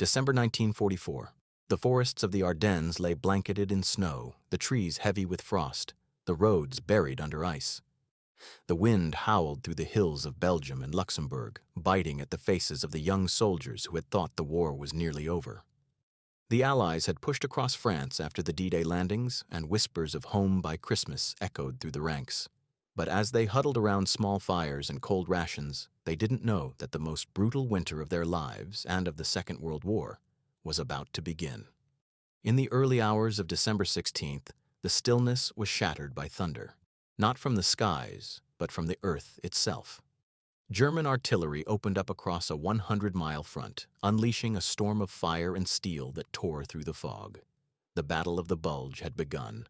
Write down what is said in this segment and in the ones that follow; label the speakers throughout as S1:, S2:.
S1: December 1944. The forests of the Ardennes lay blanketed in snow, the trees heavy with frost, the roads buried under ice. The wind howled through the hills of Belgium and Luxembourg, biting at the faces of the young soldiers who had thought the war was nearly over. The Allies had pushed across France after the D-Day landings, and whispers of home by Christmas echoed through the ranks. But as they huddled around small fires and cold rations, they didn't know that the most brutal winter of their lives and of the Second World War was about to begin. In the early hours of December 16th, the stillness was shattered by thunder, not from the skies, but from the earth itself. German artillery opened up across a 100-mile front, unleashing a storm of fire and steel that tore through the fog. The Battle of the Bulge had begun.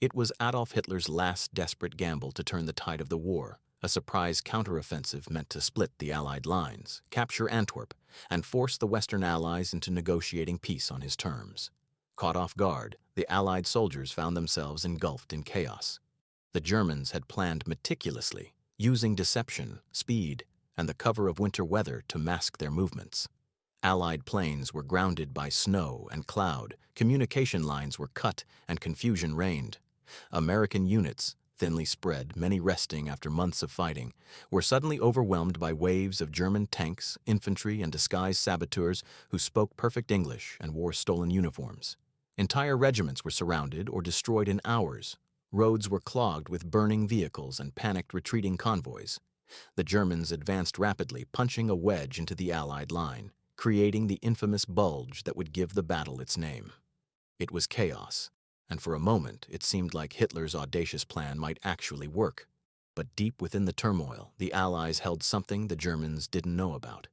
S1: It was Adolf Hitler's last desperate gamble to turn the tide of the war, a surprise counteroffensive meant to split the Allied lines, capture Antwerp, and force the Western Allies into negotiating peace on his terms. Caught off guard, the Allied soldiers found themselves engulfed in chaos. The Germans had planned meticulously, using deception, speed, and the cover of winter weather to mask their movements. Allied planes were grounded by snow and cloud, communication lines were cut, and confusion reigned. American units, thinly spread, many resting after months of fighting, were suddenly overwhelmed by waves of German tanks, infantry, and disguised saboteurs who spoke perfect English and wore stolen uniforms. Entire regiments were surrounded or destroyed in hours. Roads were clogged with burning vehicles and panicked retreating convoys. The Germans advanced rapidly, punching a wedge into the Allied line, creating the infamous Bulge that would give the battle its name. It was chaos, and for a moment it seemed like Hitler's audacious plan might actually work. But deep within the turmoil, the Allies held something the Germans didn't know about.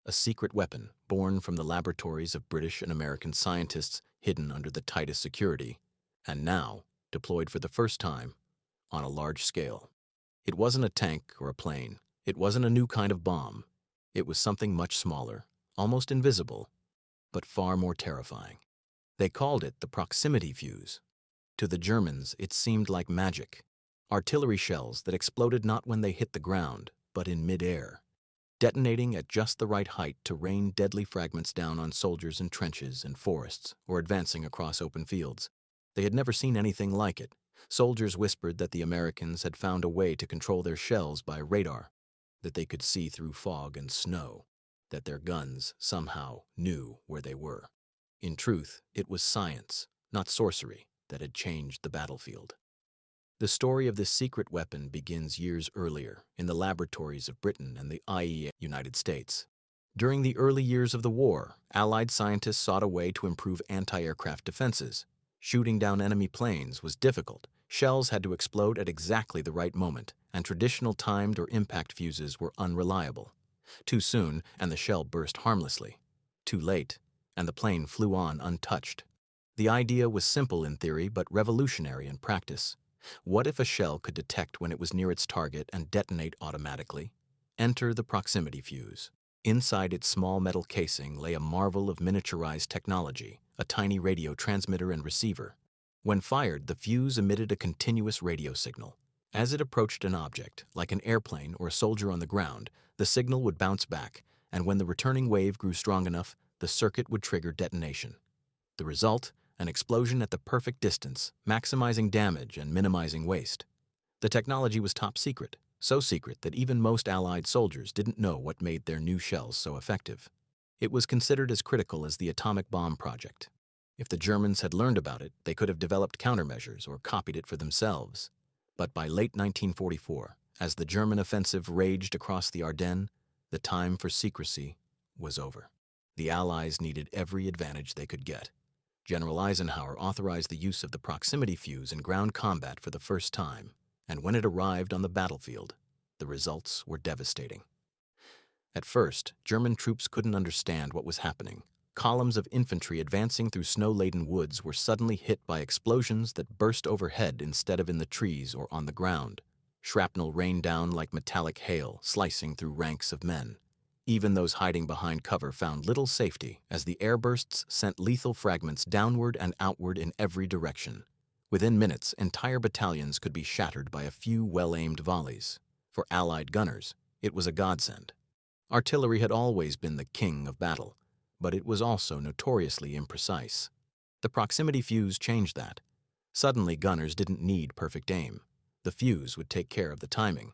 S1: A secret weapon born from the laboratories of British and American scientists hidden under the tightest security, and now deployed for the first time on a large scale. It wasn't a tank or a plane. It wasn't a new kind of bomb. It was something much smaller, almost invisible, but far more terrifying. They called it the proximity fuse. To the Germans, it seemed like magic. Artillery shells that exploded not when they hit the ground, but in mid-air, detonating at just the right height to rain deadly fragments down on soldiers in trenches and forests or advancing across open fields. They had never seen anything like it. Soldiers whispered that the Americans had found a way to control their shells by radar, that they could see through fog and snow, that their guns somehow knew where they were. In truth, it was science, not sorcery, that had changed the battlefield. The story of this secret weapon begins years earlier, in the laboratories of Britain and the United States. During the early years of the war, Allied scientists sought a way to improve anti-aircraft defenses. Shooting down enemy planes was difficult. Shells had to explode at exactly the right moment, and traditional timed or impact fuses were unreliable. Too soon, and the shell burst harmlessly. Too late, and the plane flew on untouched. The idea was simple in theory, but revolutionary in practice. What if a shell could detect when it was near its target and detonate automatically? Enter the proximity fuse. Inside its small metal casing lay a marvel of miniaturized technology, a tiny radio transmitter and receiver. When fired, the fuse emitted a continuous radio signal. As it approached an object, like an airplane or a soldier on the ground, the signal would bounce back, and when the returning wave grew strong enough, the circuit would trigger detonation. The result? An explosion at the perfect distance, maximizing damage and minimizing waste. The technology was top secret, so secret that even most Allied soldiers didn't know what made their new shells so effective. It was considered as critical as the atomic bomb project. If the Germans had learned about it, they could have developed countermeasures or copied it for themselves. But by late 1944, as the German offensive raged across the Ardennes, the time for secrecy was over. The Allies needed every advantage they could get. General Eisenhower authorized the use of the proximity fuse in ground combat for the first time, and when it arrived on the battlefield, the results were devastating. At first, German troops couldn't understand what was happening. Columns of infantry advancing through snow-laden woods were suddenly hit by explosions that burst overhead instead of in the trees or on the ground. Shrapnel rained down like metallic hail, slicing through ranks of men. Even those hiding behind cover found little safety as the airbursts sent lethal fragments downward and outward in every direction. Within minutes, entire battalions could be shattered by a few well-aimed volleys. For Allied gunners, it was a godsend. Artillery had always been the king of battle, but it was also notoriously imprecise. The proximity fuse changed that. Suddenly, gunners didn't need perfect aim. The fuse would take care of the timing.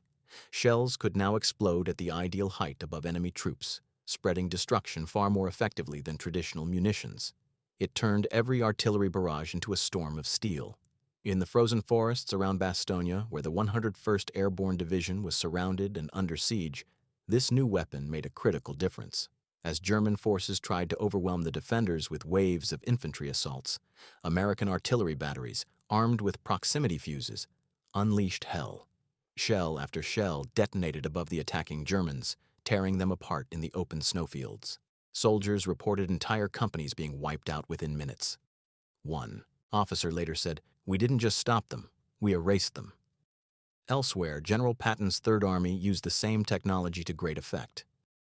S1: Shells could now explode at the ideal height above enemy troops, spreading destruction far more effectively than traditional munitions. It turned every artillery barrage into a storm of steel. In the frozen forests around Bastogne, where the 101st Airborne Division was surrounded and under siege, this new weapon made a critical difference. As German forces tried to overwhelm the defenders with waves of infantry assaults, American artillery batteries, armed with proximity fuses, unleashed hell. Shell after shell detonated above the attacking Germans, tearing them apart in the open snowfields. Soldiers reported entire companies being wiped out within minutes. One officer later said, "We didn't just stop them, we erased them." Elsewhere, General Patton's Third Army used the same technology to great effect.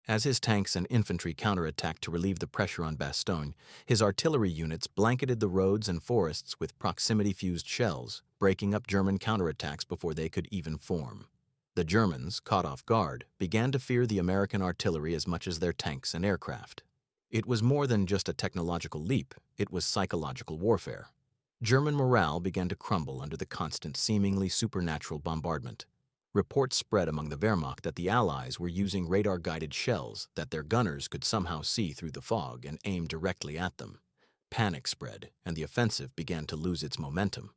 S1: As his tanks and infantry counterattacked to relieve the pressure on Bastogne, his artillery units blanketed the roads and forests with proximity-fused shells, breaking up German counterattacks before they could even form. The Germans, caught off guard, began to fear the American artillery as much as their tanks and aircraft. It was more than just a technological leap, it was psychological warfare. German morale began to crumble under the constant, seemingly supernatural bombardment. Reports spread among the Wehrmacht that the Allies were using radar-guided shells that their gunners could somehow see through the fog and aim directly at them. Panic spread, and the offensive began to lose its momentum.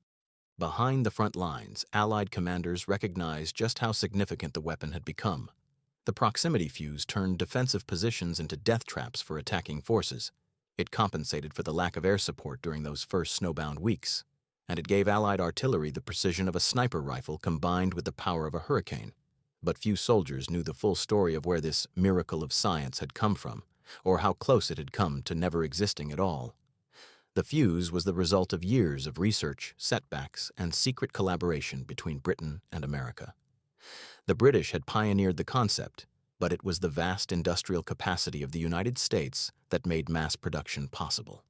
S1: Behind the front lines, Allied commanders recognized just how significant the weapon had become. The proximity fuse turned defensive positions into death traps for attacking forces. It compensated for the lack of air support during those first snowbound weeks, and it gave Allied artillery the precision of a sniper rifle combined with the power of a hurricane. But few soldiers knew the full story of where this miracle of science had come from, or how close it had come to never existing at all. The fuse was the result of years of research, setbacks, and secret collaboration between Britain and America. The British had pioneered the concept, but it was the vast industrial capacity of the United States that made mass production possible.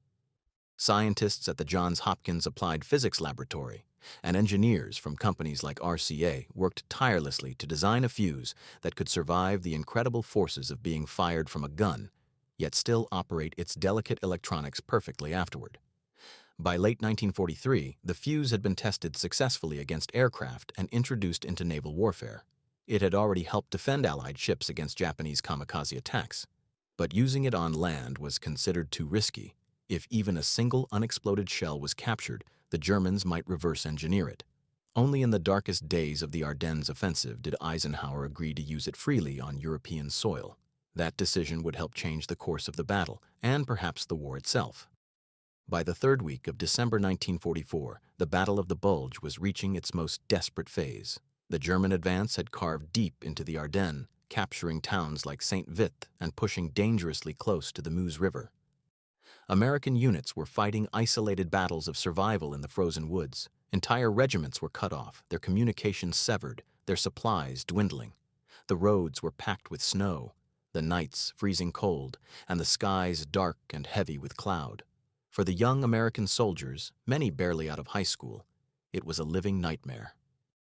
S1: Scientists at the Johns Hopkins Applied Physics Laboratory and engineers from companies like RCA worked tirelessly to design a fuse that could survive the incredible forces of being fired from a gun, yet still operate its delicate electronics perfectly afterward. By late 1943, the fuse had been tested successfully against aircraft and introduced into naval warfare. It had already helped defend Allied ships against Japanese kamikaze attacks, but using it on land was considered too risky. If even a single unexploded shell was captured, the Germans might reverse engineer it. Only in the darkest days of the Ardennes offensive did Eisenhower agree to use it freely on European soil. That decision would help change the course of the battle, and perhaps the war itself. By the third week of December 1944, the Battle of the Bulge was reaching its most desperate phase. The German advance had carved deep into the Ardennes, capturing towns like St. Vith and pushing dangerously close to the Meuse River. American units were fighting isolated battles of survival in the frozen woods. Entire regiments were cut off, their communications severed, their supplies dwindling. The roads were packed with snow, the nights freezing cold, and the skies dark and heavy with cloud. For the young American soldiers, many barely out of high school, it was a living nightmare.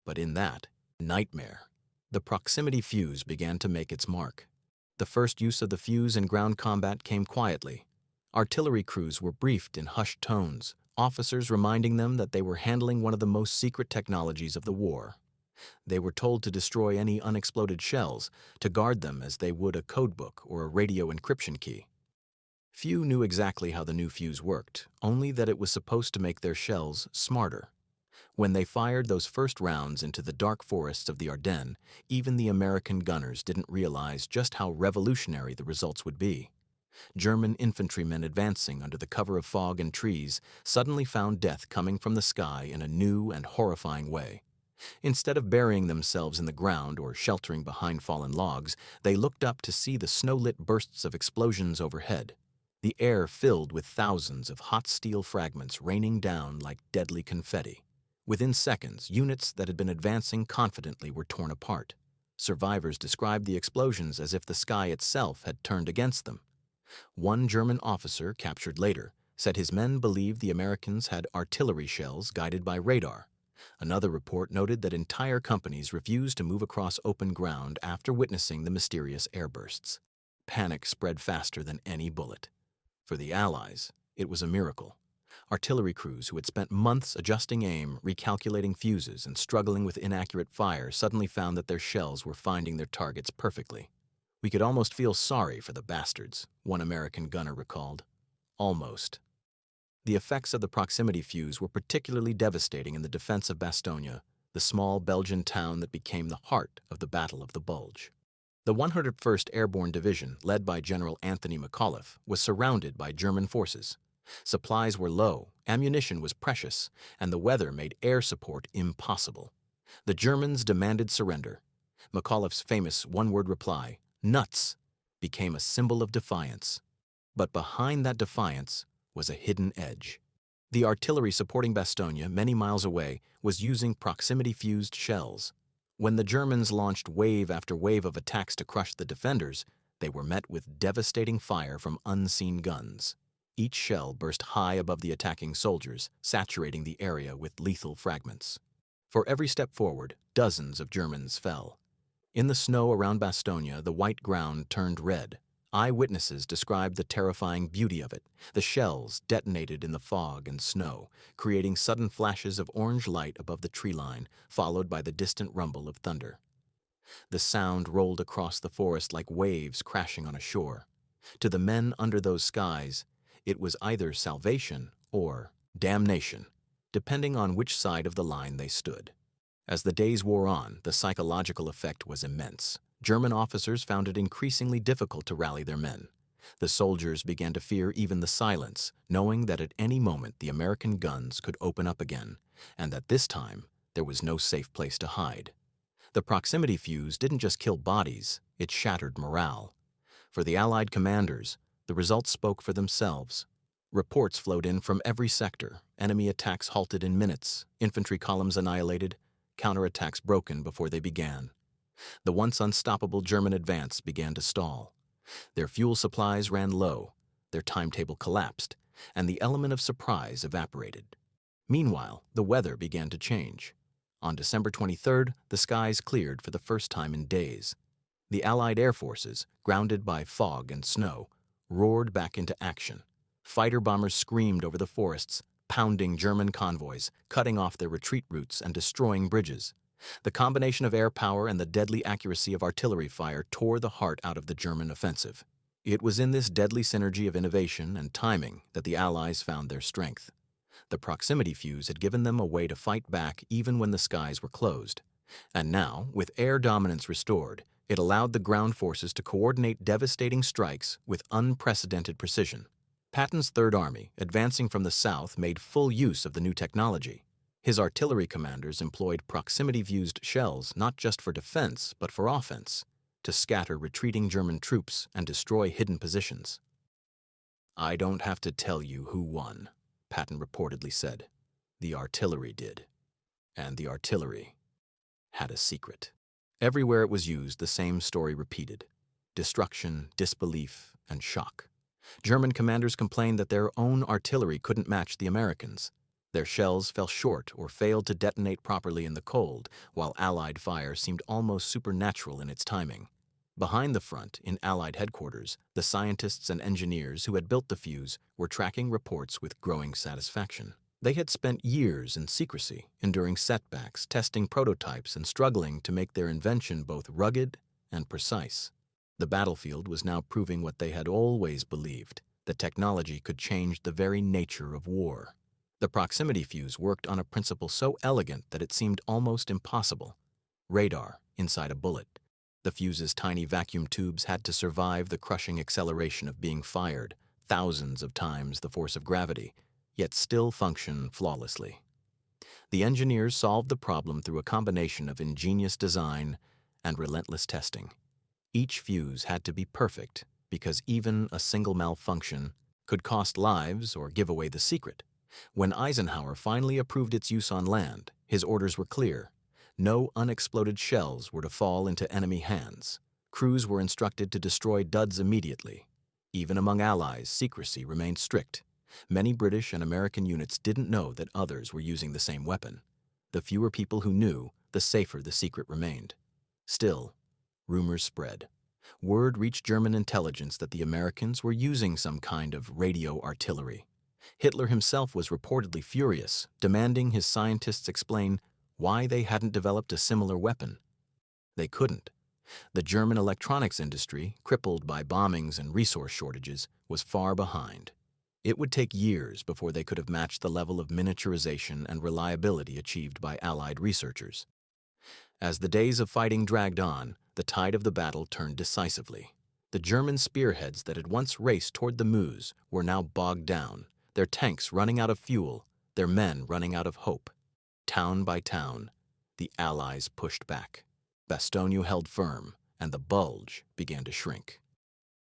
S1: But in that nightmare, the proximity fuse began to make its mark. The first use of the fuse in ground combat came quietly. Artillery crews were briefed in hushed tones, officers reminding them that they were handling one of the most secret technologies of the war. They were told to destroy any unexploded shells, to guard them as they would a codebook or a radio encryption key. Few knew exactly how the new fuse worked, only that it was supposed to make their shells smarter. When they fired those first rounds into the dark forests of the Ardennes, even the American gunners didn't realize just how revolutionary the results would be. German infantrymen advancing under the cover of fog and trees suddenly found death coming from the sky in a new and horrifying way. Instead of burying themselves in the ground or sheltering behind fallen logs, they looked up to see the snow-lit bursts of explosions overhead. The air filled with thousands of hot steel fragments raining down like deadly confetti. Within seconds, units that had been advancing confidently were torn apart. Survivors described the explosions as if the sky itself had turned against them. One German officer, captured later, said his men believed the Americans had artillery shells guided by radar. Another report noted that entire companies refused to move across open ground after witnessing the mysterious airbursts. Panic spread faster than any bullet. For the Allies, it was a miracle. Artillery crews who had spent months adjusting aim, recalculating fuses, and struggling with inaccurate fire suddenly found that their shells were finding their targets perfectly. "We could almost feel sorry for the bastards," one American gunner recalled. Almost. The effects of the proximity fuse were particularly devastating in the defense of Bastogne, the small Belgian town that became the heart of the Battle of the Bulge. The 101st Airborne Division, led by General Anthony McAuliffe, was surrounded by German forces. Supplies were low, ammunition was precious, and the weather made air support impossible. The Germans demanded surrender. McAuliffe's famous one-word reply, "Nuts," became a symbol of defiance. But behind that defiance was a hidden edge. The artillery supporting Bastogne, many miles away, was using proximity-fused shells. When the Germans launched wave after wave of attacks to crush the defenders, they were met with devastating fire from unseen guns. Each shell burst high above the attacking soldiers, saturating the area with lethal fragments. For every step forward, dozens of Germans fell. In the snow around Bastogne, the white ground turned red. Eyewitnesses described the terrifying beauty of it. The shells detonated in the fog and snow, creating sudden flashes of orange light above the tree line, followed by the distant rumble of thunder. The sound rolled across the forest like waves crashing on a shore. To the men under those skies, it was either salvation or damnation, depending on which side of the line they stood. As the days wore on, the psychological effect was immense. German officers found it increasingly difficult to rally their men. The soldiers began to fear even the silence, knowing that at any moment the American guns could open up again, and that this time there was no safe place to hide. The proximity fuse didn't just kill bodies, it shattered morale. For the Allied commanders, the results spoke for themselves. Reports flowed in from every sector, enemy attacks halted in minutes, infantry columns annihilated, counterattacks broken before they began. The once unstoppable German advance began to stall. Their fuel supplies ran low, their timetable collapsed, and the element of surprise evaporated. Meanwhile, the weather began to change. On December 23rd, the skies cleared for the first time in days. The Allied air forces, grounded by fog and snow, roared back into action. Fighter bombers screamed over the forests, pounding German convoys, cutting off their retreat routes and destroying bridges. The combination of air power and the deadly accuracy of artillery fire tore the heart out of the German offensive. It was in this deadly synergy of innovation and timing that the Allies found their strength. The proximity fuse had given them a way to fight back even when the skies were closed. And now, with air dominance restored, it allowed the ground forces to coordinate devastating strikes with unprecedented precision. Patton's Third Army, advancing from the south, made full use of the new technology. His artillery commanders employed proximity-fused shells not just for defense, but for offense, to scatter retreating German troops and destroy hidden positions. "I don't have to tell you who won," Patton reportedly said. "The artillery did. And the artillery had a secret." Everywhere it was used, the same story repeated: destruction, disbelief, and shock. German commanders complained that their own artillery couldn't match the Americans. Their shells fell short or failed to detonate properly in the cold, while Allied fire seemed almost supernatural in its timing. Behind the front, in Allied headquarters, the scientists and engineers who had built the fuse were tracking reports with growing satisfaction. They had spent years in secrecy, enduring setbacks, testing prototypes, and struggling to make their invention both rugged and precise. The battlefield was now proving what they had always believed: that technology could change the very nature of war. The proximity fuse worked on a principle so elegant that it seemed almost impossible: radar inside a bullet. The fuse's tiny vacuum tubes had to survive the crushing acceleration of being fired, thousands of times the force of gravity, yet still function flawlessly. The engineers solved the problem through a combination of ingenious design and relentless testing. Each fuse had to be perfect because even a single malfunction could cost lives or give away the secret. When Eisenhower finally approved its use on land, his orders were clear: no unexploded shells were to fall into enemy hands. Crews were instructed to destroy duds immediately. Even among allies, secrecy remained strict. Many British and American units didn't know that others were using the same weapon. The fewer people who knew, the safer the secret remained. Still, rumors spread. Word reached German intelligence that the Americans were using some kind of radio artillery. Hitler himself was reportedly furious, demanding his scientists explain why they hadn't developed a similar weapon. They couldn't. The German electronics industry, crippled by bombings and resource shortages, was far behind. It would take years before they could have matched the level of miniaturization and reliability achieved by Allied researchers. As the days of fighting dragged on, the tide of the battle turned decisively. The German spearheads that had once raced toward the Meuse were now bogged down, their tanks running out of fuel, their men running out of hope. Town by town, the Allies pushed back. Bastogne held firm, and the Bulge began to shrink.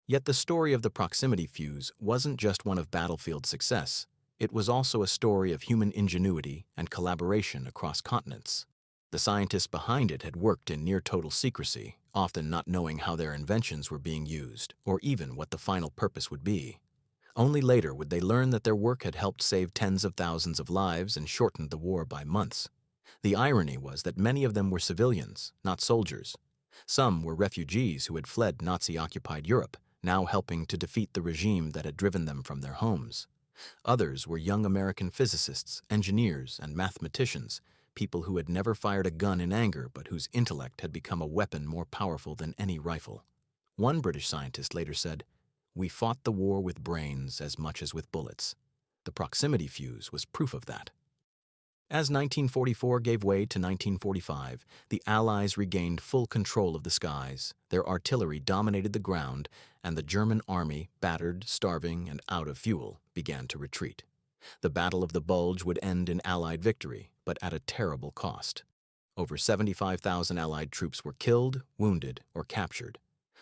S1: Yet the story of the proximity fuse wasn't just one of battlefield success. It was also a story of human ingenuity and collaboration across continents. The scientists behind it had worked in near-total secrecy, often not knowing how their inventions were being used, or even what the final purpose would be. Only later would they learn that their work had helped save tens of thousands of lives and shortened the war by months. The irony was that many of them were civilians, not soldiers. Some were refugees who had fled Nazi-occupied Europe, now helping to defeat the regime that had driven them from their homes. Others were young American physicists, engineers, and mathematicians, people who had never fired a gun in anger but whose intellect had become a weapon more powerful than any rifle. One British scientist later said, "We fought the war with brains as much as with bullets." The proximity fuse was proof of that. As 1944 gave way to 1945, the Allies regained full control of the skies, their artillery dominated the ground, and the German army, battered, starving, and out of fuel, began to retreat. The Battle of the Bulge would end in Allied victory, but at a terrible cost. Over 75,000 Allied troops were killed, wounded, or captured.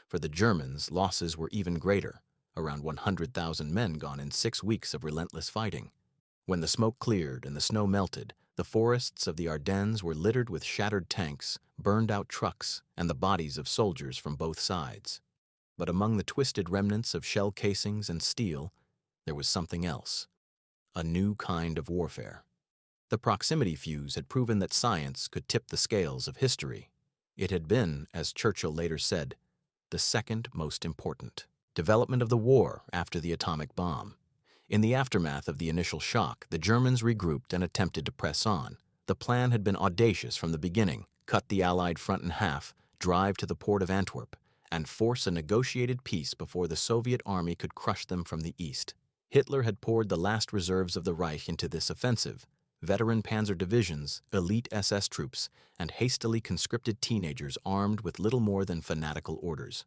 S1: For the Germans, losses were even greater, around 100,000 men gone in 6 weeks of relentless fighting. When the smoke cleared and the snow melted, the forests of the Ardennes were littered with shattered tanks, burned-out trucks, and the bodies of soldiers from both sides. But among the twisted remnants of shell casings and steel, there was something else. A new kind of warfare. The proximity fuse had proven that science could tip the scales of history. It had been, as Churchill later said, the second most important development of the war after the atomic bomb. In the aftermath of the initial shock, the Germans regrouped and attempted to press on. The plan had been audacious from the beginning: cut the Allied front in half, drive to the port of Antwerp, and force a negotiated peace before the Soviet army could crush them from the east. Hitler had poured the last reserves of the Reich into this offensive: veteran panzer divisions, elite SS troops, and hastily conscripted teenagers armed with little more than fanatical orders.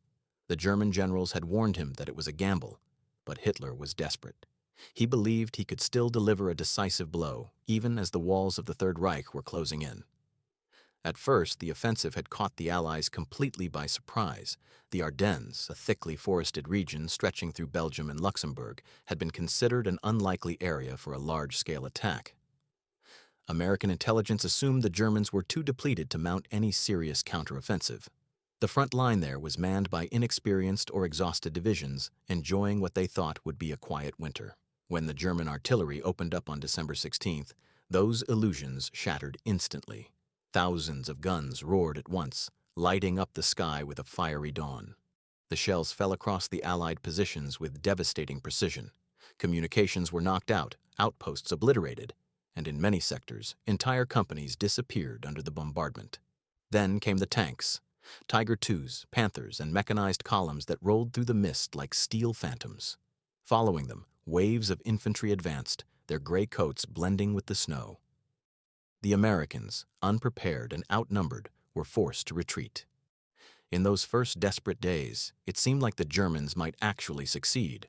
S1: The German generals had warned him that it was a gamble, but Hitler was desperate. He believed he could still deliver a decisive blow, even as the walls of the Third Reich were closing in. At first, the offensive had caught the Allies completely by surprise. The Ardennes, a thickly forested region stretching through Belgium and Luxembourg, had been considered an unlikely area for a large-scale attack. American intelligence assumed the Germans were too depleted to mount any serious counteroffensive. The front line there was manned by inexperienced or exhausted divisions, enjoying what they thought would be a quiet winter. When the German artillery opened up on December 16th, those illusions shattered instantly. Thousands of guns roared at once, lighting up the sky with a fiery dawn. The shells fell across the Allied positions with devastating precision. Communications were knocked out, outposts obliterated, and in many sectors, entire companies disappeared under the bombardment. Then came the tanks, Tiger IIs, Panthers, and mechanized columns that rolled through the mist like steel phantoms. Following them, waves of infantry advanced, their gray coats blending with the snow. The Americans, unprepared and outnumbered, were forced to retreat. In those first desperate days, it seemed like the Germans might actually succeed.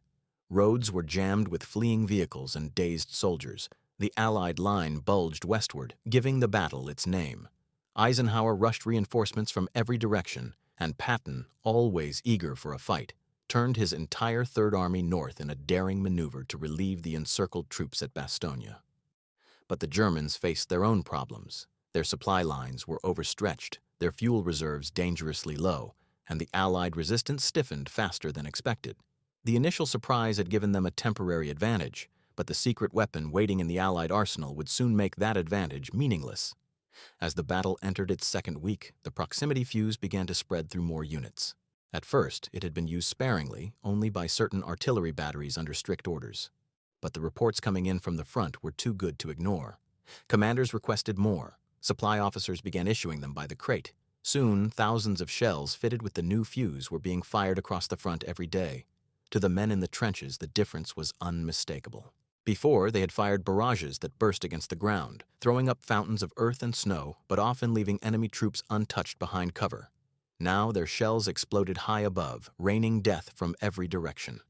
S1: Roads were jammed with fleeing vehicles and dazed soldiers. The Allied line bulged westward, giving the battle its name. Eisenhower rushed reinforcements from every direction, and Patton, always eager for a fight, turned his entire Third Army north in a daring maneuver to relieve the encircled troops at Bastogne. But the Germans faced their own problems. Their supply lines were overstretched, their fuel reserves dangerously low, and the Allied resistance stiffened faster than expected. The initial surprise had given them a temporary advantage, but the secret weapon waiting in the Allied arsenal would soon make that advantage meaningless. As the battle entered its second week, the proximity fuse began to spread through more units. At first, it had been used sparingly, only by certain artillery batteries under strict orders. But the reports coming in from the front were too good to ignore. Commanders requested more. Supply officers began issuing them by the crate. Soon, thousands of shells fitted with the new fuse were being fired across the front every day. To the men in the trenches, the difference was unmistakable. Before, they had fired barrages that burst against the ground, throwing up fountains of earth and snow, but often leaving enemy troops untouched behind cover. Now their shells exploded high above, raining death from every direction.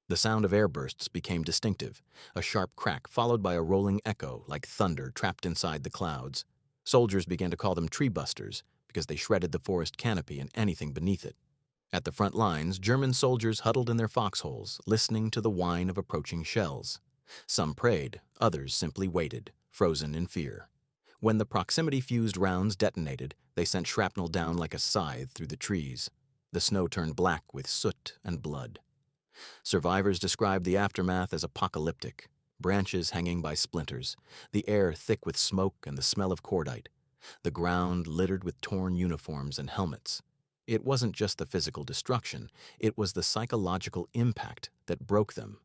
S1: The sound of airbursts became distinctive, a sharp crack followed by a rolling echo like thunder trapped inside the clouds. Soldiers began to call them tree busters because they shredded the forest canopy and anything beneath it. At the front lines, German soldiers huddled in their foxholes, listening to the whine of approaching shells. Some prayed, others simply waited, frozen in fear. When the proximity-fused rounds detonated, they sent shrapnel down like a scythe through the trees. The snow turned black with soot and blood. Survivors described the aftermath as apocalyptic. Branches hanging by splinters, the air thick with smoke and the smell of cordite, the ground littered with torn uniforms and helmets. It wasn't just the physical destruction, it was the psychological impact that broke them.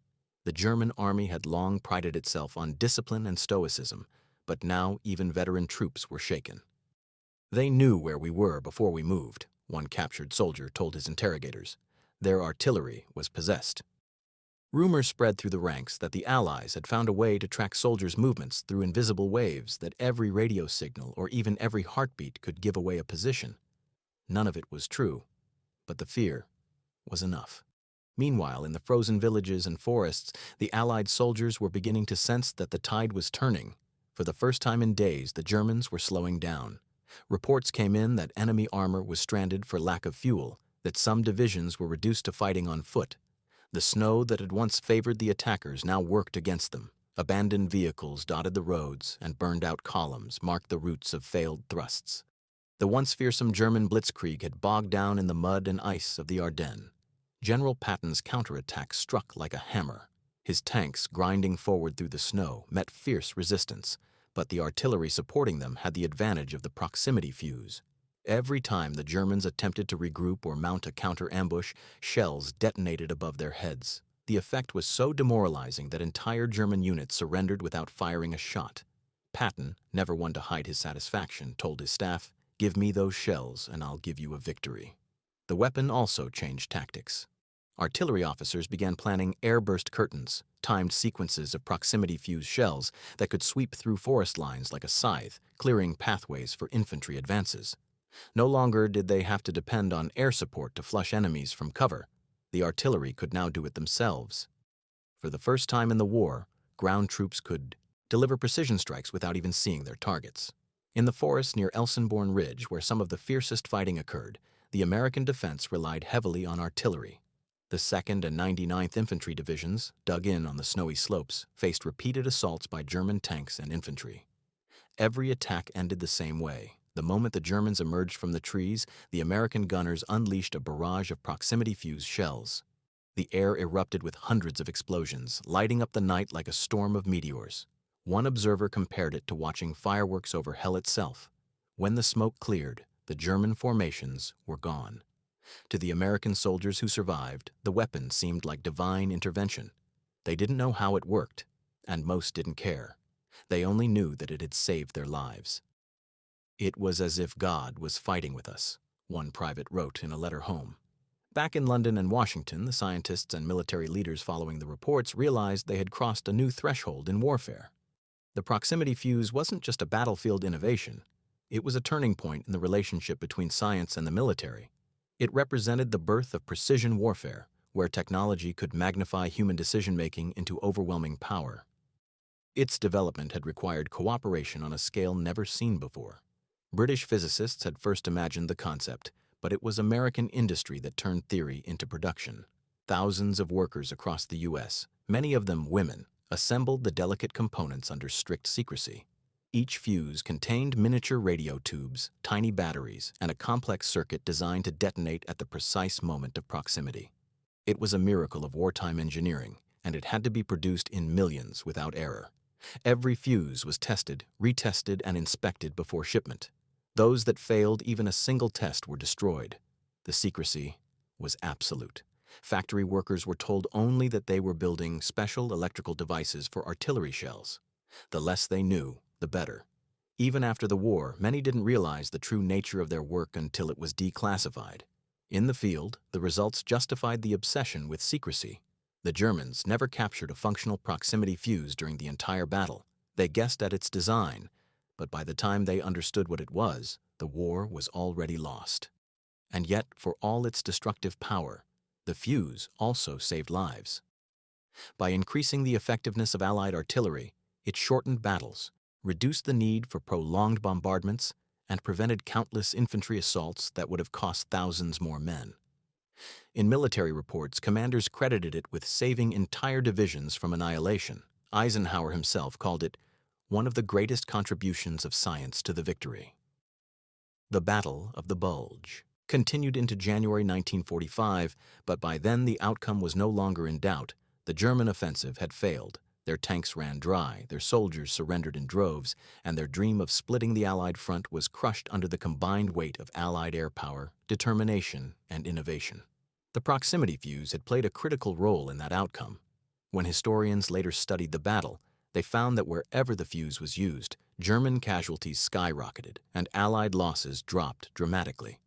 S1: The German army had long prided itself on discipline and stoicism, but now even veteran troops were shaken. They knew where we were before we moved, one captured soldier told his interrogators. Their artillery was possessed. Rumors spread through the ranks that the Allies had found a way to track soldiers' movements through invisible waves, that every radio signal or even every heartbeat could give away a position. None of it was true, but the fear was enough. Meanwhile, in the frozen villages and forests, the Allied soldiers were beginning to sense that the tide was turning. For the first time in days, the Germans were slowing down. Reports came in that enemy armor was stranded for lack of fuel, that some divisions were reduced to fighting on foot. The snow that had once favored the attackers now worked against them. Abandoned vehicles dotted the roads, and burned-out columns marked the routes of failed thrusts. The once fearsome German blitzkrieg had bogged down in the mud and ice of the Ardennes. General Patton's counterattack struck like a hammer. His tanks, grinding forward through the snow, met fierce resistance, but the artillery supporting them had the advantage of the proximity fuse. Every time the Germans attempted to regroup or mount a counter-ambush, shells detonated above their heads. The effect was so demoralizing that entire German units surrendered without firing a shot. Patton, never one to hide his satisfaction, told his staff, "Give me those shells and I'll give you a victory." The weapon also changed tactics. Artillery officers began planning airburst curtains, timed sequences of proximity-fused shells that could sweep through forest lines like a scythe, clearing pathways for infantry advances. No longer did they have to depend on air support to flush enemies from cover. The artillery could now do it themselves. For the first time in the war, ground troops could deliver precision strikes without even seeing their targets. In the forest near Elsenborn Ridge, where some of the fiercest fighting occurred, the American defense relied heavily on artillery. The 2nd and 99th Infantry Divisions, dug in on the snowy slopes, faced repeated assaults by German tanks and infantry. Every attack ended the same way. The moment the Germans emerged from the trees, the American gunners unleashed a barrage of proximity-fused shells. The air erupted with hundreds of explosions, lighting up the night like a storm of meteors. One observer compared it to watching fireworks over hell itself. When the smoke cleared, the German formations were gone. To the American soldiers who survived, the weapon seemed like divine intervention. They didn't know how it worked, and most didn't care. They only knew that it had saved their lives. "It was as if God was fighting with us," one private wrote in a letter home. Back in London and Washington, the scientists and military leaders following the reports realized they had crossed a new threshold in warfare. The proximity fuse wasn't just a battlefield innovation. It was a turning point in the relationship between science and the military. It represented the birth of precision warfare, where technology could magnify human decision-making into overwhelming power. Its development had required cooperation on a scale never seen before. British physicists had first imagined the concept, but it was American industry that turned theory into production. Thousands of workers across the U.S., many of them women, assembled the delicate components under strict secrecy. Each fuse contained miniature radio tubes, tiny batteries, and a complex circuit designed to detonate at the precise moment of proximity. It was a miracle of wartime engineering, and it had to be produced in millions without error. Every fuse was tested, retested, and inspected before shipment. Those that failed even a single test were destroyed. The secrecy was absolute. Factory workers were told only that they were building special electrical devices for artillery shells. The less they knew, the better. Even after the war, many didn't realize the true nature of their work until it was declassified. In the field, the results justified the obsession with secrecy. The Germans never captured a functional proximity fuse during the entire battle. They guessed at its design, but by the time they understood what it was, the war was already lost. And yet, for all its destructive power, the fuse also saved lives. By increasing the effectiveness of Allied artillery, it shortened battles, reduced the need for prolonged bombardments, and prevented countless infantry assaults that would have cost thousands more men. In military reports, commanders credited it with saving entire divisions from annihilation. Eisenhower himself called it one of the greatest contributions of science to the victory. The Battle of the Bulge continued into January 1945, but by then the outcome was no longer in doubt. The German offensive had failed. Their tanks ran dry, their soldiers surrendered in droves, and their dream of splitting the Allied front was crushed under the combined weight of Allied air power, determination, and innovation. The proximity fuse had played a critical role in that outcome. When historians later studied the battle, they found that wherever the fuse was used, German casualties skyrocketed and Allied losses dropped dramatically.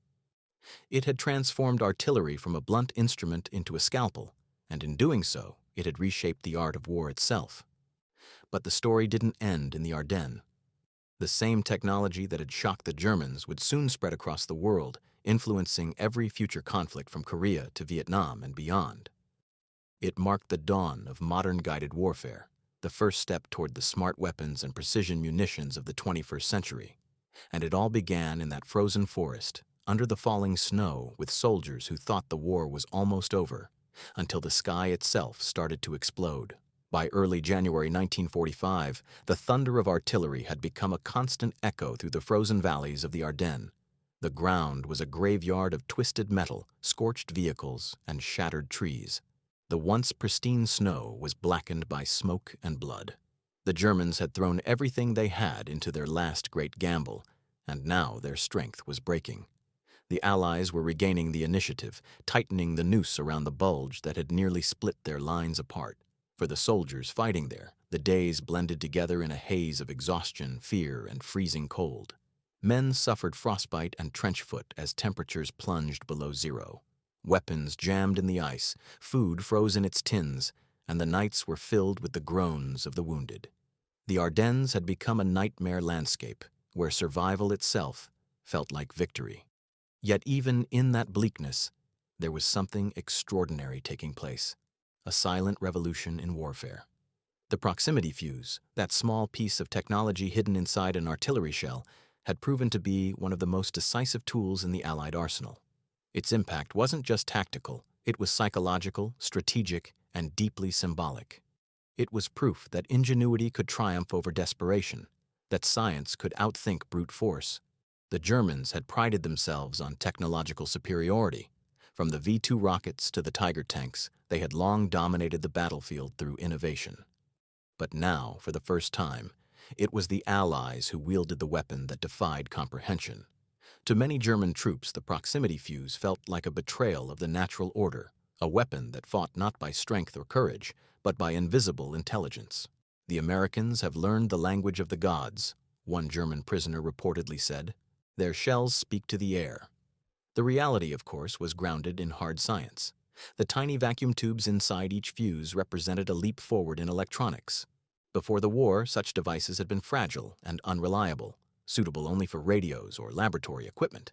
S1: It had transformed artillery from a blunt instrument into a scalpel, and in doing so, it had reshaped the art of war itself. But the story didn't end in the Ardennes. The same technology that had shocked the Germans would soon spread across the world, influencing every future conflict from Korea to Vietnam and beyond. It marked the dawn of modern guided warfare, the first step toward the smart weapons and precision munitions of the 21st century. And it all began in that frozen forest, under the falling snow, with soldiers who thought the war was almost over, until the sky itself started to explode. By early January 1945, the thunder of artillery had become a constant echo through the frozen valleys of the Ardennes. The ground was a graveyard of twisted metal, scorched vehicles, and shattered trees. The once pristine snow was blackened by smoke and blood. The Germans had thrown everything they had into their last great gamble, and now their strength was breaking. The Allies were regaining the initiative, tightening the noose around the bulge that had nearly split their lines apart. For the soldiers fighting there, the days blended together in a haze of exhaustion, fear, and freezing cold. Men suffered frostbite and trench foot as temperatures plunged below zero. Weapons jammed in the ice, food froze in its tins, and the nights were filled with the groans of the wounded. The Ardennes had become a nightmare landscape, where survival itself felt like victory. Yet even in that bleakness, there was something extraordinary taking place, a silent revolution in warfare. The proximity fuse, that small piece of technology hidden inside an artillery shell, had proven to be one of the most decisive tools in the Allied arsenal. Its impact wasn't just tactical, it was psychological, strategic, and deeply symbolic. It was proof that ingenuity could triumph over desperation, that science could outthink brute force. The Germans had prided themselves on technological superiority. From the V-2 rockets to the Tiger tanks, they had long dominated the battlefield through innovation. But now, for the first time, it was the Allies who wielded the weapon that defied comprehension. To many German troops, the proximity fuse felt like a betrayal of the natural order, a weapon that fought not by strength or courage, but by invisible intelligence. "The Americans have learned the language of the gods," one German prisoner reportedly said. "Their shells speak to the air." The reality, of course, was grounded in hard science. The tiny vacuum tubes inside each fuse represented a leap forward in electronics. Before the war, such devices had been fragile and unreliable, suitable only for radios or laboratory equipment.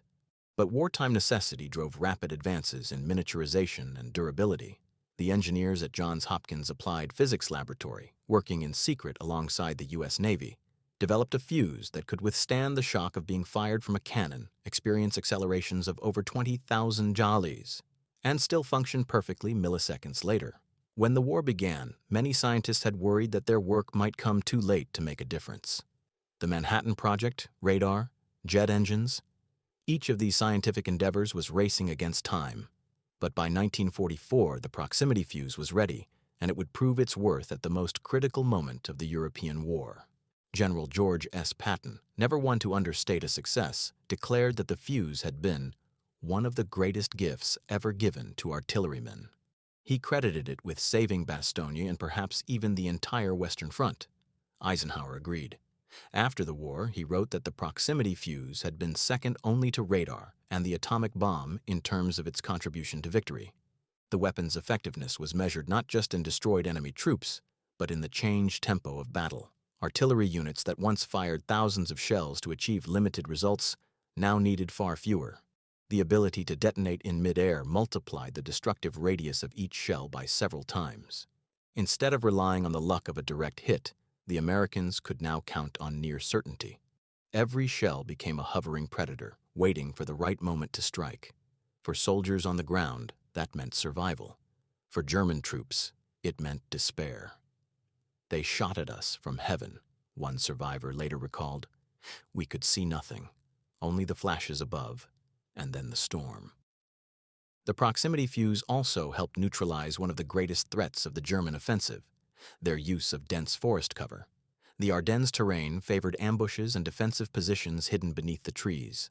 S1: But wartime necessity drove rapid advances in miniaturization and durability. The engineers at Johns Hopkins Applied Physics Laboratory, working in secret alongside the U.S. Navy, developed a fuse that could withstand the shock of being fired from a cannon, experience accelerations of over 20,000 joules, and still function perfectly milliseconds later. When the war began, many scientists had worried that their work might come too late to make a difference. The Manhattan Project, radar, jet engines, each of these scientific endeavors was racing against time. But by 1944, the proximity fuse was ready, and it would prove its worth at the most critical moment of the European war. General George S. Patton, never one to understate a success, declared that the fuse had been one of the greatest gifts ever given to artillerymen. He credited it with saving Bastogne and perhaps even the entire Western Front. Eisenhower agreed. After the war, he wrote that the proximity fuse had been second only to radar and the atomic bomb in terms of its contribution to victory. The weapon's effectiveness was measured not just in destroyed enemy troops, but in the changed tempo of battle. Artillery units that once fired thousands of shells to achieve limited results now needed far fewer. The ability to detonate in midair multiplied the destructive radius of each shell by several times. Instead of relying on the luck of a direct hit, the Americans could now count on near certainty. Every shell became a hovering predator, waiting for the right moment to strike. For soldiers on the ground, that meant survival. For German troops, it meant despair. "They shot at us from heaven," one survivor later recalled. "We could see nothing, only the flashes above, and then the storm." The proximity fuse also helped neutralize one of the greatest threats of the German offensive, their use of dense forest cover. The Ardennes terrain favored ambushes and defensive positions hidden beneath the trees.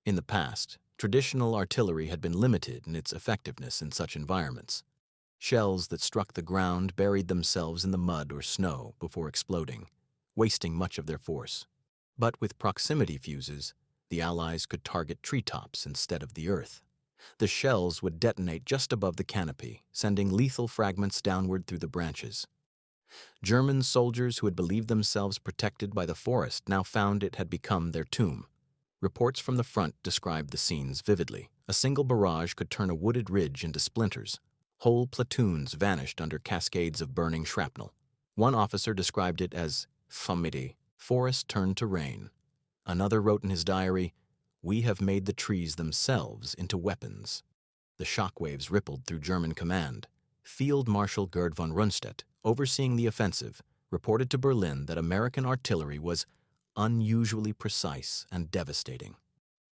S1: In the past, traditional artillery had been limited in its effectiveness in such environments. Shells that struck the ground buried themselves in the mud or snow before exploding, wasting much of their force. But with proximity fuses, the Allies could target treetops instead of the earth. The shells would detonate just above the canopy, sending lethal fragments downward through the branches. German soldiers who had believed themselves protected by the forest now found it had become their tomb. Reports from the front described the scenes vividly. A single barrage could turn a wooded ridge into splinters. Whole platoons vanished under cascades of burning shrapnel. One officer described it as famidi, forest turned to rain. Another wrote in his diary, "We have made the trees themselves into weapons." The shockwaves rippled through German command. Field Marshal Gerd von Rundstedt, overseeing the offensive, reported to Berlin that American artillery was unusually precise and devastating.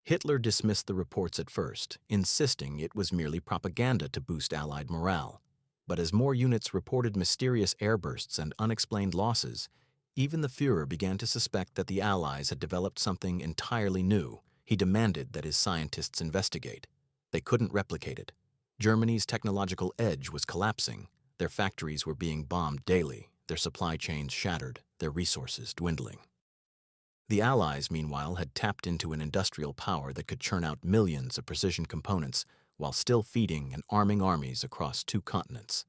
S1: Hitler dismissed the reports at first, insisting it was merely propaganda to boost Allied morale. But as more units reported mysterious airbursts and unexplained losses, even the Führer began to suspect that the Allies had developed something entirely new. He demanded that his scientists investigate. They couldn't replicate it. Germany's technological edge was collapsing. Their factories were being bombed daily, their supply chains shattered, their resources dwindling. The Allies, meanwhile, had tapped into an industrial power that could churn out millions of precision components while still feeding and arming armies across 2 continents.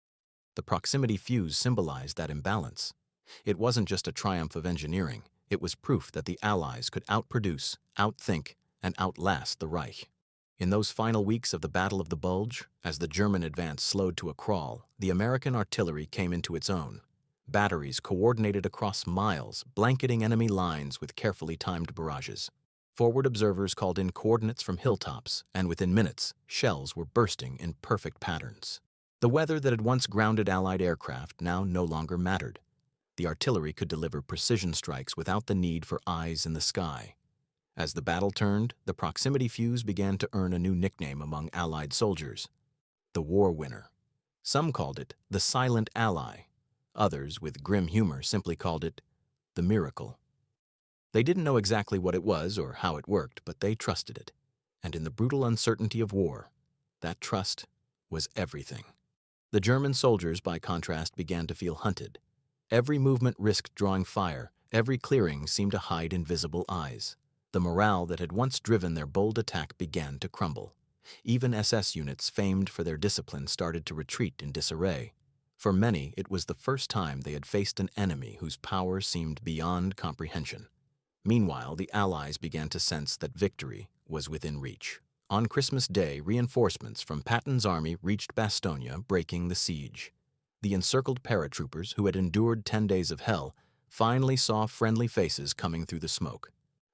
S1: The proximity fuse symbolized that imbalance. It wasn't just a triumph of engineering, it was proof that the Allies could outproduce, outthink, and outlast the Reich. In those final weeks of the Battle of the Bulge, as the German advance slowed to a crawl, the American artillery came into its own. Batteries coordinated across miles, blanketing enemy lines with carefully timed barrages. Forward observers called in coordinates from hilltops, and within minutes, shells were bursting in perfect patterns. The weather that had once grounded Allied aircraft now no longer mattered. The artillery could deliver precision strikes without the need for eyes in the sky. As the battle turned, the proximity fuse began to earn a new nickname among Allied soldiers: the War Winner. Some called it the Silent Ally. Others, with grim humor, simply called it the Miracle. They didn't know exactly what it was or how it worked, but they trusted it. And in the brutal uncertainty of war, that trust was everything. The German soldiers, by contrast, began to feel hunted. Every movement risked drawing fire. Every clearing seemed to hide invisible eyes. The morale that had once driven their bold attack began to crumble. Even SS units famed for their discipline started to retreat in disarray. For many, it was the first time they had faced an enemy whose power seemed beyond comprehension. Meanwhile, the Allies began to sense that victory was within reach. On Christmas Day, reinforcements from Patton's army reached Bastogne, breaking the siege. The encircled paratroopers, who had endured 10 days of hell, finally saw friendly faces coming through the smoke.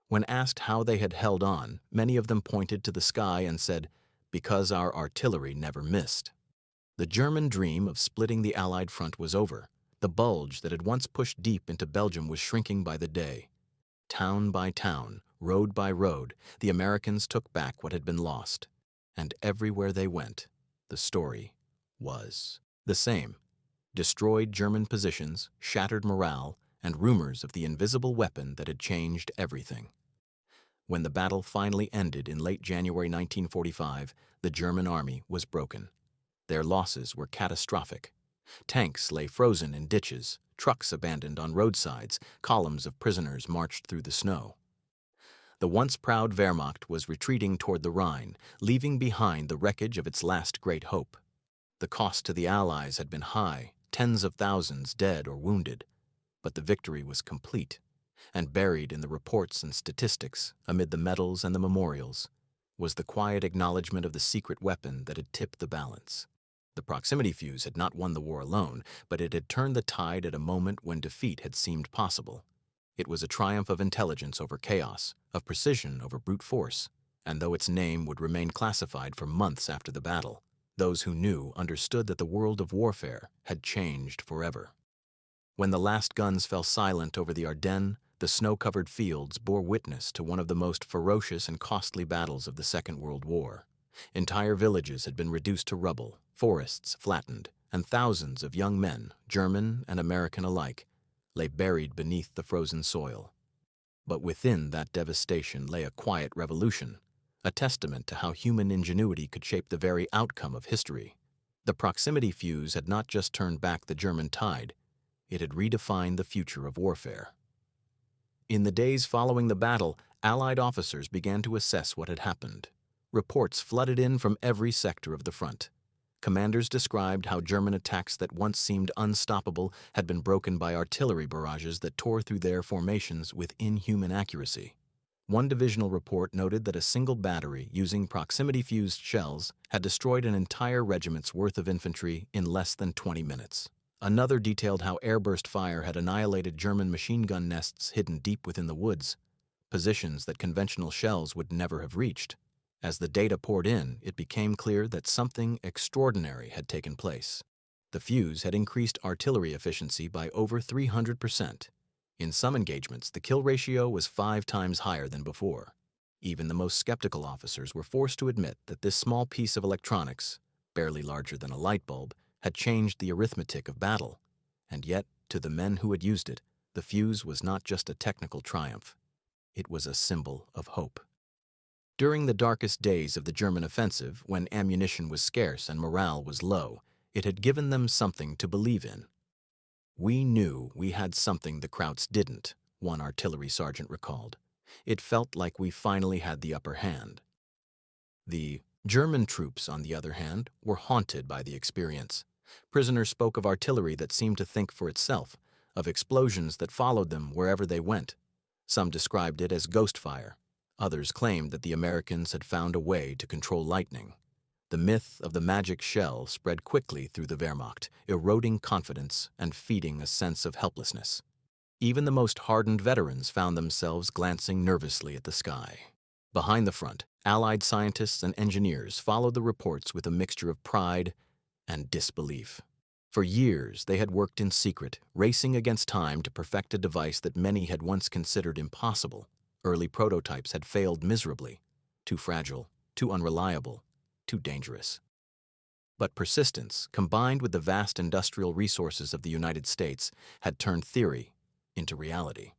S1: When asked how they had held on, many of them pointed to the sky and said, "Because our artillery never missed." The German dream of splitting the Allied front was over. The bulge that had once pushed deep into Belgium was shrinking by the day. Town by town, road by road, the Americans took back what had been lost. And everywhere they went, the story was the same: destroyed German positions, shattered morale, and rumors of the invisible weapon that had changed everything. When the battle finally ended in late January 1945, the German army was broken. Their losses were catastrophic. Tanks lay frozen in ditches, trucks abandoned on roadsides, columns of prisoners marched through the snow. The once proud Wehrmacht was retreating toward the Rhine, leaving behind the wreckage of its last great hope. The cost to the Allies had been high, tens of thousands dead or wounded, but the victory was complete, and buried in the reports and statistics, amid the medals and the memorials, was the quiet acknowledgement of the secret weapon that had tipped the balance. The proximity fuse had not won the war alone, but it had turned the tide at a moment when defeat had seemed possible. It was a triumph of intelligence over chaos, of precision over brute force, and though its name would remain classified for months after the battle, those who knew understood that the world of warfare had changed forever. When the last guns fell silent over the Ardennes, the snow-covered fields bore witness to one of the most ferocious and costly battles of the Second World War. Entire villages had been reduced to rubble, forests flattened, and thousands of young men, German and American alike, lay buried beneath the frozen soil. But within that devastation lay a quiet revolution, a testament to how human ingenuity could shape the very outcome of history. The proximity fuse had not just turned back the German tide, it had redefined the future of warfare. In the days following the battle, Allied officers began to assess what had happened. Reports flooded in from every sector of the front. Commanders described how German attacks that once seemed unstoppable had been broken by artillery barrages that tore through their formations with inhuman accuracy. One divisional report noted that a single battery using proximity-fused shells had destroyed an entire regiment's worth of infantry in less than 20 minutes. Another detailed how airburst fire had annihilated German machine gun nests hidden deep within the woods, positions that conventional shells would never have reached. As the data poured in, it became clear that something extraordinary had taken place. The fuse had increased artillery efficiency by over 300%. In some engagements, the kill ratio was 5 times higher than before. Even the most skeptical officers were forced to admit that this small piece of electronics, barely larger than a light bulb, had changed the arithmetic of battle. And yet, to the men who had used it, the fuse was not just a technical triumph. It was a symbol of hope. During the darkest days of the German offensive, when ammunition was scarce and morale was low, it had given them something to believe in. "We knew we had something the Krauts didn't," one artillery sergeant recalled. "It felt like we finally had the upper hand." The German troops, on the other hand, were haunted by the experience. Prisoners spoke of artillery that seemed to think for itself, of explosions that followed them wherever they went. Some described it as ghost fire. Others claimed that the Americans had found a way to control lightning. The myth of the magic shell spread quickly through the Wehrmacht, eroding confidence and feeding a sense of helplessness. Even the most hardened veterans found themselves glancing nervously at the sky. Behind the front, Allied scientists and engineers followed the reports with a mixture of pride and disbelief. For years, they had worked in secret, racing against time to perfect a device that many had once considered impossible. Early prototypes had failed miserably, too fragile, too unreliable, too dangerous. But persistence, combined with the vast industrial resources of the United States, had turned theory into reality.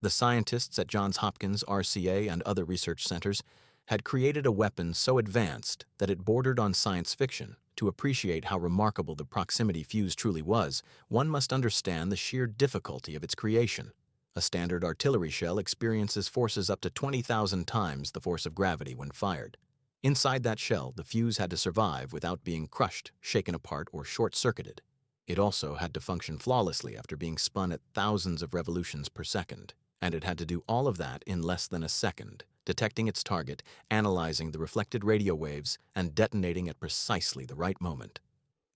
S1: The scientists at Johns Hopkins, RCA, and other research centers had created a weapon so advanced that it bordered on science fiction. To appreciate how remarkable the proximity fuse truly was, one must understand the sheer difficulty of its creation. A standard artillery shell experiences forces up to 20,000 times the force of gravity when fired. Inside that shell, the fuse had to survive without being crushed, shaken apart, or short-circuited. It also had to function flawlessly after being spun at thousands of revolutions per second, and it had to do all of that in less than a second, detecting its target, analyzing the reflected radio waves, and detonating at precisely the right moment.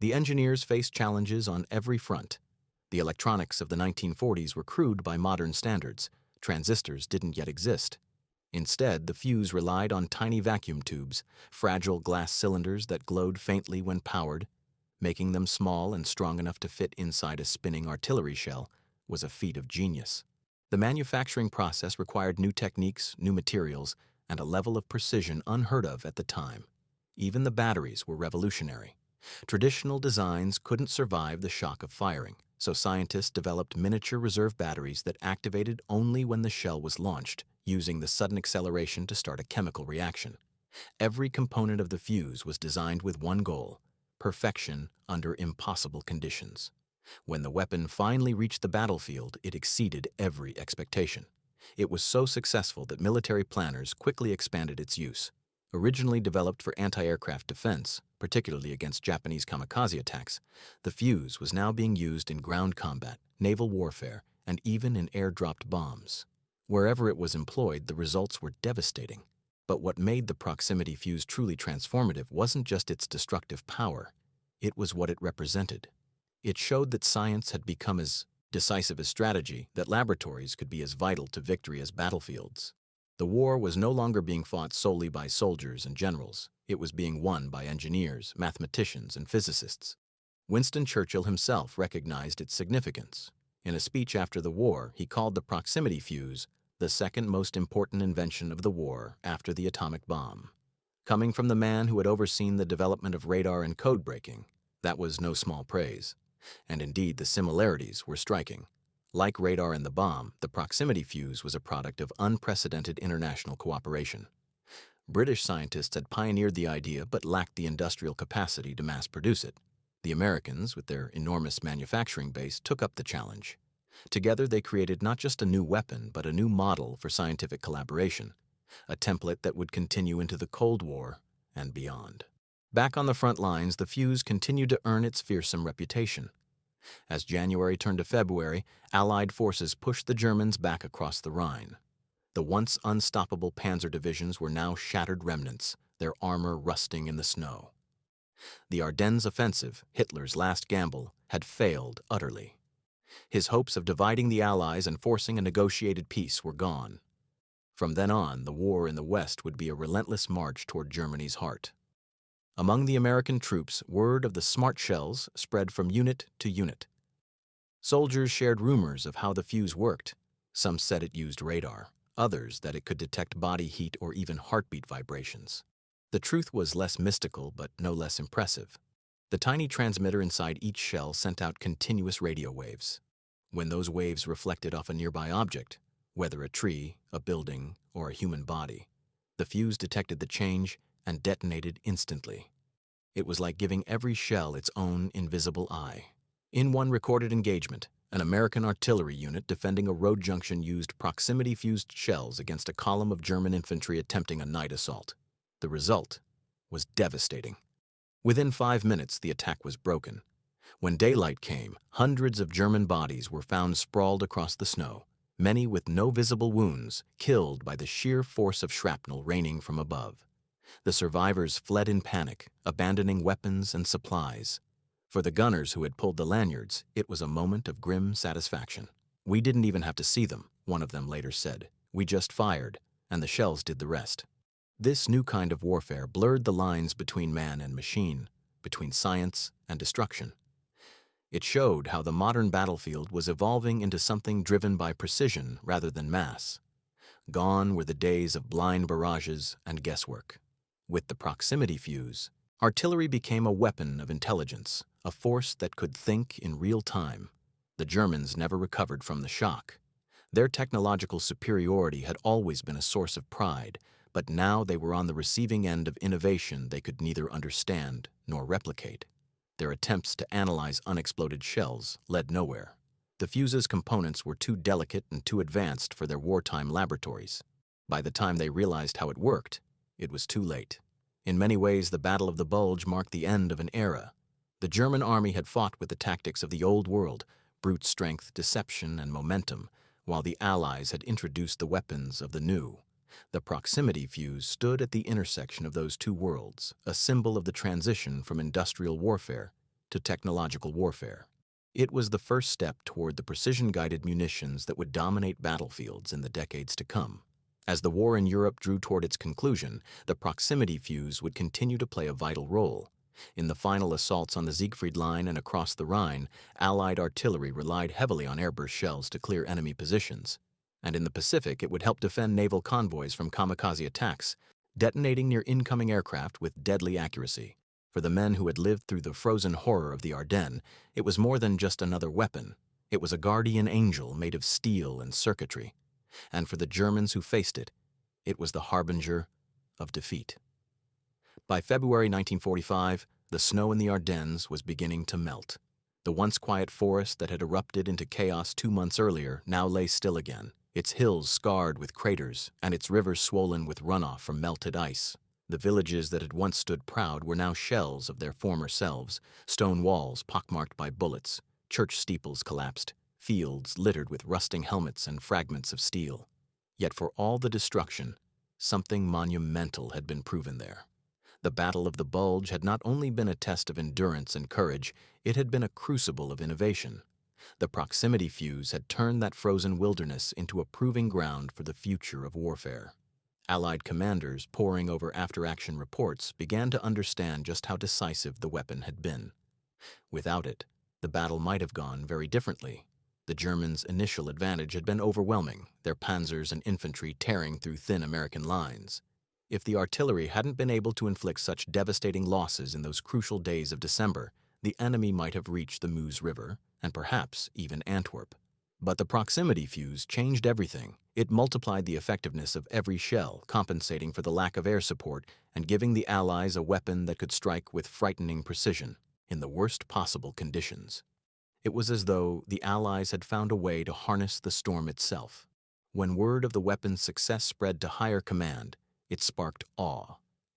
S1: The engineers faced challenges on every front. The electronics of the 1940s were crude by modern standards. Transistors didn't yet exist. Instead, the fuse relied on tiny vacuum tubes, fragile glass cylinders that glowed faintly when powered. Making them small and strong enough to fit inside a spinning artillery shell was a feat of genius. The manufacturing process required new techniques, new materials, and a level of precision unheard of at the time. Even the batteries were revolutionary. Traditional designs couldn't survive the shock of firing, so scientists developed miniature reserve batteries that activated only when the shell was launched, using the sudden acceleration to start a chemical reaction. Every component of the fuse was designed with one goal: perfection under impossible conditions. When the weapon finally reached the battlefield, it exceeded every expectation. It was so successful that military planners quickly expanded its use. Originally developed for anti-aircraft defense, particularly against Japanese kamikaze attacks, the fuse was now being used in ground combat, naval warfare, and even in air-dropped bombs. Wherever it was employed, the results were devastating. But what made the proximity fuse truly transformative wasn't just its destructive power, it was what it represented. It showed that science had become as decisive as strategy, that laboratories could be as vital to victory as battlefields. The war was no longer being fought solely by soldiers and generals. It was being won by engineers, mathematicians, and physicists. Winston Churchill himself recognized its significance. In a speech after the war, he called the proximity fuse the second most important invention of the war after the atomic bomb. Coming from the man who had overseen the development of radar and code breaking, that was no small praise. And indeed, the similarities were striking. Like radar and the bomb, the proximity fuse was a product of unprecedented international cooperation. British scientists had pioneered the idea but lacked the industrial capacity to mass produce it. The Americans, with their enormous manufacturing base, took up the challenge. Together, they created not just a new weapon, but a new model for scientific collaboration, a template that would continue into the Cold War and beyond. Back on the front lines, the fuse continued to earn its fearsome reputation. As January turned to February, Allied forces pushed the Germans back across the Rhine. The once unstoppable panzer divisions were now shattered remnants, their armor rusting in the snow. The Ardennes offensive, Hitler's last gamble, had failed utterly. His hopes of dividing the Allies and forcing a negotiated peace were gone. From then on, the war in the West would be a relentless march toward Germany's heart. Among the American troops, word of the smart shells spread from unit to unit. Soldiers shared rumors of how the fuse worked. Some said it used radar, others that it could detect body heat or even heartbeat vibrations. The truth was less mystical but no less impressive. The tiny transmitter inside each shell sent out continuous radio waves. When those waves reflected off a nearby object, whether a tree, a building, or a human body, the fuse detected the change and detonated instantly. It was like giving every shell its own invisible eye. In one recorded engagement, an American artillery unit defending a road junction used proximity-fused shells against a column of German infantry attempting a night assault. The result was devastating. Within 5 minutes, the attack was broken. When daylight came, hundreds of German bodies were found sprawled across the snow, many with no visible wounds, killed by the sheer force of shrapnel raining from above. The survivors fled in panic, abandoning weapons and supplies. For the gunners who had pulled the lanyards, it was a moment of grim satisfaction. "We didn't even have to see them," one of them later said. "We just fired, and the shells did the rest." This new kind of warfare blurred the lines between man and machine, between science and destruction. It showed how the modern battlefield was evolving into something driven by precision rather than mass. Gone were the days of blind barrages and guesswork. With the proximity fuse, artillery became a weapon of intelligence, a force that could think in real time. The Germans never recovered from the shock. Their technological superiority had always been a source of pride, but now they were on the receiving end of innovation they could neither understand nor replicate. Their attempts to analyze unexploded shells led nowhere. The fuse's components were too delicate and too advanced for their wartime laboratories. By the time they realized how it worked, it was too late. In many ways, the Battle of the Bulge marked the end of an era. The German army had fought with the tactics of the old world, brute strength, deception, and momentum, while the Allies had introduced the weapons of the new. The proximity fuse stood at the intersection of those two worlds, a symbol of the transition from industrial warfare to technological warfare. It was the first step toward the precision-guided munitions that would dominate battlefields in the decades to come. As the war in Europe drew toward its conclusion, the proximity fuse would continue to play a vital role. In the final assaults on the Siegfried Line and across the Rhine, Allied artillery relied heavily on airburst shells to clear enemy positions. And in the Pacific, it would help defend naval convoys from kamikaze attacks, detonating near incoming aircraft with deadly accuracy. For the men who had lived through the frozen horror of the Ardennes, it was more than just another weapon. It was a guardian angel made of steel and circuitry. and for the Germans who faced it, it was the harbinger of defeat. By February 1945, the snow in the Ardennes was beginning to melt. The once quiet forest that had erupted into chaos 2 months earlier now lay still again, its hills scarred with craters and its rivers swollen with runoff from melted ice. The villages that had once stood proud were now shells of their former selves, stone walls pockmarked by bullets, church steeples collapsed, fields littered with rusting helmets and fragments of steel. Yet for all the destruction, something monumental had been proven there. The Battle of the Bulge had not only been a test of endurance and courage, it had been a crucible of innovation. The proximity fuse had turned that frozen wilderness into a proving ground for the future of warfare. Allied commanders, poring over after-action reports, began to understand just how decisive the weapon had been. Without it, the battle might have gone very differently. The Germans' initial advantage had been overwhelming, their panzers and infantry tearing through thin American lines. If the artillery hadn't been able to inflict such devastating losses in those crucial days of December, the enemy might have reached the Meuse River, and perhaps even Antwerp. But the proximity fuse changed everything. It multiplied the effectiveness of every shell, compensating for the lack of air support and giving the Allies a weapon that could strike with frightening precision in the worst possible conditions. It was as though the Allies had found a way to harness the storm itself. When word of the weapon's success spread to higher command, it sparked awe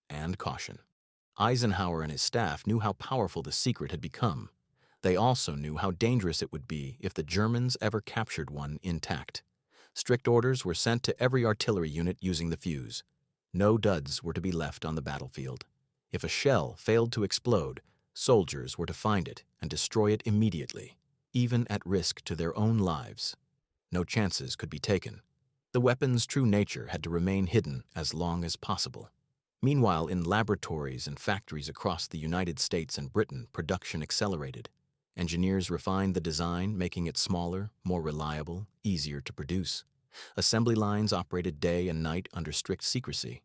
S1: and caution. Eisenhower and his staff knew how powerful the secret had become. They also knew how dangerous it would be if the Germans ever captured one intact. Strict orders were sent to every artillery unit using the fuse. No duds were to be left on the battlefield. If a shell failed to explode, soldiers were to find it and destroy it immediately, even at risk to their own lives. No chances could be taken. The weapon's true nature had to remain hidden as long as possible. Meanwhile, in laboratories and factories across the United States and Britain, production accelerated. Engineers refined the design, making it smaller, more reliable, easier to produce. Assembly lines operated day and night under strict secrecy.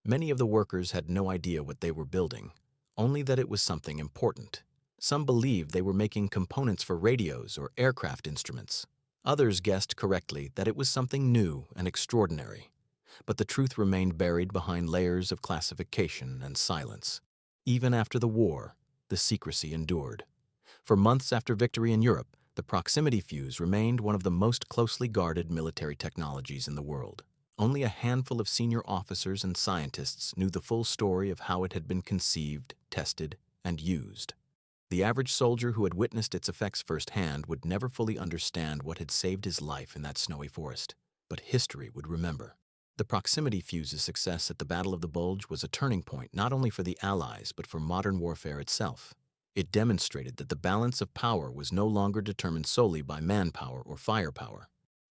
S1: Many of the workers had no idea what they were building, only that it was something important. Some believed they were making components for radios or aircraft instruments. Others guessed correctly that it was something new and extraordinary. But the truth remained buried behind layers of classification and silence. Even after the war, the secrecy endured. For months after victory in Europe, the proximity fuse remained one of the most closely guarded military technologies in the world. Only a handful of senior officers and scientists knew the full story of how it had been conceived, tested, and used. The average soldier who had witnessed its effects firsthand would never fully understand what had saved his life in that snowy forest, but history would remember. The proximity fuse's success at the Battle of the Bulge was a turning point not only for the Allies but for modern warfare itself. It demonstrated that the balance of power was no longer determined solely by manpower or firepower.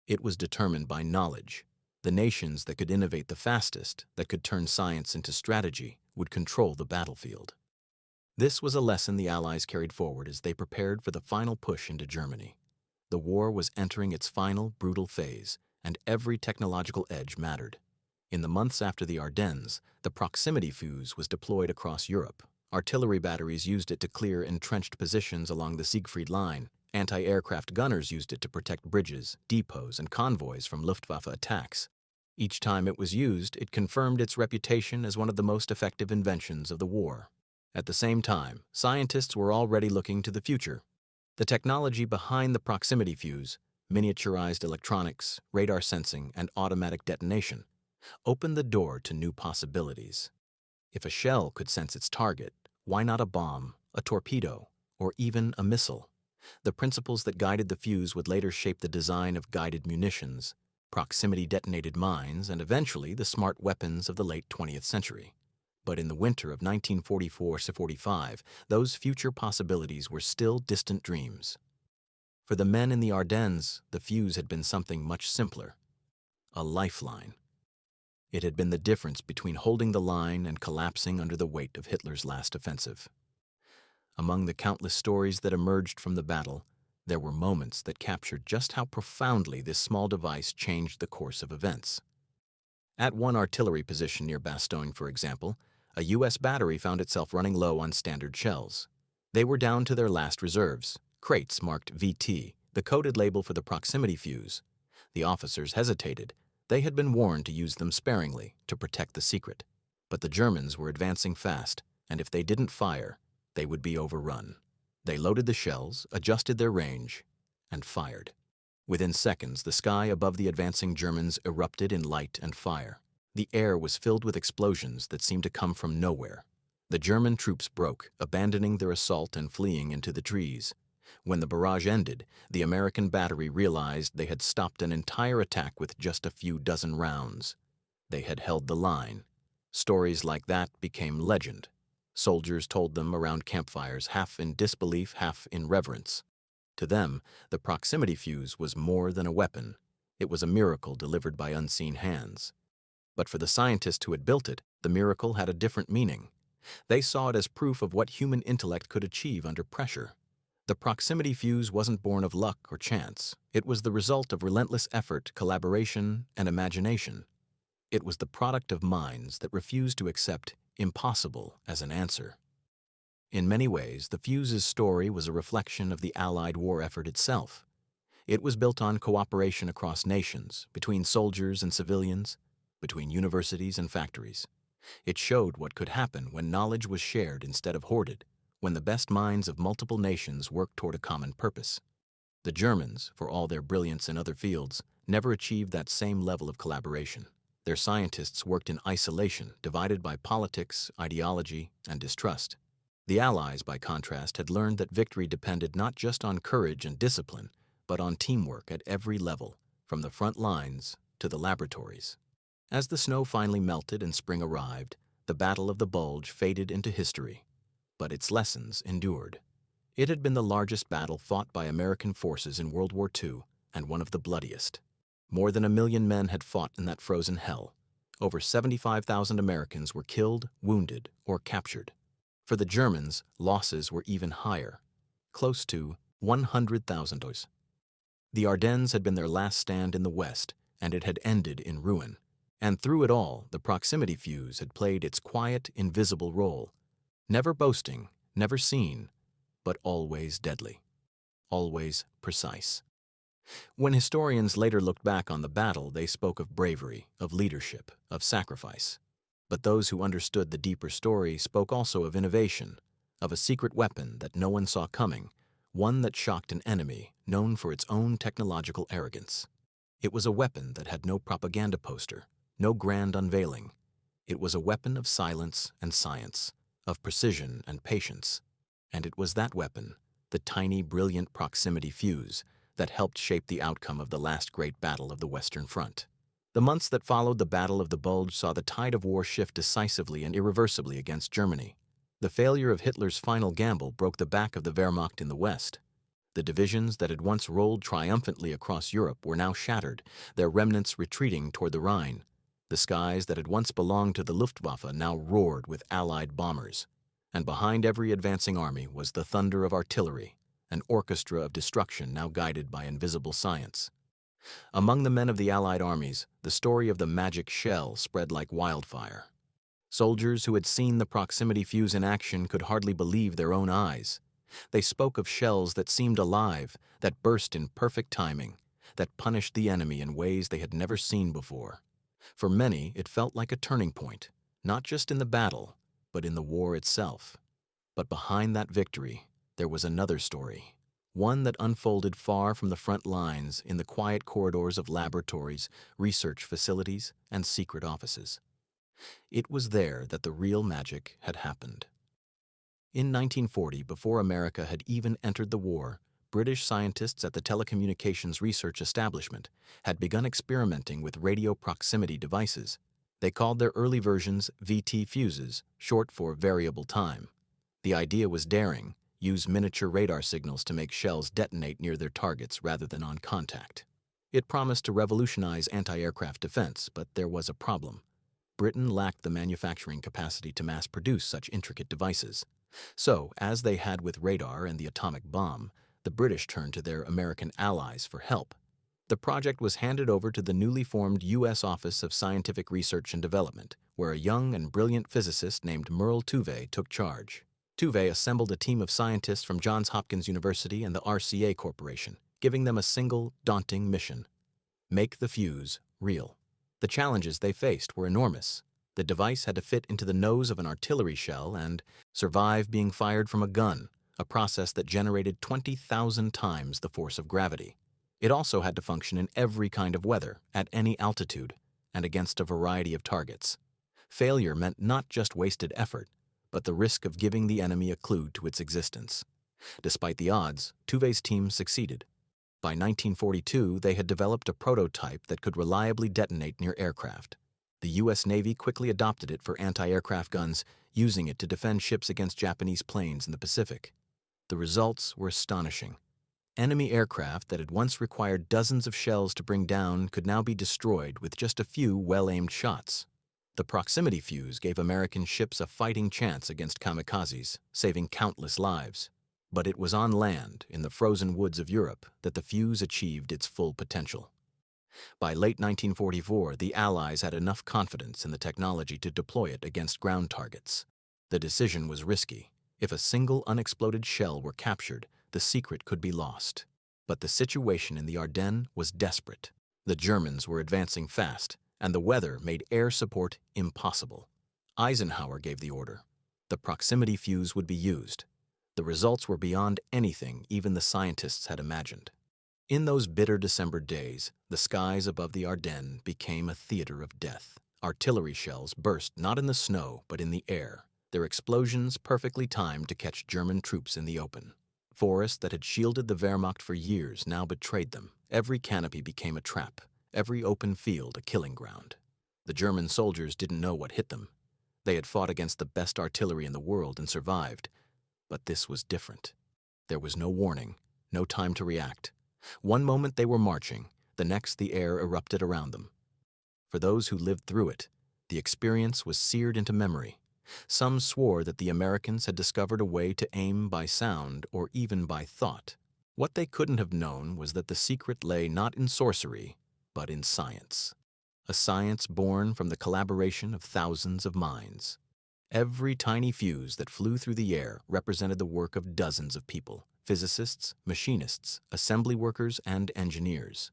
S1: It was determined by knowledge. The nations that could innovate the fastest, that could turn science into strategy, would control the battlefield. This was a lesson the Allies carried forward as they prepared for the final push into Germany. The war was entering its final, brutal phase, and every technological edge mattered. In the months after the Ardennes, the proximity fuse was deployed across Europe. Artillery batteries used it to clear entrenched positions along the Siegfried Line. Anti-aircraft gunners used it to protect bridges, depots, and convoys from Luftwaffe attacks. Each time it was used, it confirmed its reputation as one of the most effective inventions of the war. At the same time, scientists were already looking to the future. The technology behind the proximity fuse, miniaturized electronics, radar sensing, and automatic detonation, opened the door to new possibilities. If a shell could sense its target, why not a bomb, a torpedo, or even a missile? The principles that guided the fuse would later shape the design of guided munitions, proximity-detonated mines, and eventually the smart weapons of the late 20th century. But in the winter of 1944-45, those future possibilities were still distant dreams. For the men in the Ardennes, the fuse had been something much simpler: a lifeline. It had been the difference between holding the line and collapsing under the weight of Hitler's last offensive. Among the countless stories that emerged from the battle, there were moments that captured just how profoundly this small device changed the course of events. At one artillery position near Bastogne, for example, a U.S. battery found itself running low on standard shells. They were down to their last reserves, crates marked VT, the coded label for the proximity fuse. The officers hesitated. They had been warned to use them sparingly to protect the secret. But the Germans were advancing fast, and if they didn't fire, they would be overrun. They loaded the shells, adjusted their range, and fired. Within seconds, the sky above the advancing Germans erupted in light and fire. The air was filled with explosions that seemed to come from nowhere. The German troops broke, abandoning their assault and fleeing into the trees. When the barrage ended, the American battery realized they had stopped an entire attack with just a few dozen rounds. They had held the line. Stories like that became legend. Soldiers told them around campfires, half in disbelief, half in reverence. To them, the proximity fuse was more than a weapon. It was a miracle delivered by unseen hands. But for the scientists who had built it, the miracle had a different meaning. They saw it as proof of what human intellect could achieve under pressure. The proximity fuse wasn't born of luck or chance. It was the result of relentless effort, collaboration, and imagination. It was the product of minds that refused to accept impossible as an answer. In many ways, the fuse's story was a reflection of the Allied war effort itself. It was built on cooperation across nations, between soldiers and civilians, between universities and factories. It showed what could happen when knowledge was shared instead of hoarded, when the best minds of multiple nations worked toward a common purpose. The Germans, for all their brilliance in other fields, never achieved that same level of collaboration. Their scientists worked in isolation, divided by politics, ideology, and distrust. The Allies, by contrast, had learned that victory depended not just on courage and discipline, but on teamwork at every level, from the front lines to the laboratories. As the snow finally melted and spring arrived, the Battle of the Bulge faded into history. But its lessons endured. It had been the largest battle fought by American forces in World War II and one of the bloodiest. More than 1 million men had fought in that frozen hell. Over 75,000 Americans were killed, wounded, or captured. For the Germans, losses were even higher, close to 100,000. The Ardennes had been their last stand in the West, and it had ended in ruin. And through it all, the proximity fuse had played its quiet, invisible role, never boasting, never seen, but always deadly, always precise. When historians later looked back on the battle, they spoke of bravery, of leadership, of sacrifice. But those who understood the deeper story spoke also of innovation, of a secret weapon that no one saw coming, one that shocked an enemy known for its own technological arrogance. It was a weapon that had no propaganda poster, no grand unveiling. It was a weapon of silence and science, of precision and patience. And it was that weapon, the tiny, brilliant proximity fuse, that helped shape the outcome of the last great battle of the Western Front. The months that followed the Battle of the Bulge saw the tide of war shift decisively and irreversibly against Germany. The failure of Hitler's final gamble broke the back of the Wehrmacht in the West. The divisions that had once rolled triumphantly across Europe were now shattered, their remnants retreating toward the Rhine. The skies that had once belonged to the Luftwaffe now roared with Allied bombers. And behind every advancing army was the thunder of artillery, an orchestra of destruction now guided by invisible science. Among the men of the Allied armies, the story of the magic shell spread like wildfire. Soldiers who had seen the proximity fuse in action could hardly believe their own eyes. They spoke of shells that seemed alive, that burst in perfect timing, that punished the enemy in ways they had never seen before. For many, it felt like a turning point, not just in the battle, but in the war itself. But behind that victory, there was another story, one that unfolded far from the front lines in the quiet corridors of laboratories, research facilities, and secret offices. It was there that the real magic had happened. In 1940, before America had even entered the war, British scientists at the Telecommunications Research Establishment had begun experimenting with radio proximity devices. They called their early versions VT fuses, short for variable time. The idea was daring: use miniature radar signals to make shells detonate near their targets rather than on contact. It promised to revolutionize anti-aircraft defense, but there was a problem. Britain lacked the manufacturing capacity to mass-produce such intricate devices. So, as they had with radar and the atomic bomb, the British turned to their American allies for help. The project was handed over to the newly formed U.S. Office of Scientific Research and Development, where a young and brilliant physicist named Merle Tuve took charge. Tuve assembled a team of scientists from Johns Hopkins University and the RCA Corporation, giving them a single, daunting mission: Make the fuse real. The challenges they faced were enormous. The device had to fit into the nose of an artillery shell and survive being fired from a gun, a process that generated 20,000 times the force of gravity. It also had to function in every kind of weather, at any altitude, and against a variety of targets. Failure meant not just wasted effort, but the risk of giving the enemy a clue to its existence. Despite the odds, Tuve's team succeeded. By 1942, they had developed a prototype that could reliably detonate near aircraft. The U.S. Navy quickly adopted it for anti-aircraft guns, using it to defend ships against Japanese planes in the Pacific. The results were astonishing. Enemy aircraft that had once required dozens of shells to bring down could now be destroyed with just a few well-aimed shots. The proximity fuse gave American ships a fighting chance against kamikazes, saving countless lives. But it was on land, in the frozen woods of Europe, that the fuse achieved its full potential. By late 1944, the Allies had enough confidence in the technology to deploy it against ground targets. The decision was risky. If a single unexploded shell were captured, the secret could be lost. But the situation in the Ardennes was desperate. The Germans were advancing fast, and the weather made air support impossible. Eisenhower gave the order. The proximity fuse would be used. The results were beyond anything even the scientists had imagined. In those bitter December days, the skies above the Ardennes became a theater of death. Artillery shells burst not in the snow but in the air, their explosions perfectly timed to catch German troops in the open. Forests that had shielded the Wehrmacht for years now betrayed them. Every canopy became a trap, every open field a killing ground. The German soldiers didn't know what hit them. They had fought against the best artillery in the world and survived. But this was different. There was no warning, no time to react. One moment they were marching, the next the air erupted around them. For those who lived through it, the experience was seared into memory. Some swore that the Americans had discovered a way to aim by sound or even by thought. What they couldn't have known was that the secret lay not in sorcery, but in science. A science born from the collaboration of thousands of minds. Every tiny fuse that flew through the air represented the work of dozens of people, physicists, machinists, assembly workers, and engineers.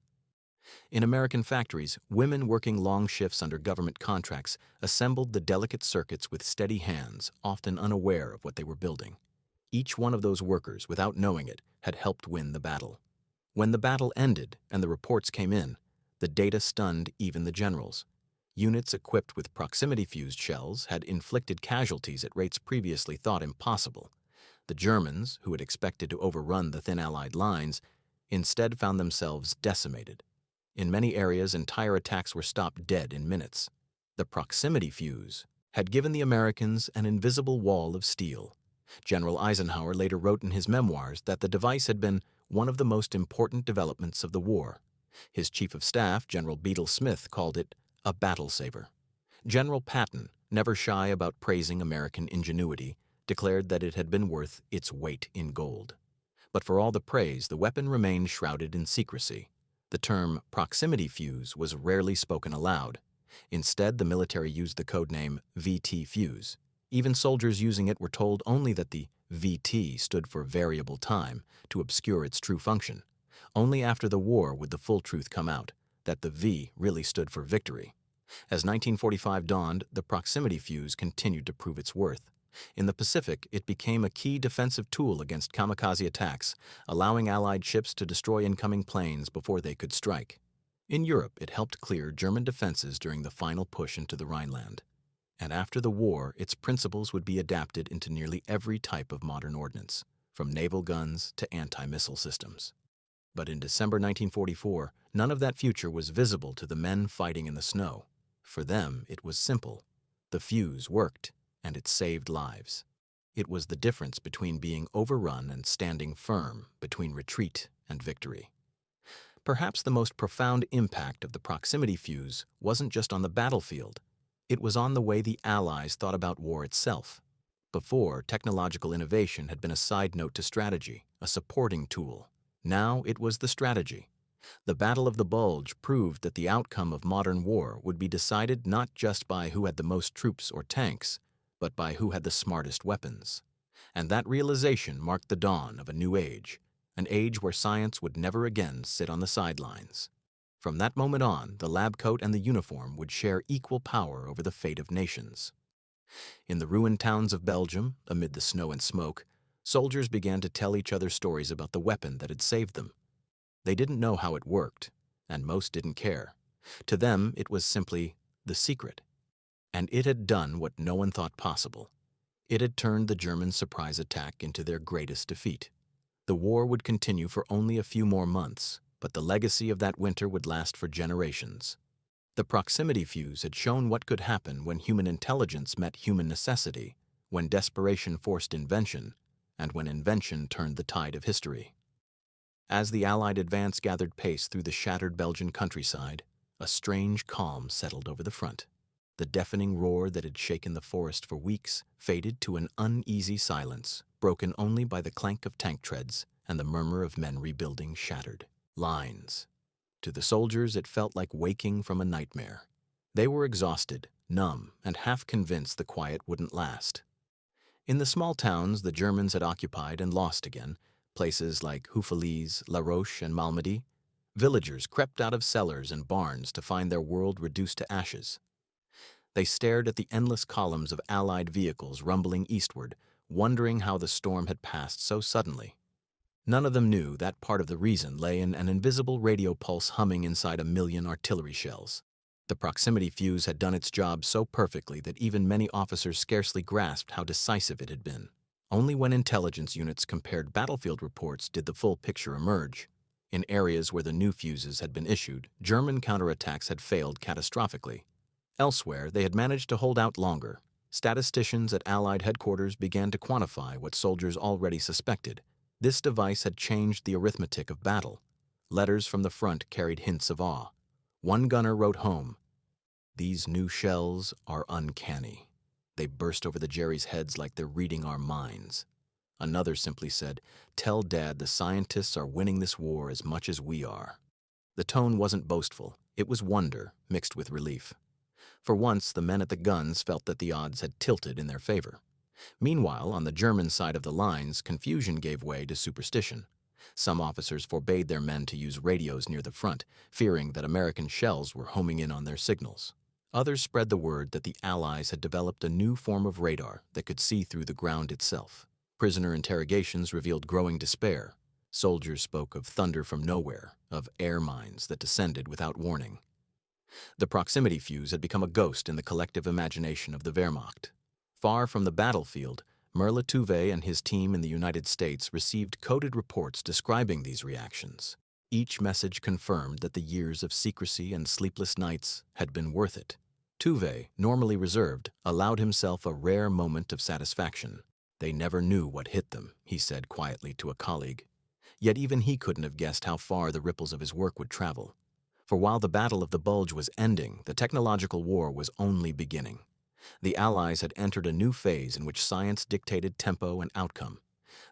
S1: In American factories, women working long shifts under government contracts assembled the delicate circuits with steady hands, often unaware of what they were building. Each one of those workers, without knowing it, had helped win the battle. When the battle ended and the reports came in, the data stunned even the generals. Units equipped with proximity-fused shells had inflicted casualties at rates previously thought impossible. The Germans, who had expected to overrun the thin Allied lines, instead found themselves decimated. In many areas, entire attacks were stopped dead in minutes. The proximity fuse had given the Americans an invisible wall of steel. General Eisenhower later wrote in his memoirs that the device had been one of the most important developments of the war. His chief of staff, General Bedell Smith, called it a battle saver. General Patton, never shy about praising American ingenuity, declared that it had been worth its weight in gold. But for all the praise, the weapon remained shrouded in secrecy. The term proximity fuse was rarely spoken aloud. Instead, the military used the codename VT fuse. Even soldiers using it were told only that the VT stood for variable time, to obscure its true function. Only after the war would the full truth come out, that the V really stood for victory. As 1945 dawned, the proximity fuse continued to prove its worth. In the Pacific, it became a key defensive tool against kamikaze attacks, allowing Allied ships to destroy incoming planes before they could strike. In Europe, it helped clear German defenses during the final push into the Rhineland. And after the war, its principles would be adapted into nearly every type of modern ordnance, from naval guns to anti-missile systems. But in December 1944, none of that future was visible to the men fighting in the snow. For them, it was simple. The fuse worked, and it saved lives. It was the difference between being overrun and standing firm, between retreat and victory. Perhaps the most profound impact of the proximity fuse wasn't just on the battlefield. It was on the way the Allies thought about war itself. Before, technological innovation had been a side note to strategy, a supporting tool. Now it was the strategy. The Battle of the Bulge proved that the outcome of modern war would be decided not just by who had the most troops or tanks, but by who had the smartest weapons. And that realization marked the dawn of a new age, an age where science would never again sit on the sidelines. From that moment on, the lab coat and the uniform would share equal power over the fate of nations. In the ruined towns of Belgium, amid the snow and smoke, soldiers began to tell each other stories about the weapon that had saved them. They didn't know how it worked, and most didn't care. To them, it was simply the secret. And it had done what no one thought possible. It had turned the German surprise attack into their greatest defeat. The war would continue for only a few more months, but the legacy of that winter would last for generations. The proximity fuse had shown what could happen when human intelligence met human necessity, when desperation forced invention, and when invention turned the tide of history. As the Allied advance gathered pace through the shattered Belgian countryside, a strange calm settled over the front. The deafening roar that had shaken the forest for weeks faded to an uneasy silence, broken only by the clank of tank treads and the murmur of men rebuilding shattered lines. To the soldiers, it felt like waking from a nightmare. They were exhausted, numb, and half convinced the quiet wouldn't last. In the small towns the Germans had occupied and lost again, places like Houffalize, La Roche, and Malmedy, villagers crept out of cellars and barns to find their world reduced to ashes. They stared at the endless columns of Allied vehicles rumbling eastward, wondering how the storm had passed so suddenly. None of them knew that part of the reason lay in an invisible radio pulse humming inside 1,000,000 artillery shells. The proximity fuse had done its job so perfectly that even many officers scarcely grasped how decisive it had been. Only when intelligence units compared battlefield reports did the full picture emerge. In areas where the new fuses had been issued, German counterattacks had failed catastrophically. Elsewhere, they had managed to hold out longer. Statisticians at Allied headquarters began to quantify what soldiers already suspected. This device had changed the arithmetic of battle. Letters from the front carried hints of awe. One gunner wrote home, "These new shells are uncanny. They burst over the Jerry's heads like they're reading our minds." Another simply said, "Tell Dad the scientists are winning this war as much as we are." The tone wasn't boastful. It was wonder, mixed with relief. For once, the men at the guns felt that the odds had tilted in their favor. Meanwhile, on the German side of the lines, confusion gave way to superstition. Some officers forbade their men to use radios near the front, fearing that American shells were homing in on their signals. Others spread the word that the Allies had developed a new form of radar that could see through the ground itself. Prisoner interrogations revealed growing despair. Soldiers spoke of thunder from nowhere, of air mines that descended without warning. The proximity fuse had become a ghost in the collective imagination of the Wehrmacht. Far from the battlefield, Merle Tuve and his team in the United States received coded reports describing these reactions. Each message confirmed that the years of secrecy and sleepless nights had been worth it. Tuve, normally reserved, allowed himself a rare moment of satisfaction. "They never knew what hit them," he said quietly to a colleague. Yet even he couldn't have guessed how far the ripples of his work would travel. For while the Battle of the Bulge was ending, the technological war was only beginning. The Allies had entered a new phase in which science dictated tempo and outcome.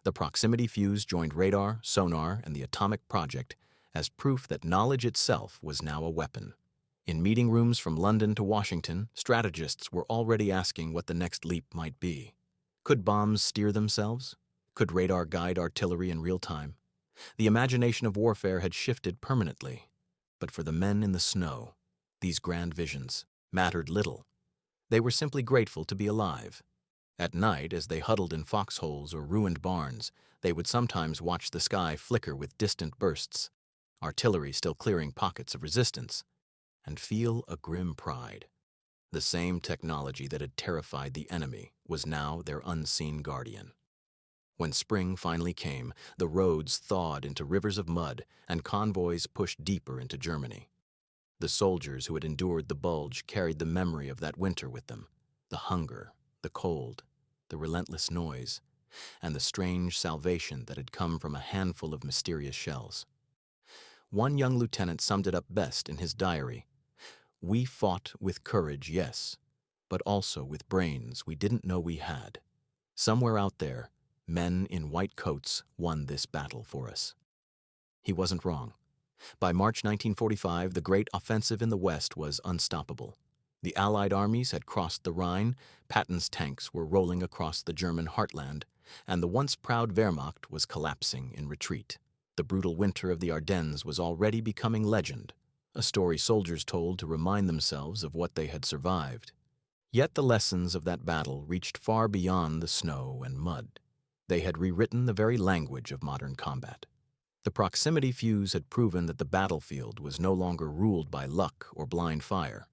S1: The proximity fuse joined radar, sonar, and the atomic project as proof that knowledge itself was now a weapon. In meeting rooms from London to Washington, strategists were already asking what the next leap might be. Could bombs steer themselves? Could radar guide artillery in real time? The imagination of warfare had shifted permanently. But for the men in the snow, these grand visions mattered little. They were simply grateful to be alive. At night, as they huddled in foxholes or ruined barns, they would sometimes watch the sky flicker with distant bursts, artillery still clearing pockets of resistance, and feel a grim pride. The same technology that had terrified the enemy was now their unseen guardian. When spring finally came, the roads thawed into rivers of mud and convoys pushed deeper into Germany. The soldiers who had endured the Bulge carried the memory of that winter with them, the hunger, the cold, the relentless noise, and the strange salvation that had come from a handful of mysterious shells. One young lieutenant summed it up best in his diary. "We fought with courage, yes, but also with brains we didn't know we had. Somewhere out there, men in white coats won this battle for us." He wasn't wrong. By March 1945, the great offensive in the West was unstoppable. The Allied armies had crossed the Rhine, Patton's tanks were rolling across the German heartland, and the once proud Wehrmacht was collapsing in retreat. The brutal winter of the Ardennes was already becoming legend, a story soldiers told to remind themselves of what they had survived. Yet the lessons of that battle reached far beyond the snow and mud. They had rewritten the very language of modern combat. The proximity fuse had proven that the battlefield was no longer ruled by luck or blind fire.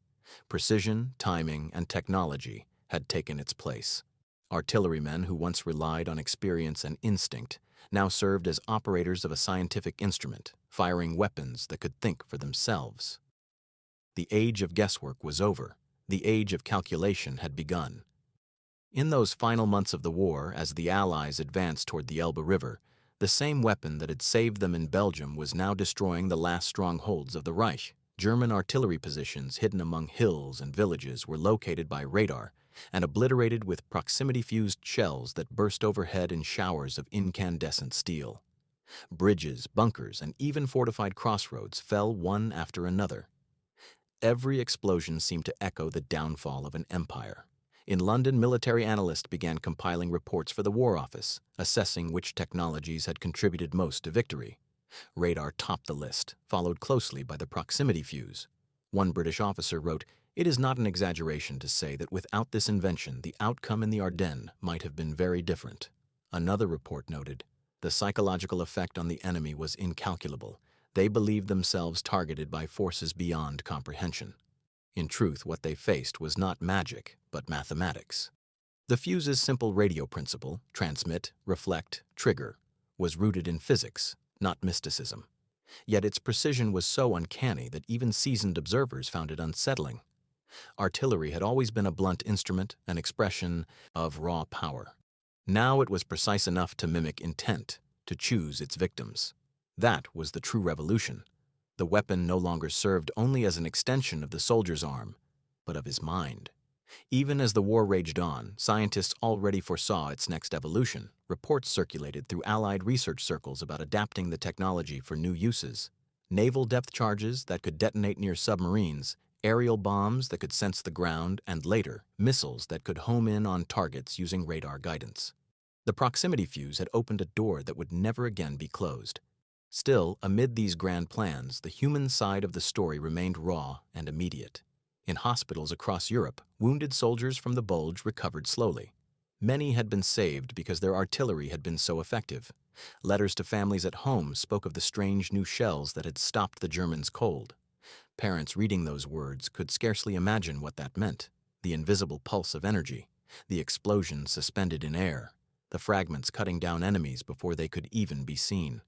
S1: Precision, timing, and technology had taken its place. Artillerymen who once relied on experience and instinct now served as operators of a scientific instrument, firing weapons that could think for themselves. The age of guesswork was over. The age of calculation had begun. In those final months of the war, as the Allies advanced toward the Elbe River, the same weapon that had saved them in Belgium was now destroying the last strongholds of the Reich. German artillery positions hidden among hills and villages were located by radar and obliterated with proximity-fused shells that burst overhead in showers of incandescent steel. Bridges, bunkers, and even fortified crossroads fell one after another. Every explosion seemed to echo the downfall of an empire. In London, military analysts began compiling reports for the War Office, assessing which technologies had contributed most to victory. Radar topped the list, followed closely by the proximity fuse. One British officer wrote, "It is not an exaggeration to say that without this invention, the outcome in the Ardennes might have been very different." Another report noted, "The psychological effect on the enemy was incalculable. They believed themselves targeted by forces beyond comprehension." In truth, what they faced was not magic, but mathematics. The fuse's simple radio principle, transmit, reflect, trigger, was rooted in physics, not mysticism. Yet its precision was so uncanny that even seasoned observers found it unsettling. Artillery had always been a blunt instrument, an expression of raw power. Now it was precise enough to mimic intent, to choose its victims. That was the true revolution. The weapon no longer served only as an extension of the soldier's arm, but of his mind. Even as the war raged on, scientists already foresaw its next evolution. Reports circulated through Allied research circles about adapting the technology for new uses. Naval depth charges that could detonate near submarines, aerial bombs that could sense the ground, and later, missiles that could home in on targets using radar guidance. The proximity fuse had opened a door that would never again be closed. Still, amid these grand plans, the human side of the story remained raw and immediate. In hospitals across Europe, wounded soldiers from the Bulge recovered slowly. Many had been saved because their artillery had been so effective. Letters to families at home spoke of the strange new shells that had stopped the Germans cold. Parents reading those words could scarcely imagine what that meant. The invisible pulse of energy, the explosion suspended in air, the fragments cutting down enemies before they could even be seen.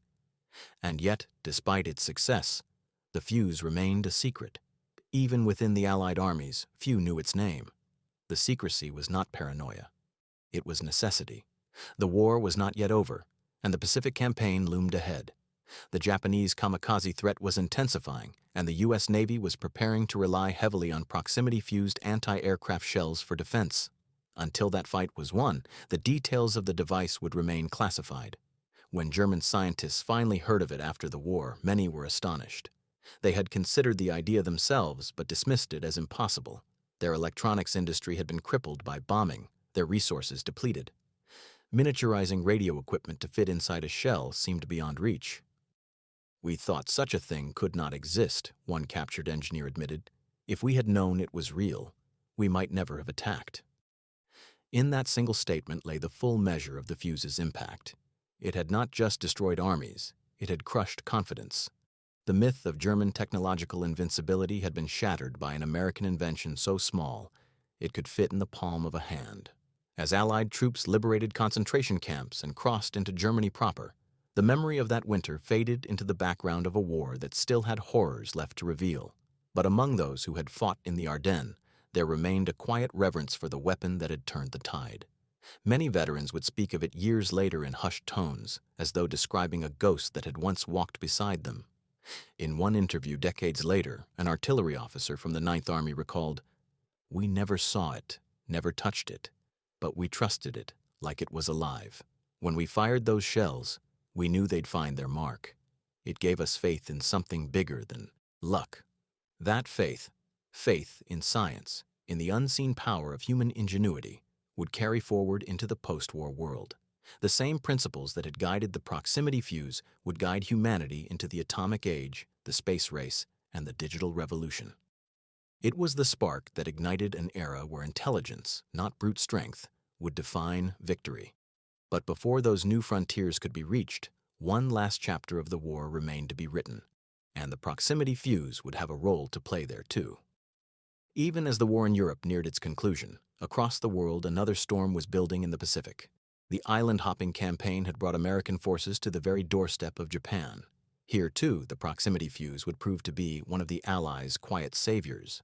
S1: And yet, despite its success, the fuse remained a secret. Even within the Allied armies, few knew its name. The secrecy was not paranoia. It was necessity. The war was not yet over, and the Pacific Campaign loomed ahead. The Japanese kamikaze threat was intensifying, and the U.S. Navy was preparing to rely heavily on proximity-fused anti-aircraft shells for defense. Until that fight was won, the details of the device would remain classified. When German scientists finally heard of it after the war, many were astonished. They had considered the idea themselves, but dismissed it as impossible. Their electronics industry had been crippled by bombing, their resources depleted. Miniaturizing radio equipment to fit inside a shell seemed beyond reach. "We thought such a thing could not exist," one captured engineer admitted. "If we had known it was real, we might never have attacked." In that single statement lay the full measure of the fuse's impact. It had not just destroyed armies, it had crushed confidence. The myth of German technological invincibility had been shattered by an American invention so small it could fit in the palm of a hand. As Allied troops liberated concentration camps and crossed into Germany proper, the memory of that winter faded into the background of a war that still had horrors left to reveal. But among those who had fought in the Ardennes, there remained a quiet reverence for the weapon that had turned the tide. Many veterans would speak of it years later in hushed tones, as though describing a ghost that had once walked beside them. In one interview decades later, an artillery officer from the Ninth Army recalled, "We never saw it, never touched it, but we trusted it like it was alive. When we fired those shells, we knew they'd find their mark. It gave us faith in something bigger than luck." That faith in science, in the unseen power of human ingenuity, would carry forward into the post-war world. The same principles that had guided the proximity fuse would guide humanity into the atomic age, the space race, and the digital revolution. It was the spark that ignited an era where intelligence, not brute strength, would define victory. But before those new frontiers could be reached, one last chapter of the war remained to be written, and the proximity fuse would have a role to play there too. Even as the war in Europe neared its conclusion, across the world another storm was building in the Pacific. The island-hopping campaign had brought American forces to the very doorstep of Japan. Here, too, the proximity fuse would prove to be one of the Allies' quiet saviors.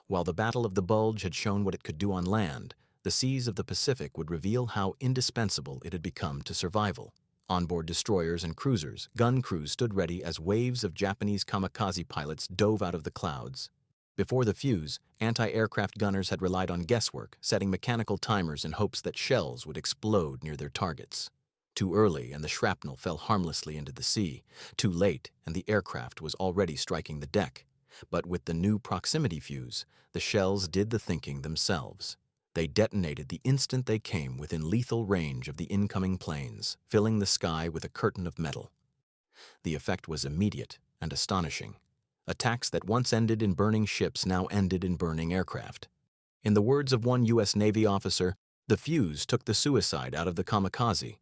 S1: While the Battle of the Bulge had shown what it could do on land, the seas of the Pacific would reveal how indispensable it had become to survival. Onboard destroyers and cruisers, gun crews stood ready as waves of Japanese kamikaze pilots dove out of the clouds. Before the fuse, anti-aircraft gunners had relied on guesswork, setting mechanical timers in hopes that shells would explode near their targets. Too early, and the shrapnel fell harmlessly into the sea. Too late, and the aircraft was already striking the deck. But with the new proximity fuse, the shells did the thinking themselves. They detonated the instant they came within lethal range of the incoming planes, filling the sky with a curtain of metal. The effect was immediate and astonishing. Attacks that once ended in burning ships now ended in burning aircraft. In the words of one U.S. Navy officer, the fuse took the suicide out of the kamikaze.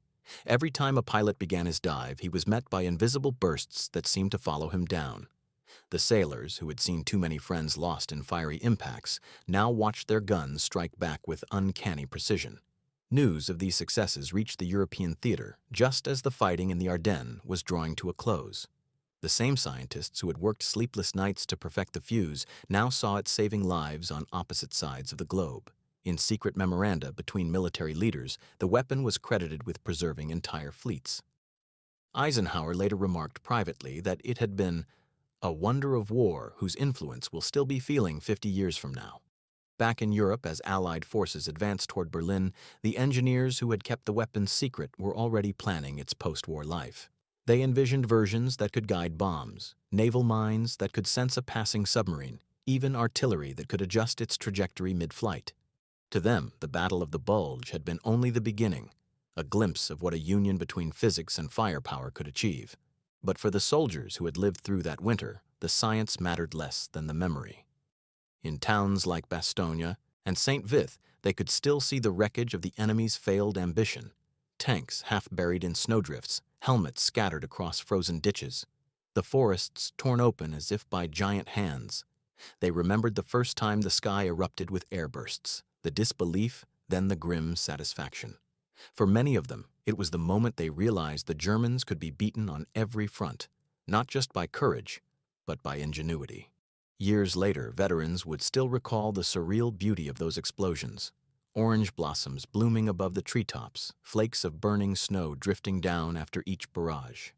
S1: Every time a pilot began his dive, he was met by invisible bursts that seemed to follow him down. The sailors, who had seen too many friends lost in fiery impacts, now watched their guns strike back with uncanny precision. News of these successes reached the European theater just as the fighting in the Ardennes was drawing to a close. The same scientists who had worked sleepless nights to perfect the fuse now saw it saving lives on opposite sides of the globe. In secret memoranda between military leaders, the weapon was credited with preserving entire fleets. Eisenhower later remarked privately that it had been a wonder of war whose influence we'll still be feeling 50 years from now. Back in Europe, as Allied forces advanced toward Berlin, the engineers who had kept the weapon secret were already planning its post-war life. They envisioned versions that could guide bombs, naval mines that could sense a passing submarine, even artillery that could adjust its trajectory mid-flight. To them, the Battle of the Bulge had been only the beginning, a glimpse of what a union between physics and firepower could achieve. But for the soldiers who had lived through that winter, the science mattered less than the memory. In towns like Bastogne and St. Vith, they could still see the wreckage of the enemy's failed ambition. Tanks half buried in snowdrifts, helmets scattered across frozen ditches, the forests torn open as if by giant hands. They remembered the first time the sky erupted with airbursts, the disbelief, then the grim satisfaction. For many of them, it was the moment they realized the Germans could be beaten on every front, not just by courage, but by ingenuity. Years later, veterans would still recall the surreal beauty of those explosions. Orange blossoms blooming above the treetops, flakes of burning snow drifting down after each barrage.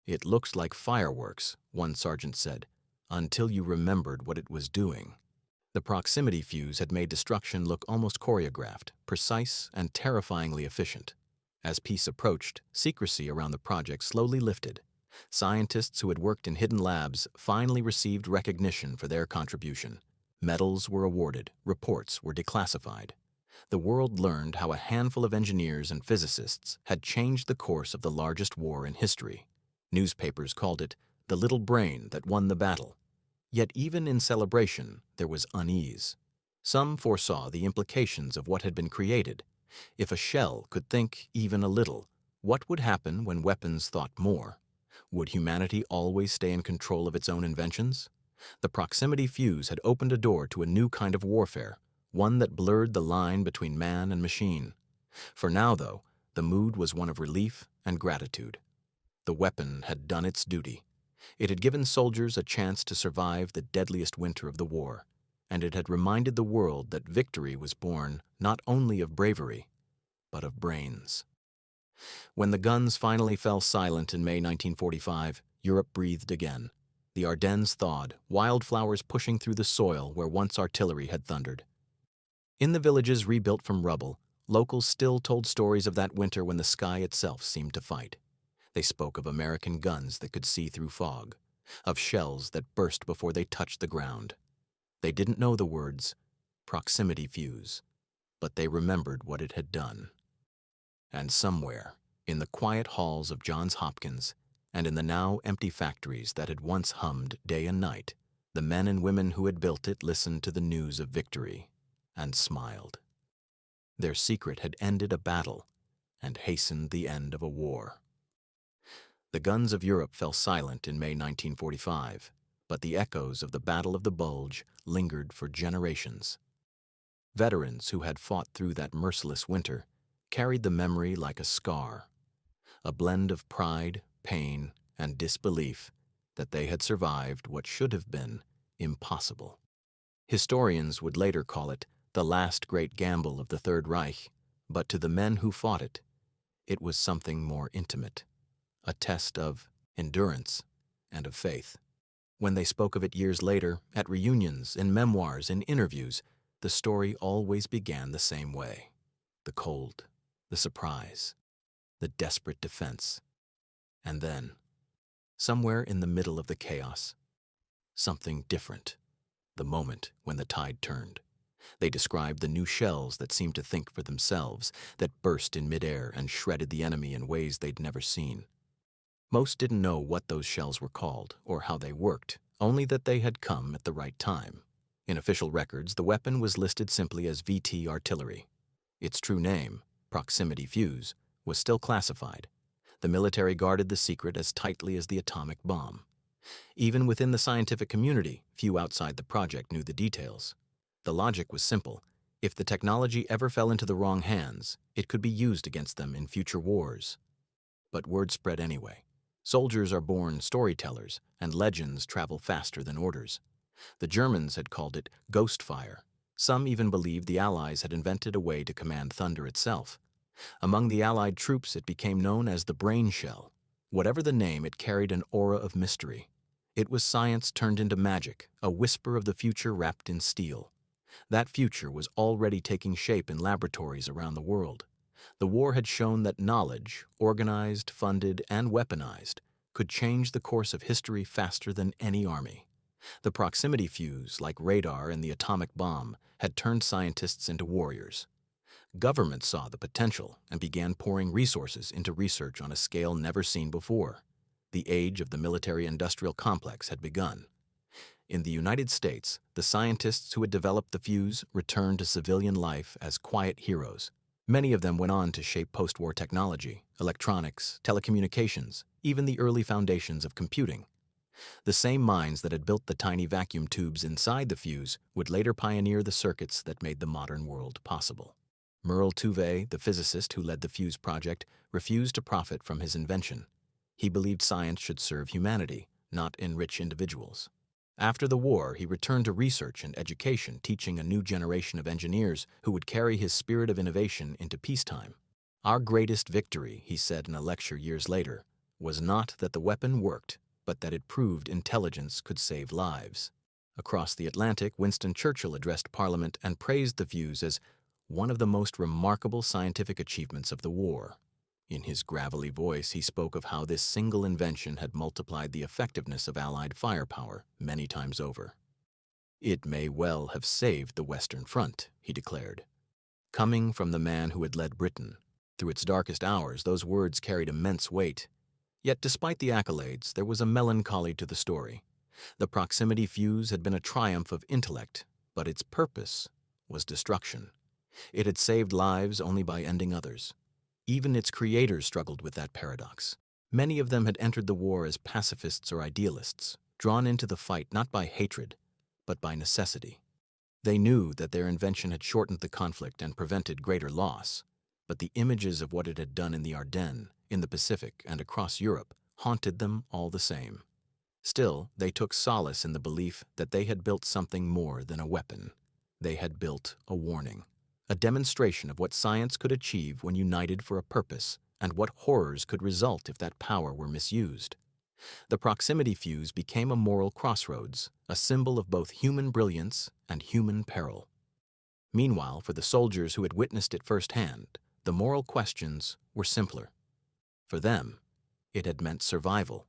S1: "It looks like fireworks," one sergeant said, "until you remembered what it was doing." The proximity fuse had made destruction look almost choreographed, precise, and terrifyingly efficient. As peace approached, secrecy around the project slowly lifted. Scientists who had worked in hidden labs finally received recognition for their contribution. Medals were awarded, reports were declassified. The world learned how a handful of engineers and physicists had changed the course of the largest war in history. Newspapers called it the little brain that won the battle. Yet even in celebration, there was unease. Some foresaw the implications of what had been created. If a shell could think even a little, what would happen when weapons thought more? Would humanity always stay in control of its own inventions? The proximity fuse had opened a door to a new kind of warfare, one that blurred the line between man and machine. For now, though, the mood was one of relief and gratitude. The weapon had done its duty. It had given soldiers a chance to survive the deadliest winter of the war, and it had reminded the world that victory was born not only of bravery, but of brains. When the guns finally fell silent in May 1945, Europe breathed again. The Ardennes thawed, wildflowers pushing through the soil where once artillery had thundered. In the villages rebuilt from rubble, locals still told stories of that winter when the sky itself seemed to fight. They spoke of American guns that could see through fog, of shells that burst before they touched the ground. They didn't know the words proximity fuse, but they remembered what it had done. And somewhere, in the quiet halls of Johns Hopkins and in the now empty factories that had once hummed day and night, The men and women who had built it listened to the news of victory and smiled. Their secret had ended a battle and hastened the end of a war. The guns of Europe fell silent in May 1945, but the echoes of the Battle of the Bulge lingered for generations. Veterans who had fought through that merciless winter carried the memory like a scar, a blend of pride, pain, and disbelief that they had survived what should have been impossible. Historians would later call it the last great gamble of the Third Reich, but to the men who fought it, it was something more intimate, a test of endurance and of faith. When they spoke of it years later, at reunions, in memoirs, in interviews, the story always began the same way. The cold, the surprise, the desperate defense. And then, somewhere in the middle of the chaos, something different. The moment when the tide turned. They described the new shells that seemed to think for themselves, that burst in midair and shredded the enemy in ways they'd never seen. Most didn't know what those shells were called or how they worked, only that they had come at the right time. In official records, the weapon was listed simply as VT artillery. Its true name, proximity fuse, was still classified. The military guarded the secret as tightly as the atomic bomb. Even within the scientific community, few outside the project knew the details. The logic was simple. If the technology ever fell into the wrong hands, it could be used against them in future wars. But word spread anyway. Soldiers are born storytellers, and legends travel faster than orders. The Germans had called it ghost fire. Some even believed the Allies had invented a way to command thunder itself. Among the Allied troops, it became known as the brain shell. Whatever the name, it carried an aura of mystery. It was science turned into magic, a whisper of the future wrapped in steel. That future was already taking shape in laboratories around the world. The war had shown that knowledge, organized, funded, and weaponized, could change the course of history faster than any army. The proximity fuse, like radar and the atomic bomb, had turned scientists into warriors. Governments saw the potential and began pouring resources into research on a scale never seen before. The age of the military-industrial complex had begun. In the United States, the scientists who had developed the fuse returned to civilian life as quiet heroes. Many of them went on to shape post-war technology, electronics, telecommunications, even the early foundations of computing. The same minds that had built the tiny vacuum tubes inside the fuse would later pioneer the circuits that made the modern world possible. Merle Tuve, the physicist who led the fuse project, refused to profit from his invention. He believed science should serve humanity, not enrich individuals. After the war, he returned to research and education, teaching a new generation of engineers who would carry his spirit of innovation into peacetime. Our greatest victory, he said in a lecture years later, was not that the weapon worked, but that it proved intelligence could save lives. Across the Atlantic, Winston Churchill addressed Parliament and praised the fuse as one of the most remarkable scientific achievements of the war. In his gravelly voice, he spoke of how this single invention had multiplied the effectiveness of Allied firepower many times over. It may well have saved the Western Front, he declared. Coming from the man who had led Britain, through its darkest hours, those words carried immense weight. Yet despite the accolades, there was a melancholy to the story. The proximity fuse had been a triumph of intellect, but its purpose was destruction. It had saved lives only by ending others. Even its creators struggled with that paradox. Many of them had entered the war as pacifists or idealists, drawn into the fight not by hatred, but by necessity. They knew that their invention had shortened the conflict and prevented greater loss, but the images of what it had done in the Ardennes, in the Pacific, and across Europe haunted them all the same. Still, they took solace in the belief that they had built something more than a weapon. They had built a warning. A demonstration of what science could achieve when united for a purpose, and what horrors could result if that power were misused. The proximity fuse became a moral crossroads, a symbol of both human brilliance and human peril. Meanwhile, for the soldiers who had witnessed it firsthand, the moral questions were simpler. For them, it had meant survival.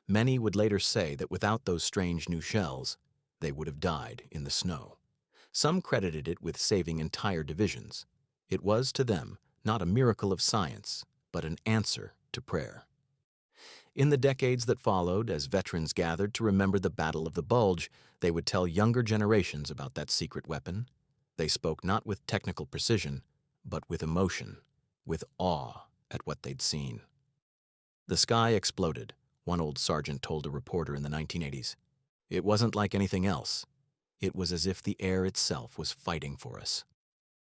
S1: Many would later say that without those strange new shells, they would have died in the snow. Some credited it with saving entire divisions. It was, to them, not a miracle of science, but an answer to prayer. In the decades that followed, as veterans gathered to remember the Battle of the Bulge, they would tell younger generations about that secret weapon. They spoke not with technical precision, but with emotion, with awe at what they'd seen. The sky exploded, one old sergeant told a reporter in the 1980s. It wasn't like anything else. It was as if the air itself was fighting for us.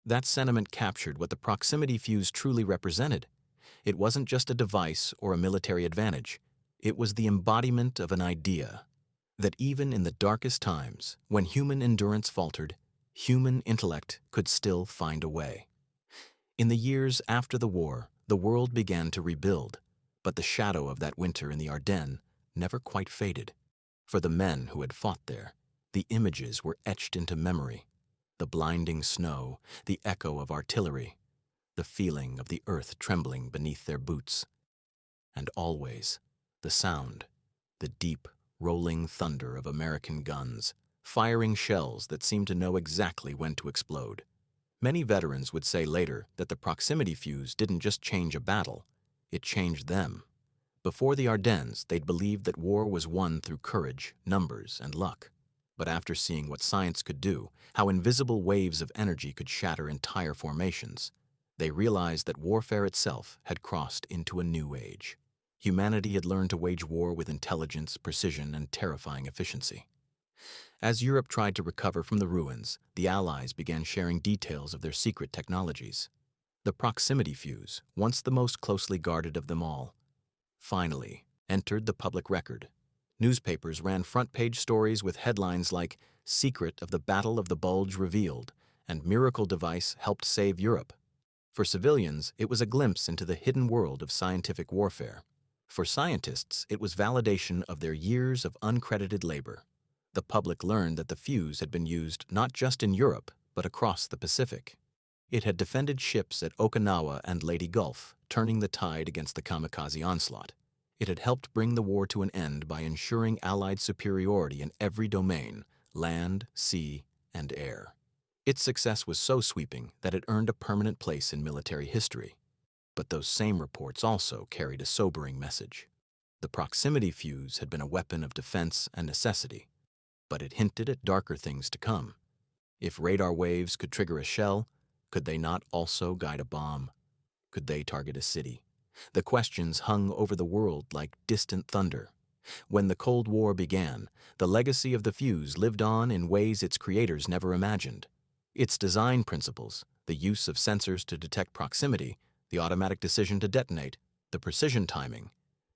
S1: That sentiment captured what the proximity fuse truly represented. It wasn't just a device or a military advantage. It was the embodiment of an idea that even in the darkest times, when human endurance faltered, human intellect could still find a way. In the years after the war, the world began to rebuild, but the shadow of that winter in the Ardennes never quite faded. For the men who had fought there, the images were etched into memory. The blinding snow, the echo of artillery, the feeling of the earth trembling beneath their boots. And always, the sound, the deep, rolling thunder of American guns, firing shells that seemed to know exactly when to explode. Many veterans would say later that the proximity fuse didn't just change a battle, it changed them. Before the Ardennes, they'd believed that war was won through courage, numbers, and luck. But after seeing what science could do, how invisible waves of energy could shatter entire formations, they realized that warfare itself had crossed into a new age. Humanity had learned to wage war with intelligence, precision, and terrifying efficiency. As Europe tried to recover from the ruins, the Allies began sharing details of their secret technologies. The proximity fuse, once the most closely guarded of them all, finally entered the public record. Newspapers ran front-page stories with headlines like "Secret of the Battle of the Bulge Revealed" and "Miracle Device Helped Save Europe." For civilians, it was a glimpse into the hidden world of scientific warfare. For scientists, it was validation of their years of uncredited labor. The public learned that the fuse had been used not just in Europe, but across the Pacific. It had defended ships at Okinawa and Leyte Gulf, turning the tide against the kamikaze onslaught. It had helped bring the war to an end by ensuring Allied superiority in every domain: land, sea, and air. Its success was so sweeping that it earned a permanent place in military history. But those same reports also carried a sobering message. The proximity fuse had been a weapon of defense and necessity, but it hinted at darker things to come. If radar waves could trigger a shell, could they not also guide a bomb? Could they target a city? The questions hung over the world like distant thunder. When the Cold War began, the legacy of the fuse lived on in ways its creators never imagined. Its design principles, the use of sensors to detect proximity, the automatic decision to detonate, the precision timing,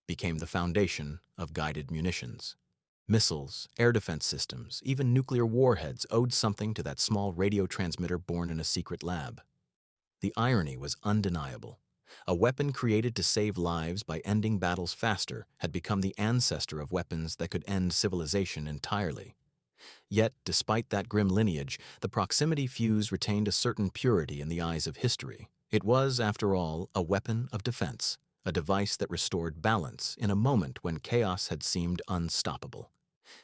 S1: became the foundation of guided munitions. Missiles, air defense systems, even nuclear warheads owed something to that small radio transmitter born in a secret lab. The irony was undeniable. A weapon created to save lives by ending battles faster had become the ancestor of weapons that could end civilization entirely. Yet, despite that grim lineage, the proximity fuse retained a certain purity in the eyes of history. It was, after all, a weapon of defense, a device that restored balance in a moment when chaos had seemed unstoppable.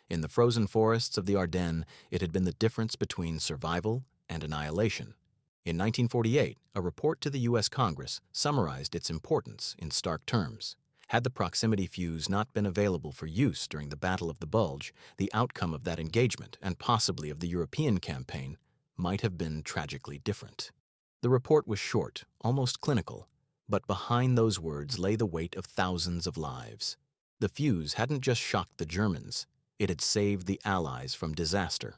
S1: In the frozen forests of the Ardennes, it had been the difference between survival and annihilation. In 1948, a report to the U.S. Congress summarized its importance in stark terms. Had the proximity fuse not been available for use during the Battle of the Bulge, the outcome of that engagement, and possibly of the European campaign, might have been tragically different. The report was short, almost clinical, but behind those words lay the weight of thousands of lives. The fuse hadn't just shocked the Germans, it had saved the Allies from disaster.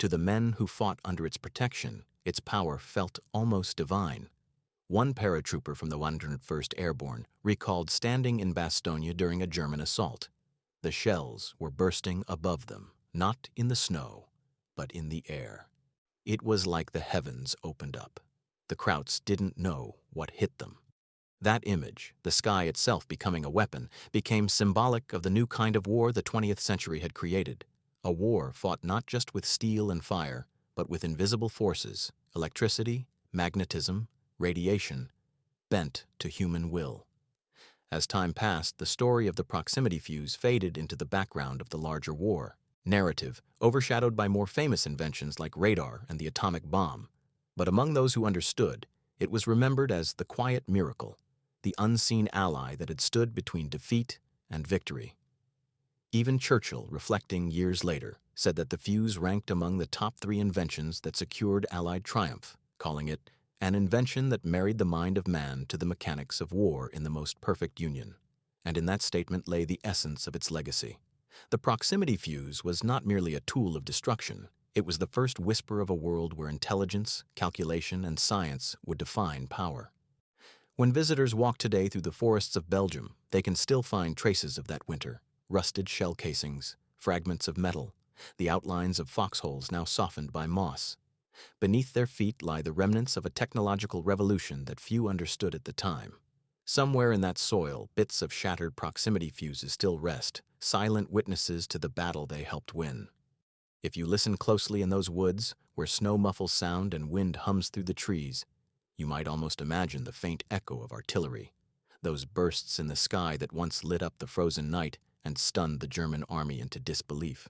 S1: To the men who fought under its protection, its power felt almost divine. One paratrooper from the 101st Airborne recalled standing in Bastogne during a German assault. The shells were bursting above them, not in the snow, but in the air. It was like the heavens opened up. The Krauts didn't know what hit them. That image, the sky itself becoming a weapon, became symbolic of the new kind of war the 20th century had created. A war fought not just with steel and fire, but with invisible forces, electricity, magnetism, radiation, bent to human will. As time passed, the story of the proximity fuse faded into the background of the larger war narrative, overshadowed by more famous inventions like radar and the atomic bomb. But among those who understood, it was remembered as the quiet miracle, the unseen ally that had stood between defeat and victory. Even Churchill, reflecting years later, said that the fuse ranked among the top 3 inventions that secured Allied triumph, calling it an invention that married the mind of man to the mechanics of war in the most perfect union. And in that statement lay the essence of its legacy. The proximity fuse was not merely a tool of destruction, it was the first whisper of a world where intelligence, calculation, and science would define power. When visitors walk today through the forests of Belgium, they can still find traces of that winter: rusted shell casings, fragments of metal, the outlines of foxholes now softened by moss. Beneath their feet lie the remnants of a technological revolution that few understood at the time. Somewhere in that soil, bits of shattered proximity fuses still rest, silent witnesses to the battle they helped win. If you listen closely in those woods, where snow muffles sound and wind hums through the trees, you might almost imagine the faint echo of artillery, those bursts in the sky that once lit up the frozen night and stunned the German army into disbelief.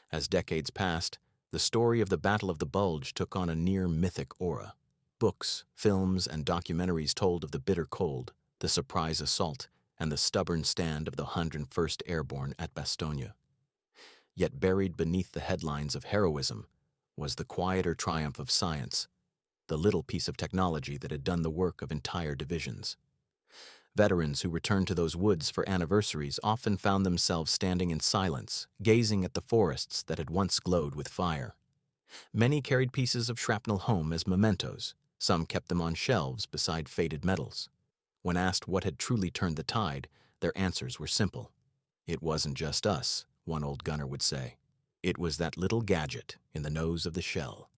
S1: As decades passed, the story of the Battle of the Bulge took on a near-mythic aura. Books, films, and documentaries told of the bitter cold, the surprise assault, and the stubborn stand of the 101st Airborne at Bastogne. Yet buried beneath the headlines of heroism was the quieter triumph of science, the little piece of technology that had done the work of entire divisions. Veterans who returned to those woods for anniversaries often found themselves standing in silence, gazing at the forests that had once glowed with fire. Many carried pieces of shrapnel home as mementos, some kept them on shelves beside faded medals. When asked what had truly turned the tide, their answers were simple. "It wasn't just us," one old gunner would say. "It was that little gadget in the nose of the shell."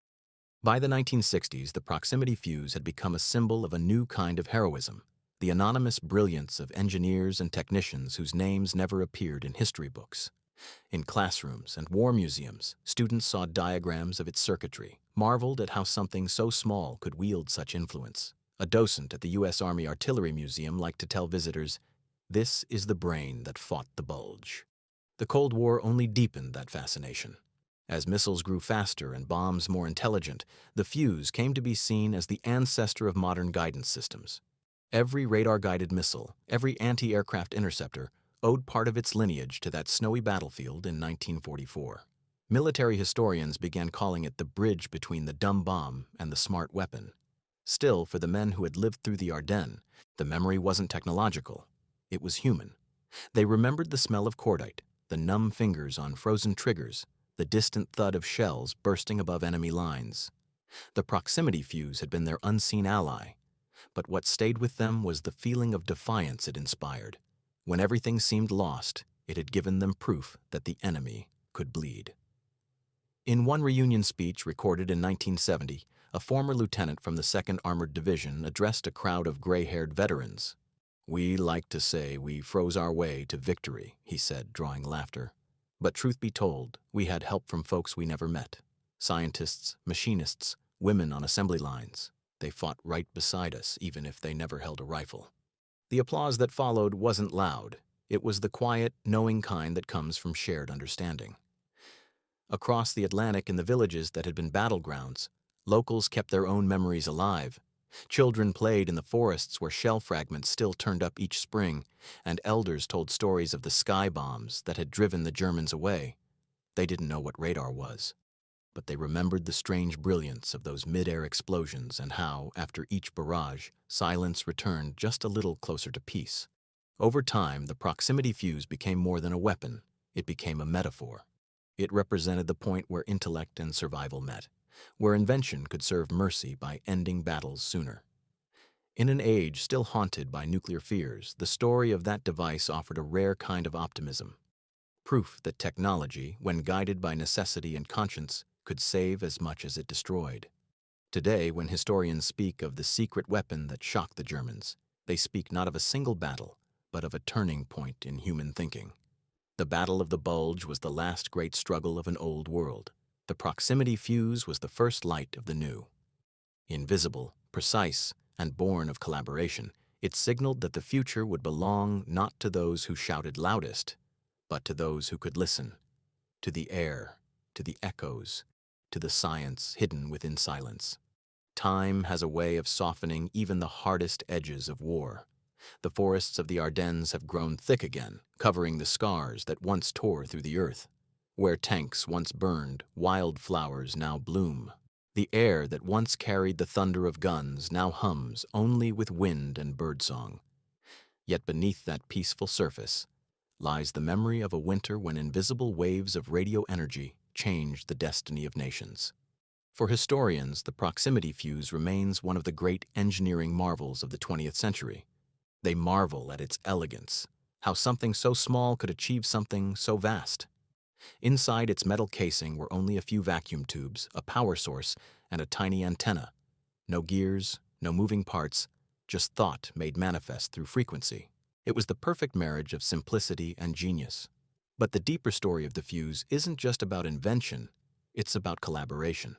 S1: By the 1960s, the proximity fuse had become a symbol of a new kind of heroism, the anonymous brilliance of engineers and technicians whose names never appeared in history books. In classrooms and war museums, students saw diagrams of its circuitry, marveled at how something so small could wield such influence. A docent at the U.S. Army Artillery Museum liked to tell visitors, "This is the brain that fought the Bulge." The Cold War only deepened that fascination. As missiles grew faster and bombs more intelligent, the fuse came to be seen as the ancestor of modern guidance systems. Every radar-guided missile, every anti-aircraft interceptor, owed part of its lineage to that snowy battlefield in 1944. Military historians began calling it the bridge between the dumb bomb and the smart weapon. Still, for the men who had lived through the Ardennes, the memory wasn't technological. It was human. They remembered the smell of cordite, the numb fingers on frozen triggers, the distant thud of shells bursting above enemy lines. The proximity fuse had been their unseen ally, but what stayed with them was the feeling of defiance it inspired. When everything seemed lost, it had given them proof that the enemy could bleed. In one reunion speech recorded in 1970, a former lieutenant from the 2nd Armored Division addressed a crowd of gray-haired veterans. "We like to say we froze our way to victory," he said, drawing laughter. "But truth be told, we had help from folks we never met. Scientists, machinists, women on assembly lines. They fought right beside us, even if they never held a rifle." The applause that followed wasn't loud. It was the quiet, knowing kind that comes from shared understanding. Across the Atlantic in the villages that had been battlegrounds, locals kept their own memories alive. Children played in the forests where shell fragments still turned up each spring, and elders told stories of the sky bombs that had driven the Germans away. They didn't know what radar was, but they remembered the strange brilliance of those mid-air explosions and how, after each barrage, silence returned just a little closer to peace. Over time, the proximity fuse became more than a weapon. It became a metaphor. It represented the point where intellect and survival met, where invention could serve mercy by ending battles sooner. In an age still haunted by nuclear fears, the story of that device offered a rare kind of optimism. Proof that technology, when guided by necessity and conscience, could save as much as it destroyed. Today, when historians speak of the secret weapon that shocked the Germans, they speak not of a single battle, but of a turning point in human thinking. The Battle of the Bulge was the last great struggle of an old world. The proximity fuse was the first light of the new. Invisible, precise, and born of collaboration, it signaled that the future would belong not to those who shouted loudest, but to those who could listen, to the air, to the echoes, to the science hidden within silence. Time has a way of softening even the hardest edges of war. The forests of the Ardennes have grown thick again, covering the scars that once tore through the earth. Where tanks once burned, wildflowers now bloom. The air that once carried the thunder of guns now hums only with wind and birdsong. Yet beneath that peaceful surface lies the memory of a winter when invisible waves of radio energy changed the destiny of nations. For historians, the proximity fuse remains one of the great engineering marvels of the 20th century. They marvel at its elegance, how something so small could achieve something so vast. Inside its metal casing were only a few vacuum tubes, a power source, and a tiny antenna. No gears, no moving parts, just thought made manifest through frequency. It was the perfect marriage of simplicity and genius. But the deeper story of the fuse isn't just about invention, it's about collaboration.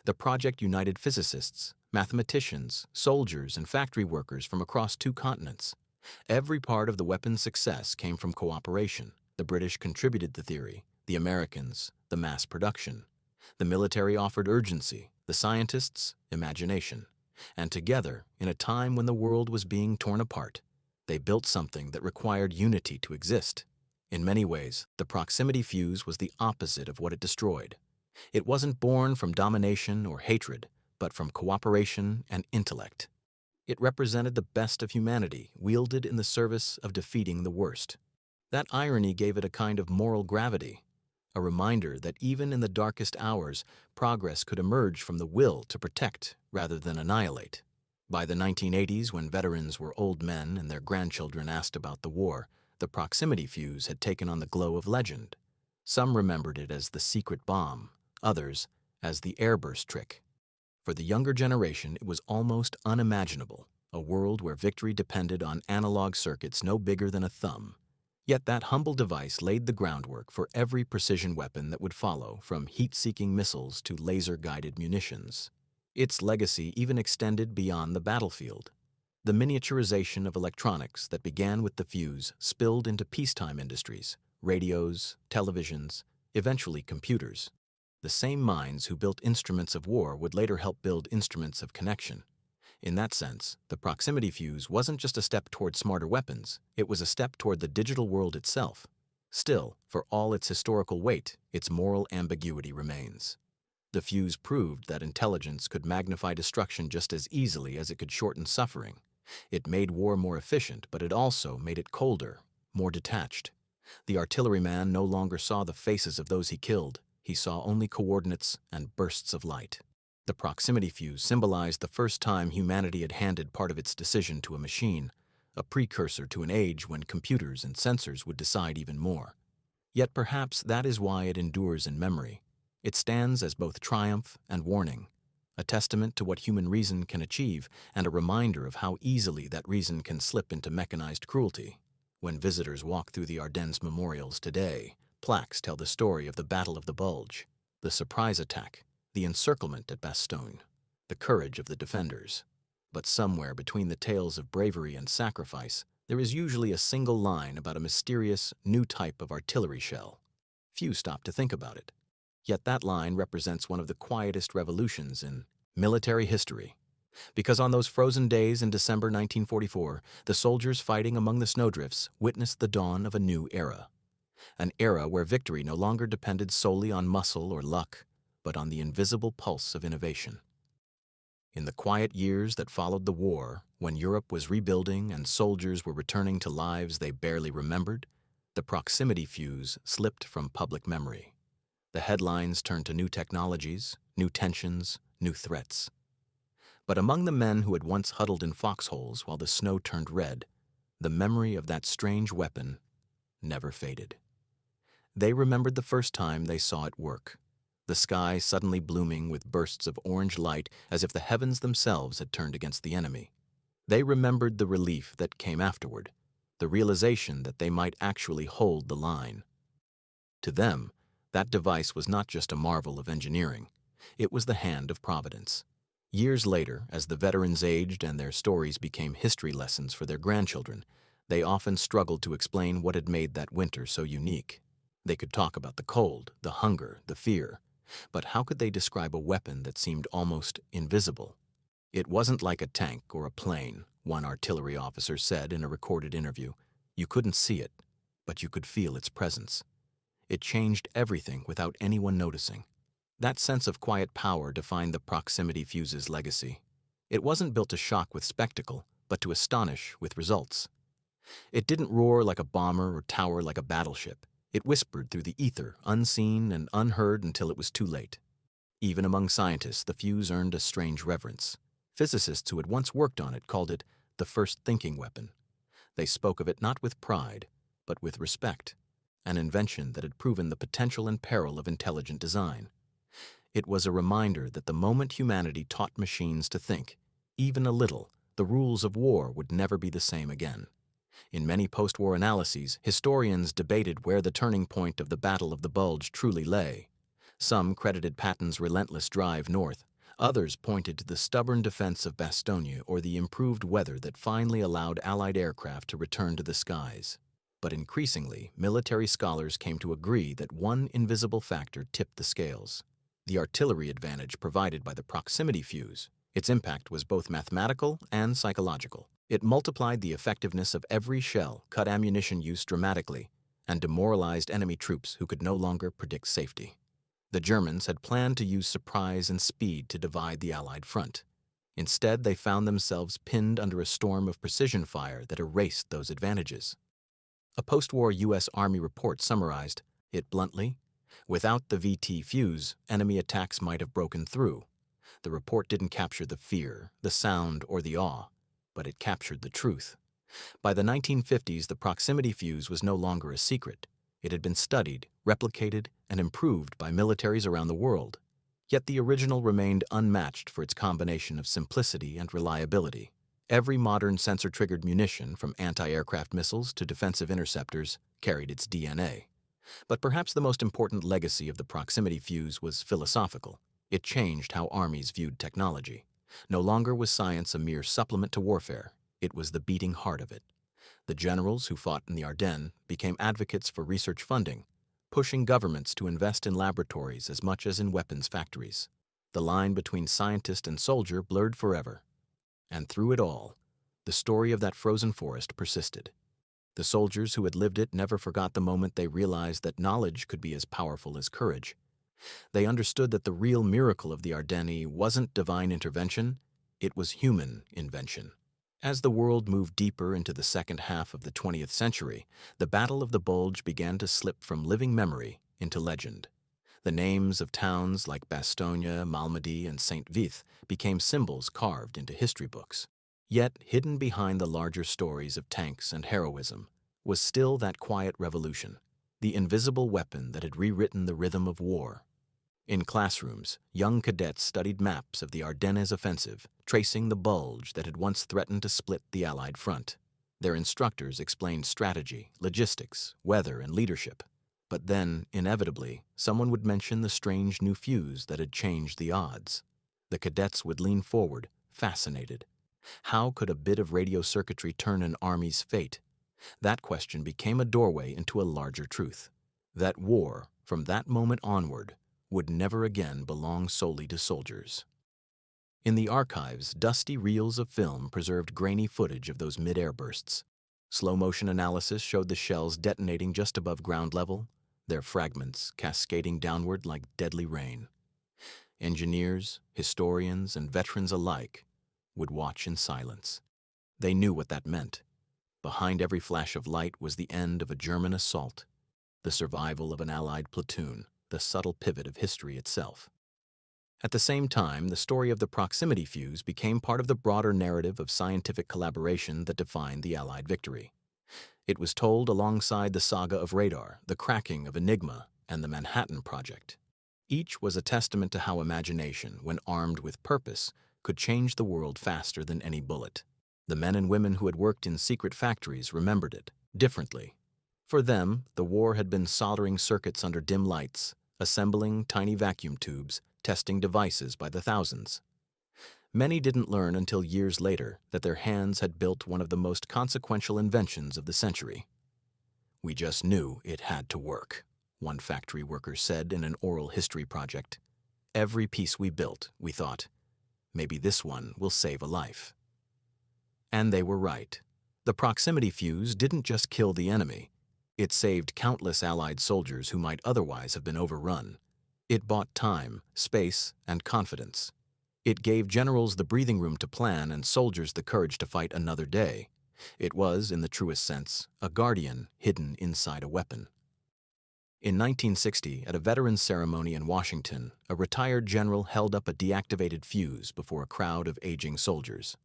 S1: The project united physicists, mathematicians, soldiers, and factory workers from across 2 continents. Every part of the weapon's success came from cooperation. The British contributed the theory, the Americans, the mass production. The military offered urgency, the scientists, imagination. And together, in a time when the world was being torn apart, they built something that required unity to exist. In many ways, the proximity fuse was the opposite of what it destroyed. It wasn't born from domination or hatred, but from cooperation and intellect. It represented the best of humanity, wielded in the service of defeating the worst. That irony gave it a kind of moral gravity, a reminder that even in the darkest hours, progress could emerge from the will to protect rather than annihilate. By the 1980s, when veterans were old men and their grandchildren asked about the war, the proximity fuse had taken on the glow of legend. Some remembered it as the secret bomb, others as the airburst trick. For the younger generation, it was almost unimaginable, a world where victory depended on analog circuits no bigger than a thumb. Yet that humble device laid the groundwork for every precision weapon that would follow, from heat-seeking missiles to laser-guided munitions. Its legacy even extended beyond the battlefield. The miniaturization of electronics that began with the fuse spilled into peacetime industries, radios, televisions, eventually computers. The same minds who built instruments of war would later help build instruments of connection. In that sense, the proximity fuse wasn't just a step toward smarter weapons, it was a step toward the digital world itself. Still, for all its historical weight, its moral ambiguity remains. The fuse proved that intelligence could magnify destruction just as easily as it could shorten suffering. It made war more efficient, but it also made it colder, more detached. The artilleryman no longer saw the faces of those he killed. He saw only coordinates and bursts of light. The proximity fuse symbolized the first time humanity had handed part of its decision to a machine, a precursor to an age when computers and sensors would decide even more. Yet perhaps that is why it endures in memory. It stands as both triumph and warning, a testament to what human reason can achieve and a reminder of how easily that reason can slip into mechanized cruelty. When visitors walk through the Ardennes memorials today, plaques tell the story of the Battle of the Bulge, the surprise attack, the encirclement at Bastogne, the courage of the defenders. But somewhere between the tales of bravery and sacrifice, there is usually a single line about a mysterious, new type of artillery shell. Few stop to think about it. Yet that line represents one of the quietest revolutions in military history. Because on those frozen days in December 1944, the soldiers fighting among the snowdrifts witnessed the dawn of a new era. An era where victory no longer depended solely on muscle or luck, but on the invisible pulse of innovation. In the quiet years that followed the war, when Europe was rebuilding and soldiers were returning to lives they barely remembered, the proximity fuse slipped from public memory. The headlines turned to new technologies, new tensions, new threats. But among the men who had once huddled in foxholes while the snow turned red, the memory of that strange weapon never faded. They remembered the first time they saw it work, the sky suddenly blooming with bursts of orange light as if the heavens themselves had turned against the enemy. They remembered the relief that came afterward, the realization that they might actually hold the line. To them, that device was not just a marvel of engineering, it was the hand of Providence. Years later, as the veterans aged and their stories became history lessons for their grandchildren, they often struggled to explain what had made that winter so unique. They could talk about the cold, the hunger, the fear, but how could they describe a weapon that seemed almost invisible? It wasn't like a tank or a plane one artillery officer said in a recorded interview. You couldn't see it, but you could feel its presence. It changed everything without anyone noticing. That sense of quiet power defined the proximity fuse's legacy. It wasn't built to shock with spectacle, but to astonish with results. It didn't roar like a bomber or tower like a battleship. It whispered through the ether, unseen and unheard until it was too late. Even among scientists, the fuse earned a strange reverence. Physicists who had once worked on it called it the first thinking weapon. They spoke of it not with pride, but with respect, an invention that had proven the potential and peril of intelligent design. It was a reminder that the moment humanity taught machines to think, even a little, the rules of war would never be the same again. In many post-war analyses, historians debated where the turning point of the Battle of the Bulge truly lay. Some credited Patton's relentless drive north. Others pointed to the stubborn defense of Bastogne or the improved weather that finally allowed Allied aircraft to return to the skies. But increasingly, military scholars came to agree that one invisible factor tipped the scales: the artillery advantage provided by the proximity fuse. Its impact was both mathematical and psychological. It multiplied the effectiveness of every shell, cut ammunition use dramatically, and demoralized enemy troops who could no longer predict safety. The Germans had planned to use surprise and speed to divide the Allied front. Instead, they found themselves pinned under a storm of precision fire that erased those advantages. A post-war U.S. Army report summarized it bluntly: without the VT fuse, enemy attacks might have broken through. The report didn't capture the fear, the sound, or the awe, but it captured the truth. By the 1950s, the proximity fuse was no longer a secret. It had been studied, replicated, and improved by militaries around the world. Yet the original remained unmatched for its combination of simplicity and reliability. Every modern sensor-triggered munition, from anti-aircraft missiles to defensive interceptors, carried its DNA. But perhaps the most important legacy of the proximity fuse was philosophical. It changed how armies viewed technology. No longer was science a mere supplement to warfare. It was the beating heart of it. The generals who fought in the Ardennes became advocates for research funding, pushing governments to invest in laboratories as much as in weapons factories. The line between scientist and soldier blurred forever. And through it all, the story of that frozen forest persisted. The soldiers who had lived it never forgot the moment they realized that knowledge could be as powerful as courage. They understood that the real miracle of the Ardennes wasn't divine intervention, it was human invention. As the world moved deeper into the second half of the 20th century, the Battle of the Bulge began to slip from living memory into legend. The names of towns like Bastogne, Malmedy, and St. Vith became symbols carved into history books. Yet, hidden behind the larger stories of tanks and heroism was still that quiet revolution, the invisible weapon that had rewritten the rhythm of war. In classrooms, young cadets studied maps of the Ardennes offensive, tracing the bulge that had once threatened to split the Allied front. Their instructors explained strategy, logistics, weather, and leadership. But then, inevitably, someone would mention the strange new fuse that had changed the odds. The cadets would lean forward, fascinated. How could a bit of radio circuitry turn an army's fate? That question became a doorway into a larger truth: that war, from that moment onward, would never again belong solely to soldiers. In the archives, dusty reels of film preserved grainy footage of those mid-air bursts. Slow-motion analysis showed the shells detonating just above ground level, their fragments cascading downward like deadly rain. Engineers, historians, and veterans alike would watch in silence. They knew what that meant. Behind every flash of light was the end of a German assault, the survival of an Allied platoon, the subtle pivot of history itself. At the same time, the story of the proximity fuse became part of the broader narrative of scientific collaboration that defined the Allied victory. It was told alongside the saga of radar, the cracking of Enigma, and the Manhattan Project. Each was a testament to how imagination, when armed with purpose, could change the world faster than any bullet. The men and women who had worked in secret factories remembered it differently. For them, the war had been soldering circuits under dim lights, assembling tiny vacuum tubes, testing devices by the thousands. Many didn't learn until years later that their hands had built one of the most consequential inventions of the century. "We just knew it had to work," one factory worker said in an oral history project. "Every piece we built, we thought, maybe this one will save a life." And they were right. The proximity fuse didn't just kill the enemy. It saved countless Allied soldiers who might otherwise have been overrun. It bought time, space, and confidence. It gave generals the breathing room to plan and soldiers the courage to fight another day. It was, in the truest sense, a guardian hidden inside a weapon. In 1960, at a veterans ceremony in Washington, a retired general held up a deactivated fuse before a crowd of aging soldiers.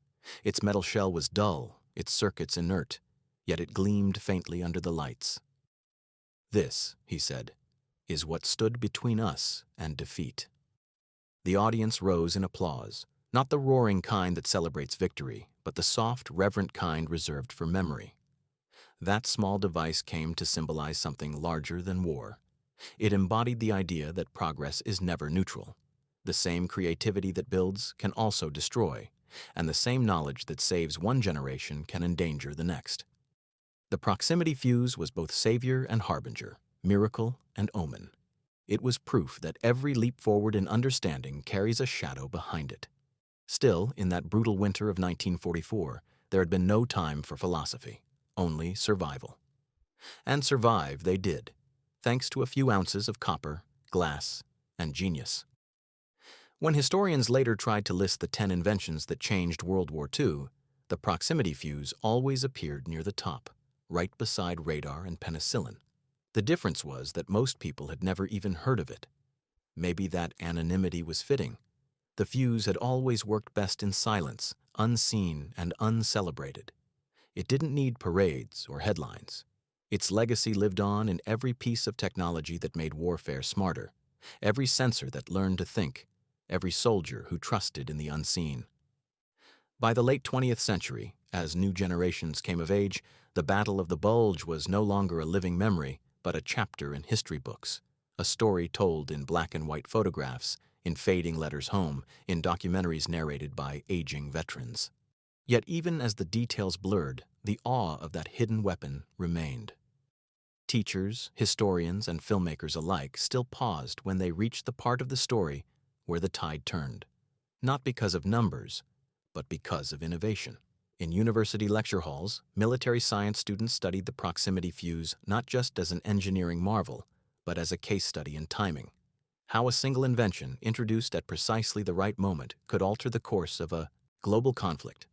S1: Its metal shell was dull, its circuits inert, yet it gleamed faintly under the lights. "This," he said, "is what stood between us and defeat." The audience rose in applause, not the roaring kind that celebrates victory, but the soft, reverent kind reserved for memory. That small device came to symbolize something larger than war. It embodied the idea that progress is never neutral. The same creativity that builds can also destroy, and the same knowledge that saves one generation can endanger the next. The proximity fuse was both savior and harbinger, miracle and omen. It was proof that every leap forward in understanding carries a shadow behind it. Still, in that brutal winter of 1944, there had been no time for philosophy, only survival. And survive they did, thanks to a few ounces of copper, glass, and genius. When historians later tried to list the 10 inventions that changed World War II, the proximity fuse always appeared near the top, right beside radar and penicillin. The difference was that most people had never even heard of it. Maybe that anonymity was fitting. The fuse had always worked best in silence, unseen and uncelebrated. It didn't need parades or headlines. Its legacy lived on in every piece of technology that made warfare smarter, every sensor that learned to think, every soldier who trusted in the unseen. By the late 20th century, as new generations came of age, the Battle of the Bulge was no longer a living memory, but a chapter in history books, a story told in black and white photographs, in fading letters home, in documentaries narrated by aging veterans. Yet even as the details blurred, the awe of that hidden weapon remained. Teachers, historians, and filmmakers alike still paused when they reached the part of the story where the tide turned, not because of numbers, but because of innovation. In university lecture halls, military science students studied the proximity fuse not just as an engineering marvel, but as a case study in timing. How a single invention, introduced at precisely the right moment, could alter the course of a global conflict.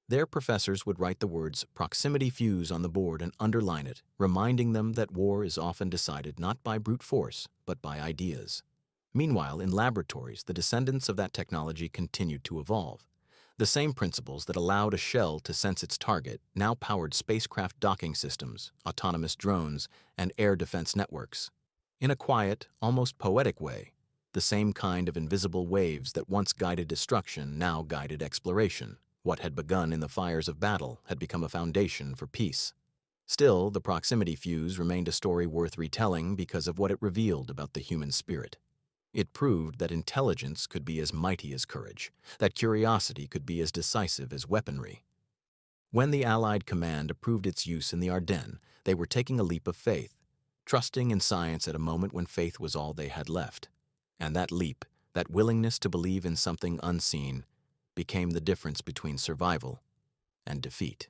S1: Their professors would write the words proximity fuse on the board and underline it, reminding them that war is often decided not by brute force, but by ideas. Meanwhile, in laboratories, the descendants of that technology continued to evolve. The same principles that allowed a shell to sense its target now powered spacecraft docking systems, autonomous drones, and air defense networks. In a quiet, almost poetic way, the same kind of invisible waves that once guided destruction now guided exploration. What had begun in the fires of battle had become a foundation for peace. Still, the proximity fuse remained a story worth retelling because of what it revealed about the human spirit. It proved that intelligence could be as mighty as courage, that curiosity could be as decisive as weaponry. When the Allied command approved its use in the Ardennes, they were taking a leap of faith, trusting in science at a moment when faith was all they had left. And that leap, that willingness to believe in something unseen, became the difference between survival and defeat.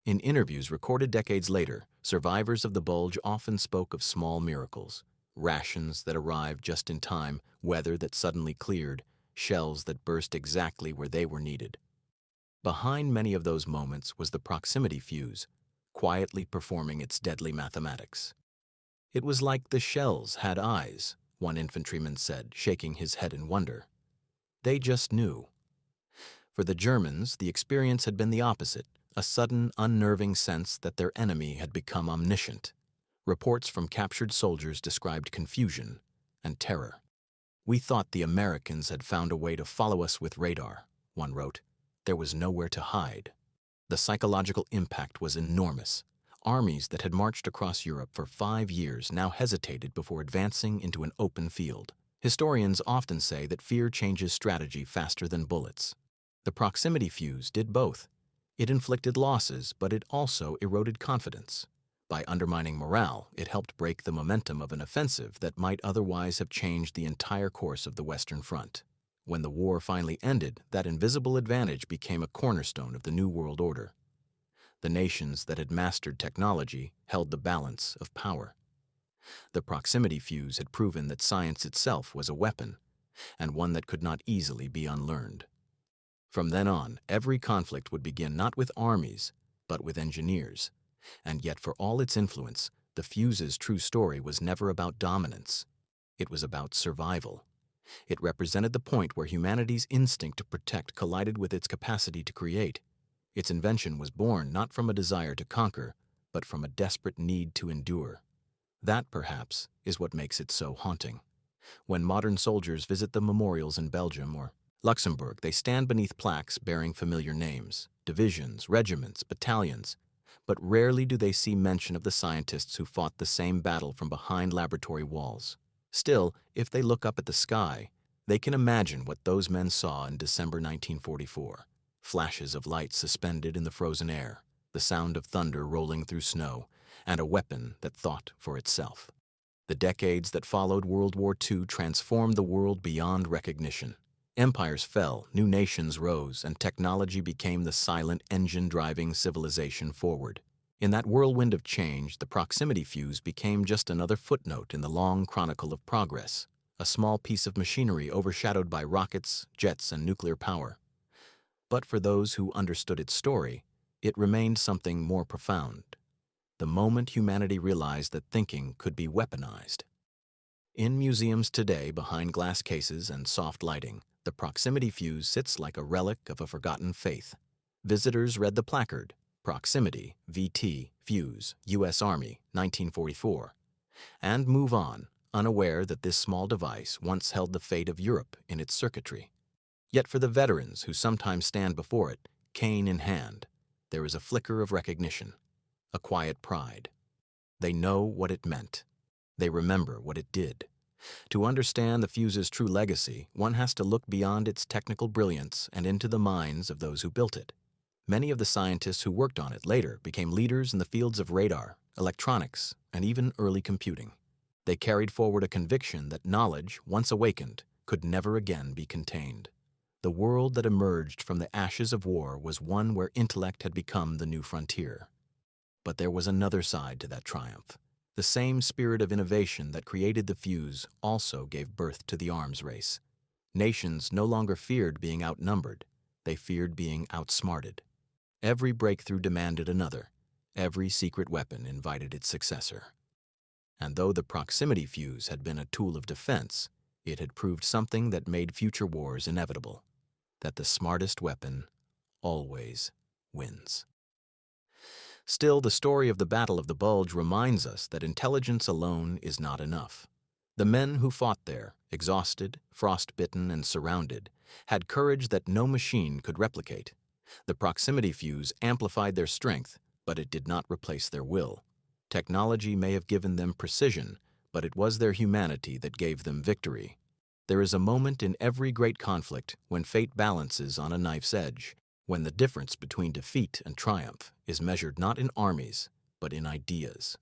S1: In interviews recorded decades later, survivors of the Bulge often spoke of small miracles, rations that arrived just in time, weather that suddenly cleared, shells that burst exactly where they were needed. Behind many of those moments was the proximity fuse, quietly performing its deadly mathematics. It was like the shells had eyes, one infantryman said, shaking his head in wonder. They just knew. For the Germans, the experience had been the opposite, a sudden, unnerving sense that their enemy had become omniscient. Reports from captured soldiers described confusion and terror. "We thought the Americans had found a way to follow us with radar," one wrote. "There was nowhere to hide." The psychological impact was enormous. Armies that had marched across Europe for 5 years now hesitated before advancing into an open field. Historians often say that fear changes strategy faster than bullets. The proximity fuse did both. It inflicted losses, but it also eroded confidence. By undermining morale, it helped break the momentum of an offensive that might otherwise have changed the entire course of the Western Front. When the war finally ended, that invisible advantage became a cornerstone of the New World Order. The nations that had mastered technology held the balance of power. The proximity fuse had proven that science itself was a weapon, and one that could not easily be unlearned. From then on, every conflict would begin not with armies, but with engineers. And yet, for all its influence, the fuse's true story was never about dominance. It was about survival. It represented the point where humanity's instinct to protect collided with its capacity to create. Its invention was born not from a desire to conquer, but from a desperate need to endure. That, perhaps, is what makes it so haunting. When modern soldiers visit the memorials in Belgium or Luxembourg, they stand beneath plaques bearing familiar names, divisions, regiments, battalions, but rarely do they see mention of the scientists who fought the same battle from behind laboratory walls. Still, if they look up at the sky, they can imagine what those men saw in December 1944. Flashes of light suspended in the frozen air, the sound of thunder rolling through snow, and a weapon that thought for itself. The decades that followed World War II transformed the world beyond recognition. Empires fell, new nations rose, and technology became the silent engine driving civilization forward. In that whirlwind of change, the proximity fuse became just another footnote in the long chronicle of progress, a small piece of machinery overshadowed by rockets, jets, and nuclear power. But for those who understood its story, it remained something more profound. The moment humanity realized that thinking could be weaponized. In museums today, behind glass cases and soft lighting, the proximity fuse sits like a relic of a forgotten faith. Visitors read the placard, Proximity, VT, Fuse, U.S. Army, 1944, and move on, unaware that this small device once held the fate of Europe in its circuitry. Yet for the veterans who sometimes stand before it, cane in hand, there is a flicker of recognition, a quiet pride. They know what it meant. They remember what it did. To understand the fuse's true legacy, one has to look beyond its technical brilliance and into the minds of those who built it. Many of the scientists who worked on it later became leaders in the fields of radar, electronics, and even early computing. They carried forward a conviction that knowledge, once awakened, could never again be contained. The world that emerged from the ashes of war was one where intellect had become the new frontier. But there was another side to that triumph. The same spirit of innovation that created the fuse also gave birth to the arms race. Nations no longer feared being outnumbered. They feared being outsmarted. Every breakthrough demanded another. Every secret weapon invited its successor. And though the proximity fuse had been a tool of defense, it had proved something that made future wars inevitable, that the smartest weapon always wins. Still, the story of the Battle of the Bulge reminds us that intelligence alone is not enough. The men who fought there, exhausted, frostbitten, and surrounded, had courage that no machine could replicate. The proximity fuse amplified their strength, but it did not replace their will. Technology may have given them precision, but it was their humanity that gave them victory. There is a moment in every great conflict when fate balances on a knife's edge, when the difference between defeat and triumph is measured not in armies, but in ideas.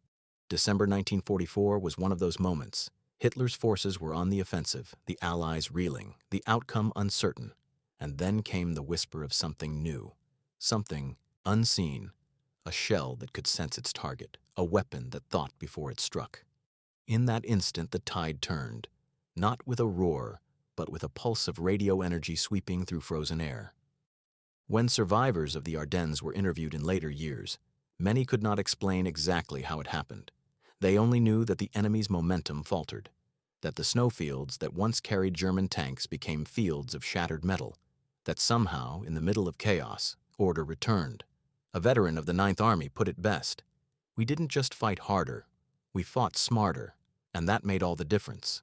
S1: December 1944 was one of those moments. Hitler's forces were on the offensive, the Allies reeling, the outcome uncertain. And then came the whisper of something new, something unseen, a shell that could sense its target, a weapon that thought before it struck. In that instant, the tide turned, not with a roar, but with a pulse of radio energy sweeping through frozen air. When survivors of the Ardennes were interviewed in later years, many could not explain exactly how it happened. They only knew that the enemy's momentum faltered, that the snowfields that once carried German tanks became fields of shattered metal, that somehow, in the middle of chaos, order returned. A veteran of the Ninth Army put it best. We didn't just fight harder, we fought smarter, and that made all the difference.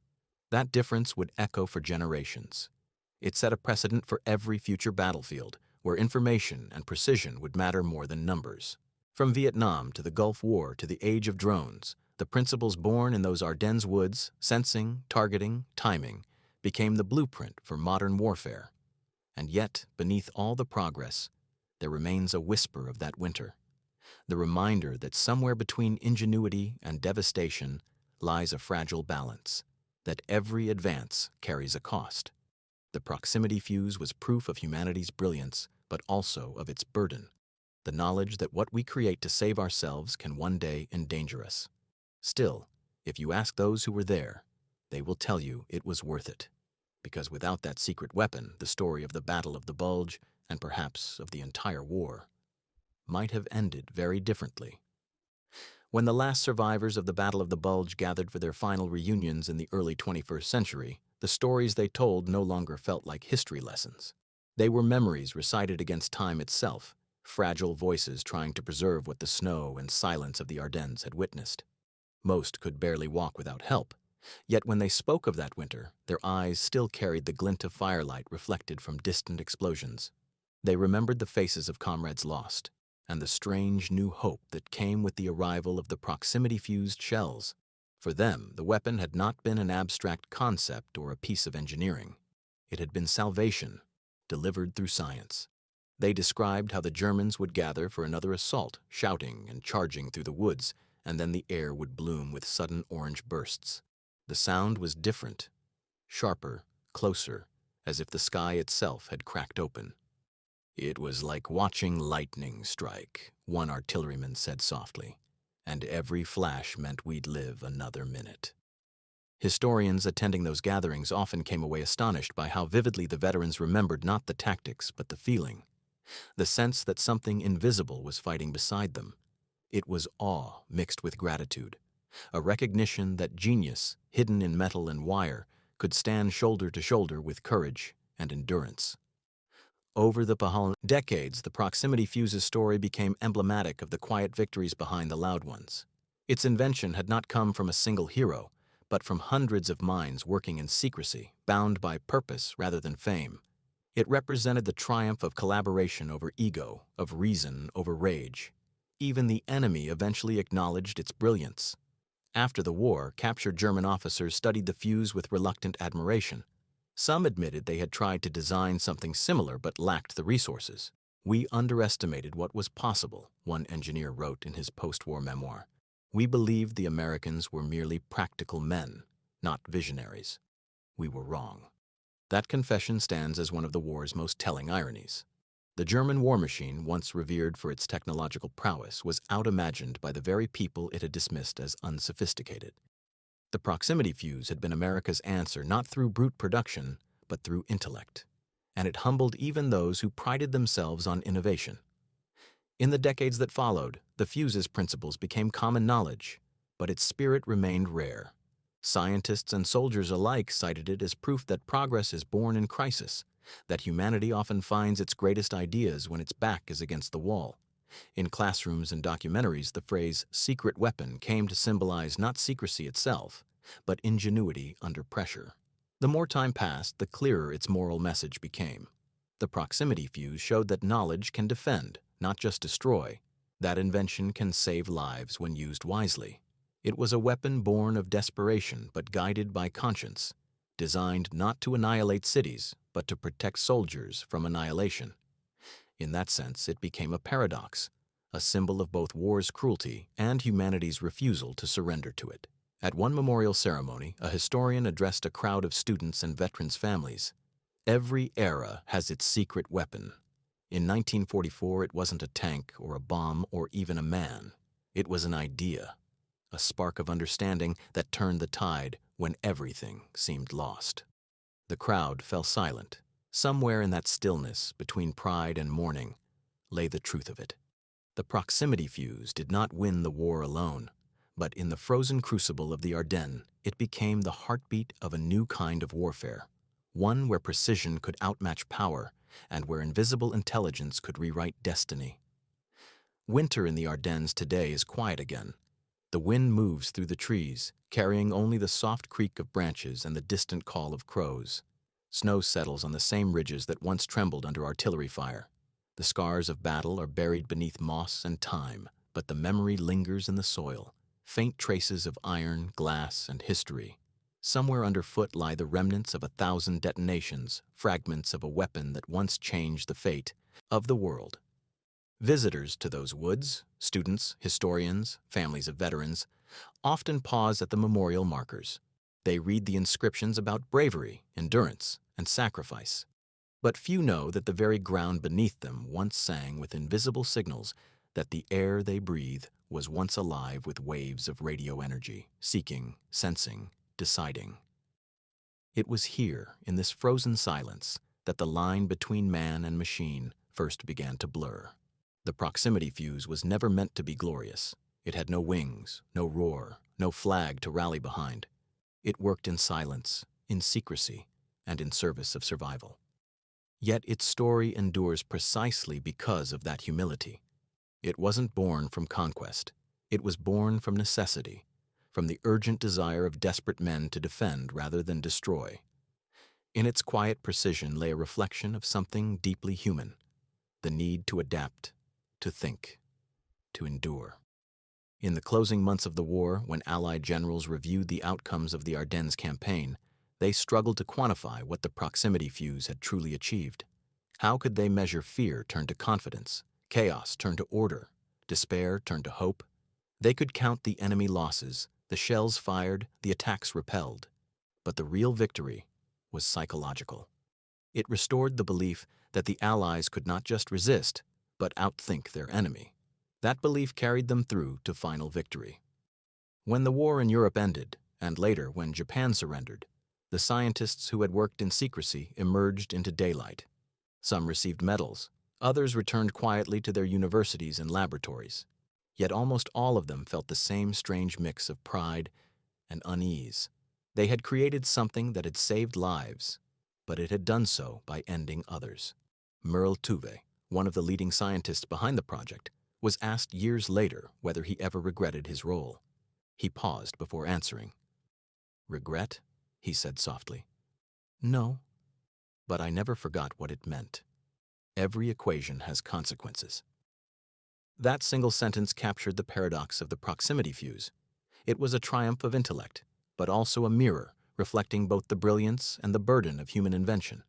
S1: That difference would echo for generations. It set a precedent for every future battlefield, where information and precision would matter more than numbers. From Vietnam to the Gulf War to the age of drones, the principles born in those Ardennes woods, sensing, targeting, timing, became the blueprint for modern warfare. And yet, beneath all the progress, there remains a whisper of that winter, the reminder that somewhere between ingenuity and devastation lies a fragile balance, that every advance carries a cost. The proximity fuse was proof of humanity's brilliance, but also of its burden. The knowledge that what we create to save ourselves can one day endanger us. Still, if you ask those who were there, they will tell you it was worth it. Because without that secret weapon, the story of the Battle of the Bulge, and perhaps of the entire war, might have ended very differently. When the last survivors of the Battle of the Bulge gathered for their final reunions in the early 21st century, the stories they told no longer felt like history lessons. They were memories recited against time itself, fragile voices trying to preserve what the snow and silence of the Ardennes had witnessed. Most could barely walk without help, yet when they spoke of that winter, their eyes still carried the glint of firelight reflected from distant explosions. They remembered the faces of comrades lost, and the strange new hope that came with the arrival of the proximity-fused shells. For them, the weapon had not been an abstract concept or a piece of engineering. It had been salvation, delivered through science. They described how the Germans would gather for another assault, shouting and charging through the woods, and then the air would bloom with sudden orange bursts. The sound was different, sharper, closer, as if the sky itself had cracked open. "It was like watching lightning strike," one artilleryman said softly, "and every flash meant we'd live another minute." Historians attending those gatherings often came away astonished by how vividly the veterans remembered not the tactics but the feeling, the sense that something invisible was fighting beside them. It was awe mixed with gratitude, a recognition that genius, hidden in metal and wire, could stand shoulder to shoulder with courage and endurance. Over the decades, the proximity fuse's story became emblematic of the quiet victories behind the loud ones. Its invention had not come from a single hero, but from hundreds of minds working in secrecy, bound by purpose rather than fame. It represented the triumph of collaboration over ego, of reason over rage. Even the enemy eventually acknowledged its brilliance. After the war, captured German officers studied the fuse with reluctant admiration. Some admitted they had tried to design something similar but lacked the resources. "We underestimated what was possible," one engineer wrote in his post-war memoir. "We believed the Americans were merely practical men, not visionaries. We were wrong." That confession stands as one of the war's most telling ironies. The German war machine, once revered for its technological prowess, was out-imagined by the very people it had dismissed as unsophisticated. The proximity fuse had been America's answer not through brute production, but through intellect, and it humbled even those who prided themselves on innovation. In the decades that followed, the fuse's principles became common knowledge, but its spirit remained rare. Scientists and soldiers alike cited it as proof that progress is born in crisis, that humanity often finds its greatest ideas when its back is against the wall. In classrooms and documentaries, the phrase "secret weapon" came to symbolize not secrecy itself, but ingenuity under pressure. The more time passed, the clearer its moral message became. The proximity fuse showed that knowledge can defend, not just destroy. That invention can save lives when used wisely. It was a weapon born of desperation but guided by conscience, designed not to annihilate cities, but to protect soldiers from annihilation. In that sense, it became a paradox, a symbol of both war's cruelty and humanity's refusal to surrender to it. At one memorial ceremony, a historian addressed a crowd of students and veterans' families. "Every era has its secret weapon. In 1944, it wasn't a tank or a bomb or even a man. It was an idea, a spark of understanding that turned the tide when everything seemed lost." The crowd fell silent. Somewhere in that stillness, between pride and mourning, lay the truth of it. The proximity fuse did not win the war alone, but in the frozen crucible of the Ardennes, it became the heartbeat of a new kind of warfare, one where precision could outmatch power and where invisible intelligence could rewrite destiny. Winter in the Ardennes today is quiet again. The wind moves through the trees, carrying only the soft creak of branches and the distant call of crows. Snow settles on the same ridges that once trembled under artillery fire. The scars of battle are buried beneath moss and time, but the memory lingers in the soil, faint traces of iron, glass, and history. Somewhere underfoot lie the remnants of 1,000 detonations, fragments of a weapon that once changed the fate of the world. Visitors to those woods, students, historians, families of veterans, often pause at the memorial markers. They read the inscriptions about bravery, endurance, and sacrifice. But few know that the very ground beneath them once sang with invisible signals that the air they breathe was once alive with waves of radio energy, seeking, sensing, deciding. It was here, in this frozen silence, that the line between man and machine first began to blur. The proximity fuse was never meant to be glorious. It had no wings, no roar, no flag to rally behind. It worked in silence, in secrecy, and in service of survival. Yet its story endures precisely because of that humility. It wasn't born from conquest. It was born from necessity, from the urgent desire of desperate men to defend rather than destroy. In its quiet precision lay a reflection of something deeply human, the need to adapt, to think, to endure. In the closing months of the war, when Allied generals reviewed the outcomes of the Ardennes campaign, they struggled to quantify what the proximity fuse had truly achieved. How could they measure fear turned to confidence, chaos turned to order, despair turned to hope? They could count the enemy losses, the shells fired, the attacks repelled. But the real victory was psychological. It restored the belief that the Allies could not just resist, but outthink their enemy. That belief carried them through to final victory. When the war in Europe ended, and later when Japan surrendered, the scientists who had worked in secrecy emerged into daylight. Some received medals, others returned quietly to their universities and laboratories. Yet almost all of them felt the same strange mix of pride and unease. They had created something that had saved lives, but it had done so by ending others. Merle Tuve, one of the leading scientists behind the project, was asked years later whether he ever regretted his role. He paused before answering. "Regret?" he said softly. "No, but I never forgot what it meant. Every equation has consequences." That single sentence captured the paradox of the proximity fuse. It was a triumph of intellect, but also a mirror reflecting both the brilliance and the burden of human invention.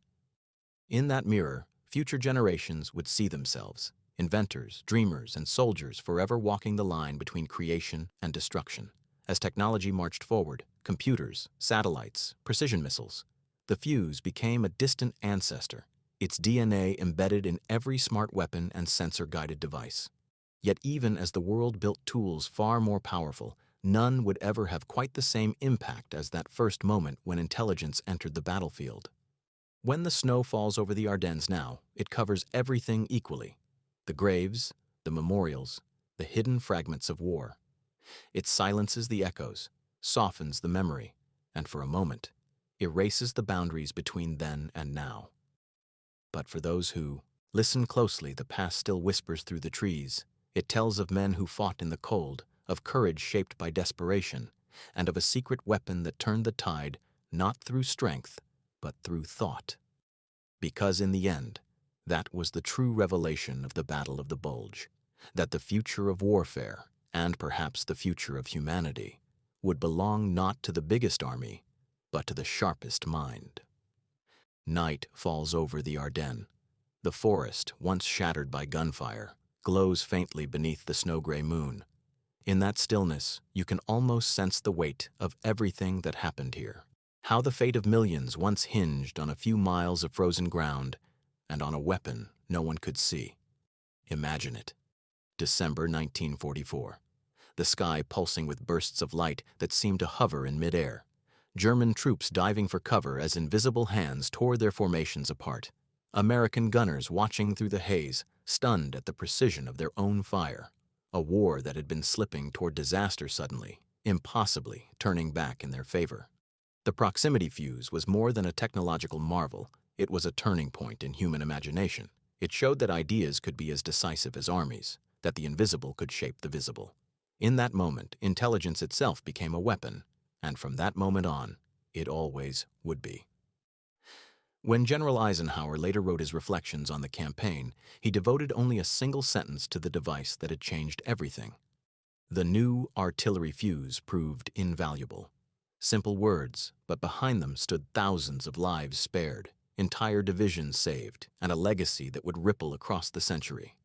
S1: In that mirror, future generations would see themselves, inventors, dreamers, and soldiers forever walking the line between creation and destruction. As technology marched forward, computers, satellites, precision missiles, the fuse became a distant ancestor, its DNA embedded in every smart weapon and sensor-guided device. Yet even as the world built tools far more powerful, none would ever have quite the same impact as that first moment when intelligence entered the battlefield. When the snow falls over the Ardennes now, it covers everything equally: the graves, the memorials, the hidden fragments of war. It silences the echoes, softens the memory, and for a moment, erases the boundaries between then and now. But for those who listen closely, the past still whispers through the trees. It tells of men who fought in the cold, of courage shaped by desperation, and of a secret weapon that turned the tide not through strength, but through thought. Because in the end, that was the true revelation of the Battle of the Bulge, that the future of warfare, and perhaps the future of humanity, would belong not to the biggest army, but to the sharpest mind. Night falls over the Ardennes. The forest, once shattered by gunfire, glows faintly beneath the snow-gray moon. In that stillness, you can almost sense the weight of everything that happened here. How the fate of millions once hinged on a few miles of frozen ground and on a weapon no one could see. Imagine it. December 1944. The sky pulsing with bursts of light that seemed to hover in midair. German troops diving for cover as invisible hands tore their formations apart. American gunners watching through the haze, stunned at the precision of their own fire. A war that had been slipping toward disaster suddenly, impossibly turning back in their favor. The proximity fuse was more than a technological marvel. It was a turning point in human imagination. It showed that ideas could be as decisive as armies, that the invisible could shape the visible. In that moment, intelligence itself became a weapon, and from that moment on, it always would be. When General Eisenhower later wrote his reflections on the campaign, he devoted only a single sentence to the device that had changed everything. The new artillery fuse proved invaluable. Simple words, but behind them stood thousands of lives spared, entire divisions saved, and a legacy that would ripple across the century.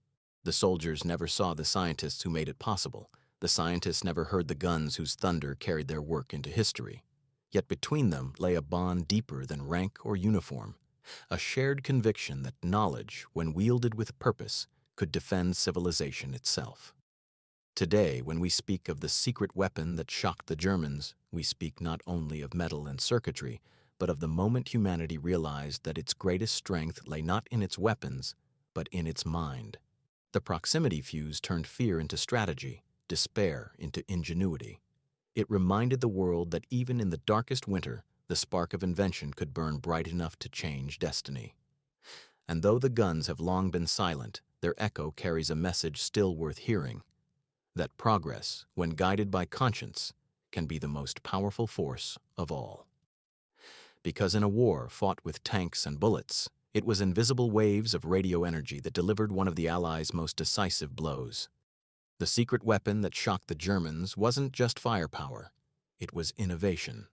S1: The soldiers never saw the scientists who made it possible. The scientists never heard the guns whose thunder carried their work into history. Yet between them lay a bond deeper than rank or uniform, a shared conviction that knowledge, when wielded with purpose, could defend civilization itself. Today, when we speak of the secret weapon that shocked the Germans, we speak not only of metal and circuitry, but of the moment humanity realized that its greatest strength lay not in its weapons, but in its mind. The proximity fuse turned fear into strategy, despair into ingenuity. It reminded the world that even in the darkest winter, the spark of invention could burn bright enough to change destiny. And though the guns have long been silent, their echo carries a message still worth hearing: that progress, when guided by conscience, can be the most powerful force of all. Because in a war fought with tanks and bullets, it was invisible waves of radio energy that delivered one of the Allies' most decisive blows. The secret weapon that shocked the Germans wasn't just firepower, it was innovation.